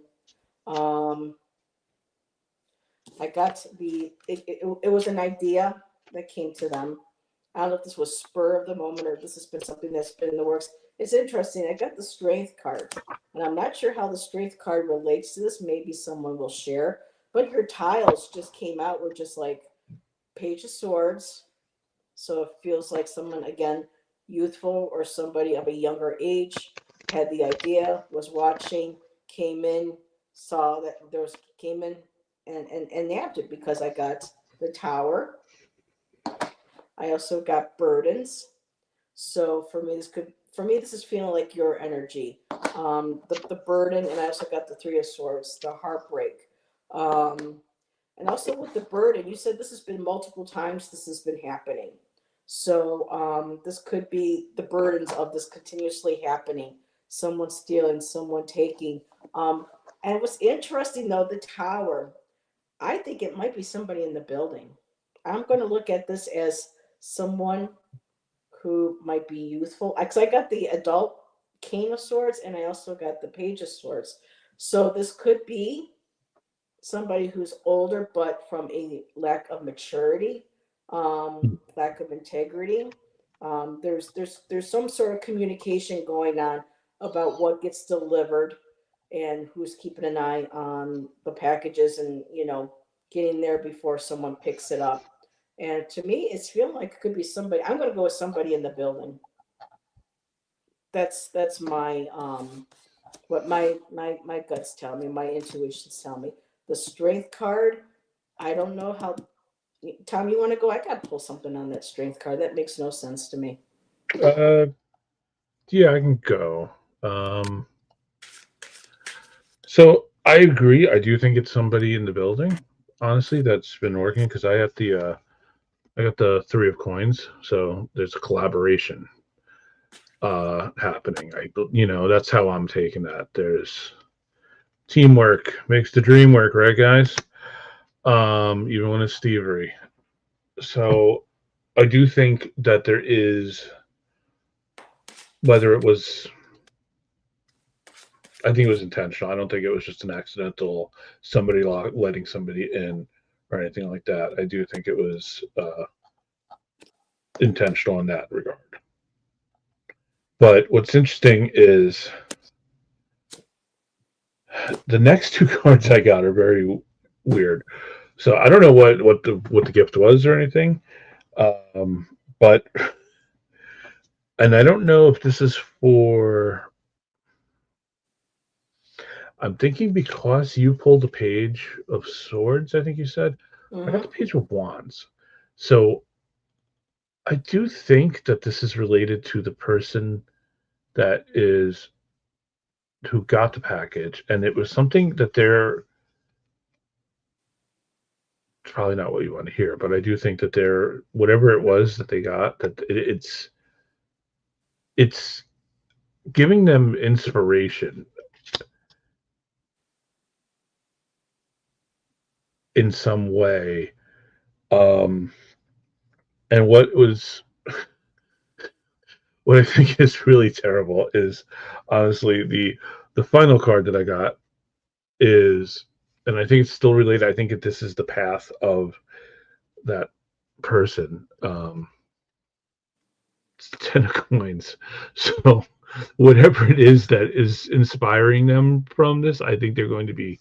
I got it was an idea that came to them. I don't know if this was spur of the moment or if this has been something that's been in the works. It's interesting. I got the Strength card, and I'm not sure how the Strength card relates to this. Maybe someone will share. But your tiles just came out were just like Page of Swords. So it feels like someone, again, youthful or somebody of a younger age had the idea, was watching, came in, saw that there was, came in and nabbed it because I got the Tower. I also got Burdens. So for me, this is feeling like your energy. The burden, and I also got the Three of Swords, the heartbreak. And also with the burden, you said this has been multiple times this has been happening. So this could be the burdens of this continuously happening. Someone stealing, someone taking. And what's interesting though, the Tower, I think it might be somebody in the building. I'm going to look at this as someone who might be youthful. Because I got the adult King of Swords and I also got the Page of Swords. So this could be somebody who's older, but from a lack of maturity, lack of integrity. There's some sort of communication going on about what gets delivered and who's keeping an eye on the packages and getting there before someone picks it up. And to me, it's feeling like it could be somebody. I'm going to go with somebody in the building. That's my what my guts tell me, my intuitions tell me. The strength card, I don't know how. Tom, you want to go? I got to pull something on that strength card. That makes no sense to me. Uh, yeah, I can go. Um, so I agree. I do think it's somebody in the building, honestly, that's been working because I got the three of coins, so there's a collaboration happening. That's how I'm taking that. There's teamwork makes the dream work, right, guys? Even when it's thievery. So I do think that there is, whether it was, I think it was intentional. I don't think it was just an accidental somebody letting somebody in or anything like that. I do think it was intentional in that regard. But what's interesting is the next two cards I got are very weird. So I don't know what the gift was or anything, but and I don't know if this is for. I'm thinking because you pulled a page of swords. I think you said I got Mm-hmm. the page of wands. So I do think that this is related to the person that is who got the package, and it was something that they're it's probably not what you want to hear, but I do think that they're whatever it was that they got that it's giving them inspiration in some way. Um, and what I think is really terrible is honestly the final card that I got is, and I think it's still related. I think this is the path of that person. It's the Ten of Coins. So whatever it is that is inspiring them from this, I think they're going to be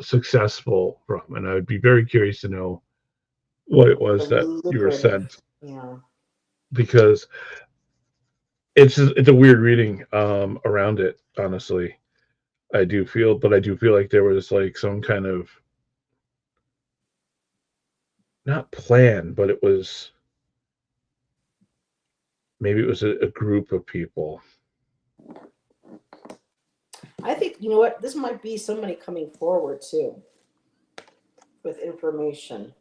successful from. And I would be very curious to know what it The was that you were lucrative. sent Yeah. because it's a weird reading around it. Honestly, but I do feel like there was like some kind of not plan, but it was maybe it was a group of people. I think you know what. This might be somebody coming forward too with information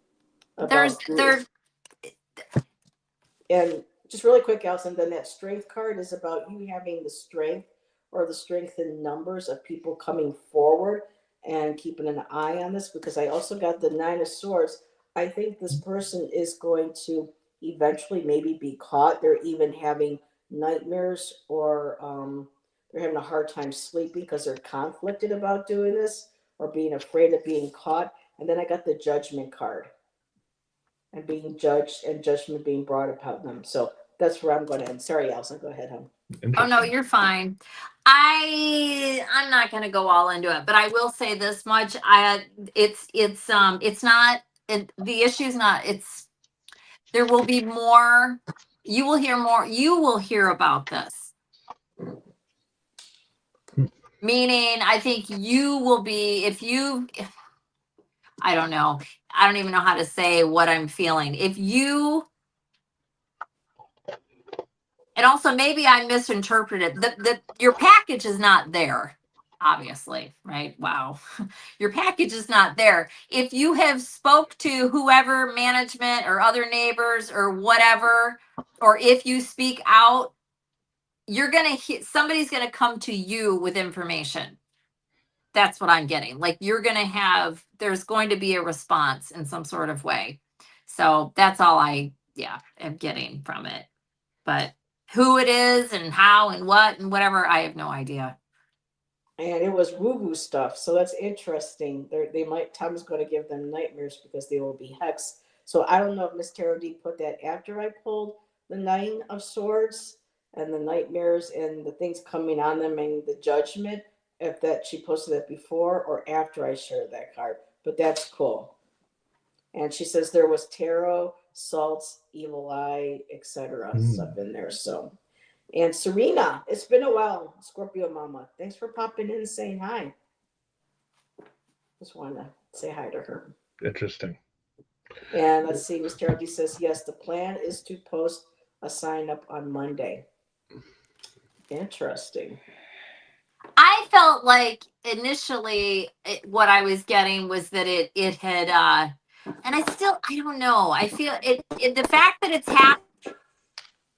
There's about who. there And just really quick, Alison, then that strength card is about you having the strength or the strength in numbers of people coming forward and keeping an eye on this because I also got the Nine of Swords. I think this person is going to eventually maybe be caught. They're even having nightmares or they're having a hard time sleeping because they're conflicted about doing this or being afraid of being caught. And then I got the Judgment card and being judged and judgment being brought upon them. So that's where I'm going to end. Sorry, Alison, go ahead, hon. Oh no, Interesting. you're fine. I'm not going to go all into it, but I will say this much: it's not the issue's not it's there will be more. You will hear more. You will hear about this. Meaning, I think you will be if you. I don't know. I don't even know how to say what I'm feeling. If you and also maybe I misinterpreted your package is not there, obviously, right? Wow. Your package is not there. If you have spoke to whoever management or other neighbors or whatever, or if you speak out, you're gonna somebody's gonna come to you with information. That's what I'm getting. Like there's going to be a response in some sort of way. So that's all yeah, am getting from it. But who it is and how and what and whatever, I have no idea. And it was woo woo stuff. So that's interesting. They might, Tom's going to give them nightmares because they will be hexed. So I don't know if Miss Tarot D put that after I pulled the Nine of Swords and the nightmares and the things coming on them and the judgment, if that she posted it before or after I shared that card. But that's cool. And she says there was tarot, salts, evil eye, etc. stuff in there. So, and Serena, it's been a while, Scorpio Mama. Thanks for popping in and saying hi. Just wanted to say hi to her. Interesting. And let's see, Mr. Tarot says yes. The plan is to post a sign up on Monday. Interesting. I felt like initially what I was getting was that it had and I don't know. I feel it the fact that it's happened.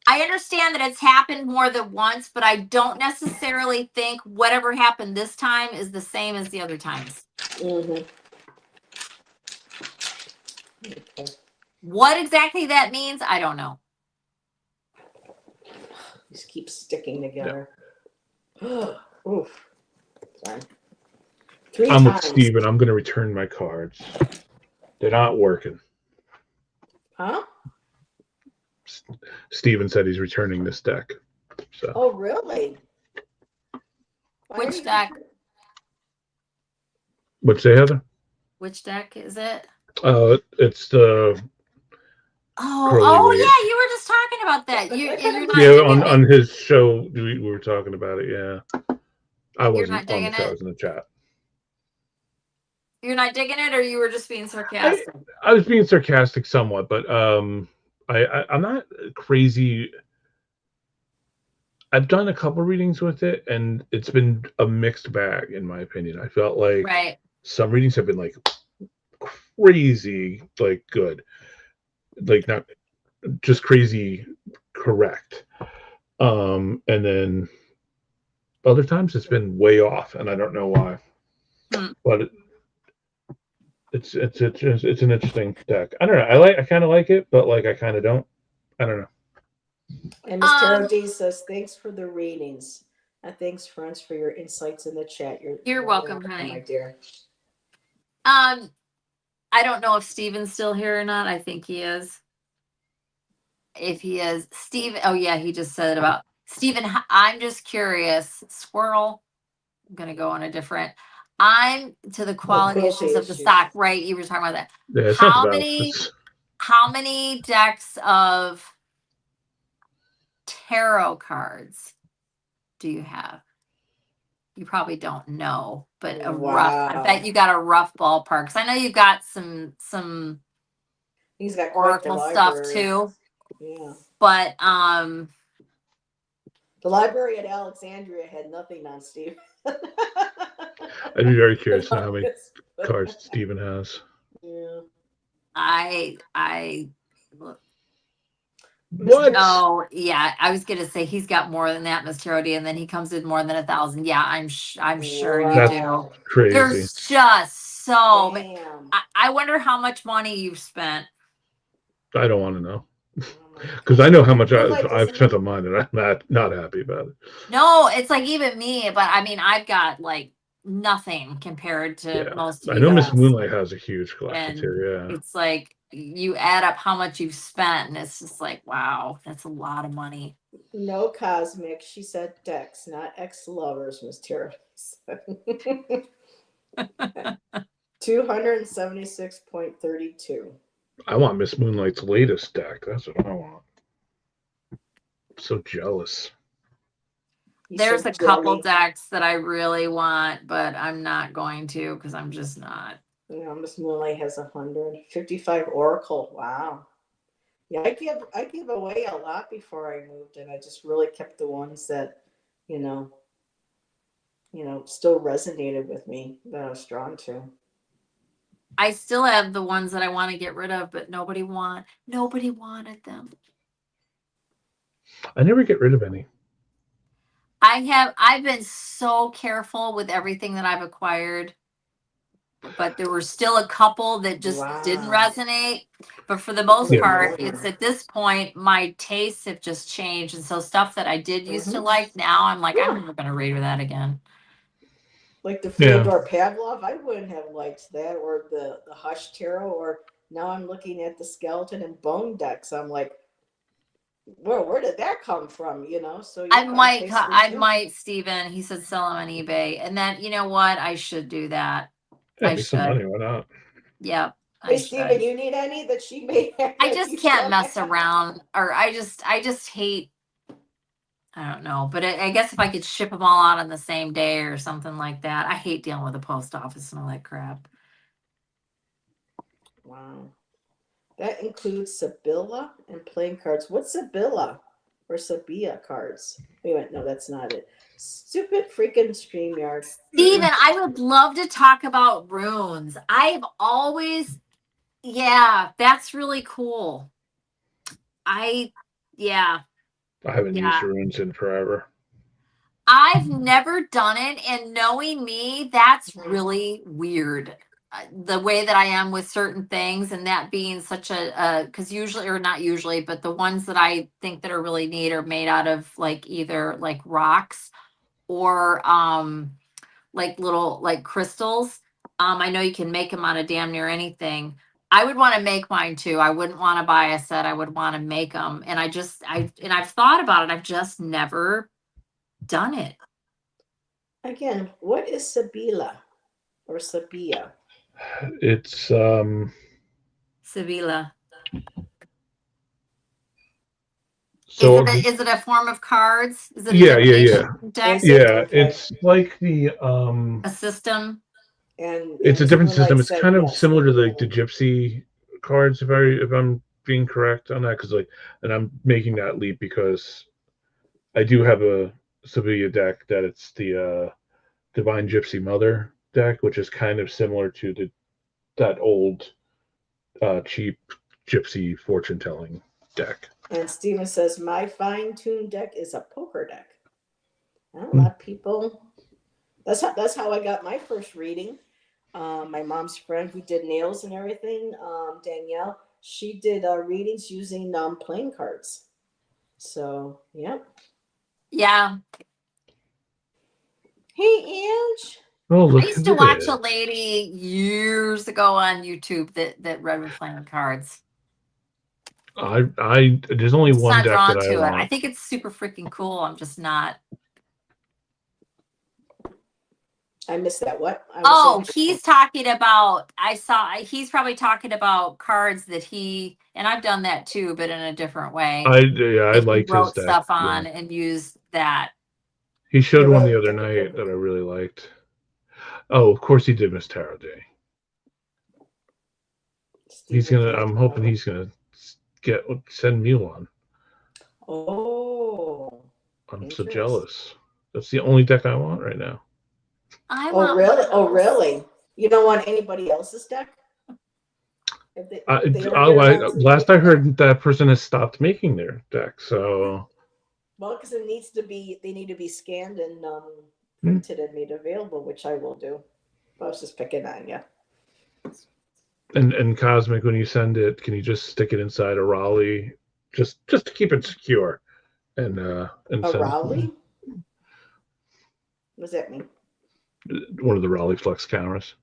I understand that it's happened more than once, but I don't necessarily think whatever happened this time is the same as the other times. Mm-hmm. Okay. What exactly that means, I don't know. These keep sticking together. Yeah. Oof. Sorry. I'm with Steven. I'm going to return my cards. They're not working. Huh? Steven said he's returning this deck. So. Oh, really? Which deck? What'd you say, Heather? Which deck is it? It's the. Oh, yeah, you were just talking about that. You're not on his show. We were talking about it. Yeah, I wasn't on the show. I was in the chat. You're not digging it, or you were just being sarcastic? I was being sarcastic somewhat, but I'm not crazy. I've done a couple readings with it, and it's been a mixed bag, in my opinion. I felt like some readings have been like crazy, like good, like not just crazy correct. And then other times it's been way off, and I don't know why. But it's an interesting deck. I don't know. I kind of like it, but like I kind of don't. I don't know. And Ms. Tarot D says, thanks for the readings. And thanks, friends, for your insights in the chat. You're welcome, honey. My dear. I don't know if Steven's still here or not. I think he is. If he is, Steven, oh yeah, he just said about Steven. I'm just curious, squirrel. I'm gonna go on a different. I'm to the quality issues of the stock, right? You were talking about that. Yeah, how many decks of tarot cards do you have? You probably don't know, but a rough. I bet you got a rough ballpark. Because I know you got some. He's got oracle stuff too. Yeah. But the library at Alexandria had nothing on Steve. I'd be very curious to know how many cards Steven has. Yeah. What? Oh yeah, I was gonna say he's got more than that, Miss Tarody, and then he comes in more than 1,000. Yeah, I'm sure you do. Crazy. There's just so many. I wonder how much money you've spent. I don't want to know, because I know how much I've spent on mine, and I'm not happy about it. No, it's like even me, but I mean, I've got like nothing compared to most of you. I know Miss Moonlight has a huge collection too. Yeah, it's like you add up how much you've spent, and it's just like, wow, that's a lot of money. No cosmic, she said decks, not ex-lovers, Miss Tara. 276.32. I want Miss Moonlight's latest deck. That's what I want. I'm so jealous. There's a couple decks that I really want, but I'm not going to because I'm just not. Yeah, Miss Moonlight has 155 Oracle. Wow. Yeah, I give away a lot before I moved, and I just really kept the ones that, still resonated with me, that I was drawn to. I still have the ones that I want to get rid of, but nobody wanted them. I never get rid of any. I've been so careful with everything that I've acquired, but there were still a couple that just didn't resonate. But for the most part, it's at this point, my tastes have just changed. And so stuff that I did used to like, now I'm like, I'm never going to read that again. Like the Fyodor Pavlov, I wouldn't have liked that, or the Hush Tarot, or now I'm looking at the Skeleton and Bone decks. I'm like, where did that come from? You know, so I yeah, might, basically I too. might, Steven. He said sell them on eBay. And then, you know what? I should do that. Yeah, I make some should. money. Why not? Yep, Hey, I Steven, should. you need any that she may have I that just you can't don't mess have? around, or I just hate, I don't know, but I guess if I could ship them all out on the same day or something like that. I hate dealing with the post office and all that crap. Wow. That includes Sibylla and playing cards. What's Sibylla or Sabia cards? Wait a minute, no, that's not it. Stupid freaking StreamYard. Steven, I would love to talk about runes. I've always, yeah, that's really cool. Yeah, I haven't used yeah. runes in forever. I've never done it, and knowing me, that's Mhm. really weird. The way that I am with certain things, and that being such a because usually, or not usually, but the ones that I think that are really neat are made out of like either like rocks or like little like crystals. I know you can make them out of damn near anything. I would want to make mine too. I wouldn't want to buy a set. I would want to make them, and I've thought about it. I've just never done it. Again, what is Sabila or Sabia? It's Sevilla. so Is it a form of cards? Is it a yeah, yeah, divination yeah, deck? Is it yeah. okay? It's like A system? it's a And different someone system. like It's said kind of yes, similar they'll to be like the willing. gypsy cards, if I'm being correct on that, because like, and I'm making that leap because I do have a Sevilla deck that it's the Divine Gypsy Mother deck, which is kind of similar to the that old cheap gypsy fortune telling deck. And Steven says my fine-tuned deck is a poker deck. Well, a Hmm. lot of people. That's how I got my first reading. My mom's friend who did nails and everything, Danielle, she did readings using playing cards. So, yep. Yeah. Hey, Ange. Oh, I look used at to watch a this! lady years ago on YouTube that read with playing cards. I there's I'm only just one not deck that drawn I to it. I want. think it's super freaking cool. I'm just not. I missed that. What? I was saying Oh, hi. he's talking about, he's probably talking about cards that and I've done that too, but in a different way, I that he liked his wrote deck. stuff Yeah, on and used that. he You showed one the wrote other night that I really liked. Oh, of course he did Miss Tarot Day. He's Stephen gonna. from I'm hoping Chicago. he's gonna send me one. Oh, I'm so interesting. jealous. That's the only deck I want right now. I Oh, want one really? of Oh, those. really? You don't want anybody else's deck? If I, they ever get around to last I making it? heard, that person has stopped making their deck. So Well, because it needs to be, they need to be scanned and hmm. printed and made available, which I will do. I was just picking on you. And Cosmic, when you send it, can you just stick it inside a Raleigh, just to keep it secure, and A send it to me? Raleigh? What does that mean? One of the Raleigh Flex cameras.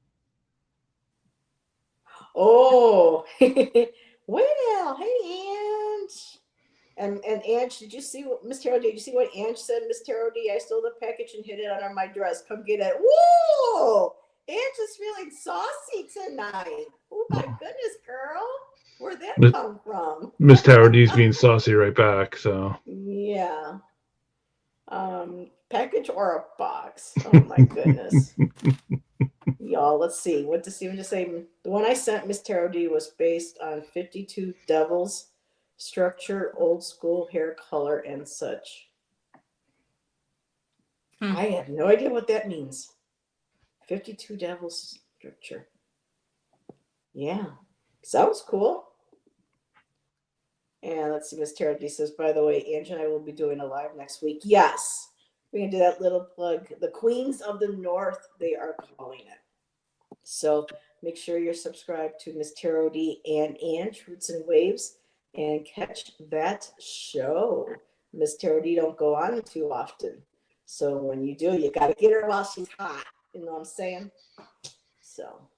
Oh, well, hey, Ange. And Ange, did you see what Miss Tarot? Did you see what Ange said, Miss Tarot? I stole the package and hid it under my dress. Come get it. Whoa! Ange is feeling saucy tonight. Oh my Well, goodness, girl. Where'd that Miss come from? Miss Tarot D's being saucy right back. So Yeah. Package or a box? Oh my goodness. Y'all, let's see. What does Steven just say? The one I sent Miss Tarot D was based on 52 Devils structure, old school hair color, and such. Hmm. I have no idea what that means. 52 Devils structure. Yeah. Sounds cool. And let's see, Miss Tarot D says, by the way, Angie and I will be doing a live next week. Yes. We're going to do that little plug. The Queens of the North, they are calling it. So make sure you're subscribed to Miss Tarot D and Ange, Roots and Waves, and catch that show. Miss Tarot D don't go on too often. So when you do, you got to get her while she's hot. You know what I'm saying? So,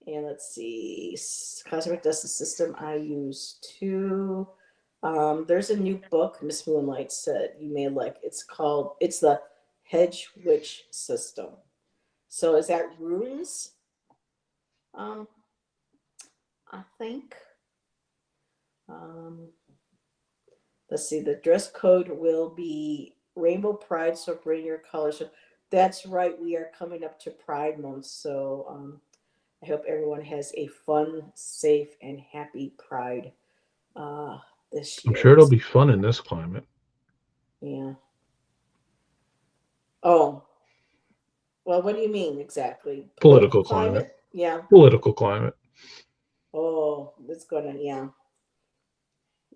and let's see. Cosmic Dust, the system I use too. There's a new book Miss Moonlight said you may like. It's the Hedge Witch System. So is that runes? Um, I think. Um, let's see. The dress code will be Rainbow Pride, so bring your colors. So that's right. We are coming up to Pride Month, so I hope everyone has a fun, safe, and happy Pride uh, this I'm year. sure it'll be fun in this climate. Yeah. Oh, well, what do you mean exactly? Political climate. Yeah. Political climate. Oh, it's gonna, yeah.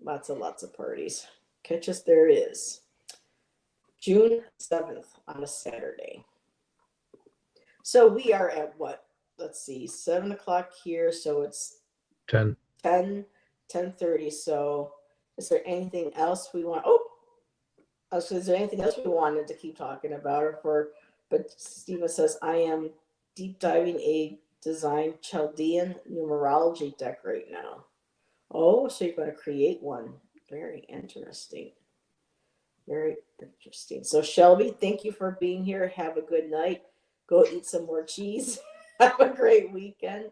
Lots of parties. Catch us there is. June 7th on a Saturday. So we are at what? Let's see, 7 o'clock here. So it's 10. 10:30. So is there anything else we want? Oh, so is there anything else we wanted to keep talking about? But Stephen says, I am deep diving a design Chaldean numerology deck right now. Oh, so you're going to create one. Very interesting. Very interesting. So Shelby, thank you for being here. Have a good night. Go eat some more cheese. Have a great weekend.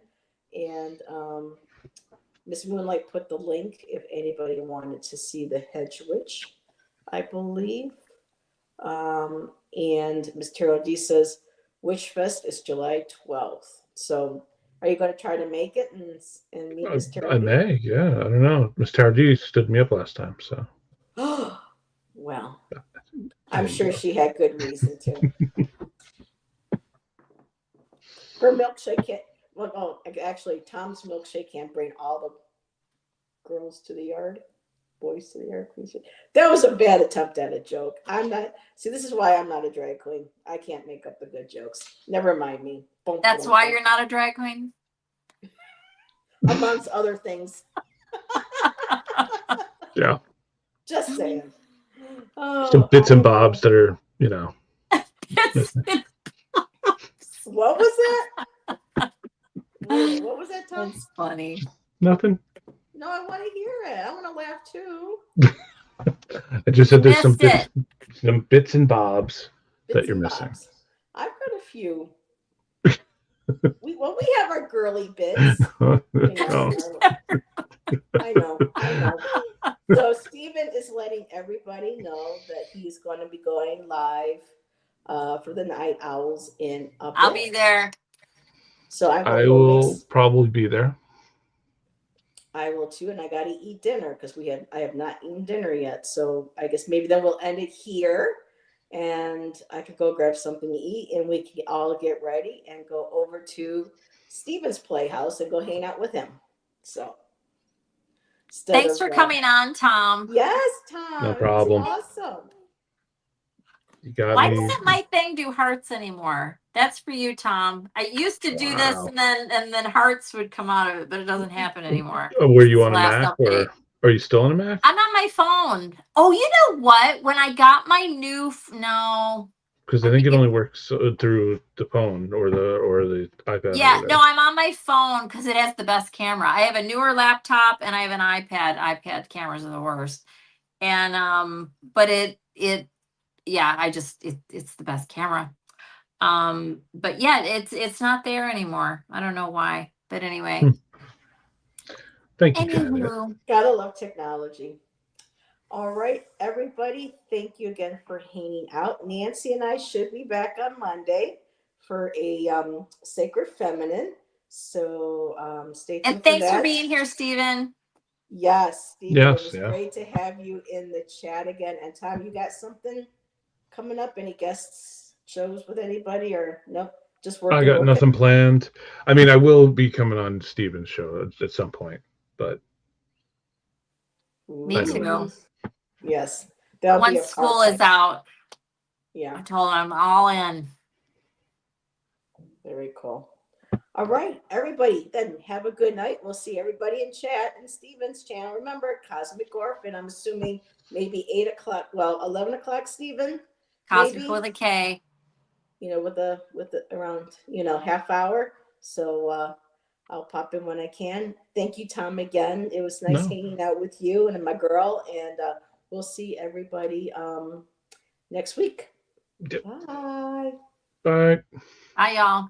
And Miss Moonlight put the link if anybody wanted to see the Hedge Witch, I believe. And Miss Terrell D says Witch Fest is July 12th. So are you going to try to make it and meet Miss Terrell I D? may, yeah. I don't know. Miss Tardy stood me up last time, so. Well, There I'm you sure go. she had good reason to. Her milkshake can't. Well, oh, actually, Tom's milkshake can't bring all the girls to the yard, boys to the yard. That was a bad attempt at a joke. I'm not. See, this is why I'm not a drag queen. I can't make up the good jokes. Never mind me. Boom, That's boom, why boom. you're not a drag queen. Amongst other things. Yeah. Just saying. Oh, Some bits and bobs that are, you know. What was that? Wait, what was that, Tom? It's funny. Nothing. No, I want to hear it. I want to laugh too. I just said there's some Missed bits and bobs that Bits you're and missing. bobs. I've heard a few. we have our girly bits. Oh. I know. So Stephen is letting everybody know that he's going to be going live for the Night Owls in a bit. I'll be there. So I will probably be there. I will too, and I got to eat dinner because I have not eaten dinner yet. So I guess maybe then we'll end it here, and I could go grab something to eat, and we can all get ready and go over to Stephen's Playhouse and go hang out with him. So thanks for coming on, Tom. Yes, Tom. No problem. Awesome. You got Why me. doesn't my thing do hearts anymore? That's for you, Tom. I used to do this, and then hearts would come out of it, but it doesn't happen anymore. Were you on a Mac or are you still on a Mac? I'm on my phone. Oh, you know what? When I got my new no, because I think it only works through the phone or the iPad. Yeah, no, I'm on my phone because it has the best camera. I have a newer laptop and I have an iPad. iPad cameras are the worst, and but yeah, it's the best camera. But yeah, it's not there anymore. I don't know why, but anyway. Thank you, Janet. Gotta love technology. All right, everybody, thank you again for hanging out. Nancy and I should be back on Monday for a Sacred Feminine. So stay tuned. And thanks for being here, Stephen. Yes, Stephen. Yes, it was great to have you in the chat again. And Tom, you got something coming up? Any guests shows with anybody or nope? Just working. I got nothing planned. I mean, I will be coming on Stephen's show at some point, but me too. Yes. Once school is out. Yeah. I told him I'm all in. Very cool. All right, everybody, then have a good night. We'll see everybody in chat and Stephen's channel. Remember, Cosmic Orphan, I'm assuming maybe 8 o'clock, well, 11 o'clock, Stephen? Cosmic with a K. You know, with the around, half hour. So I'll pop in when I can. Thank you, Tom, again. It was nice No. hanging out with you and my girl, and we'll see everybody next week. Yep. Bye. Bye. Hi, y'all.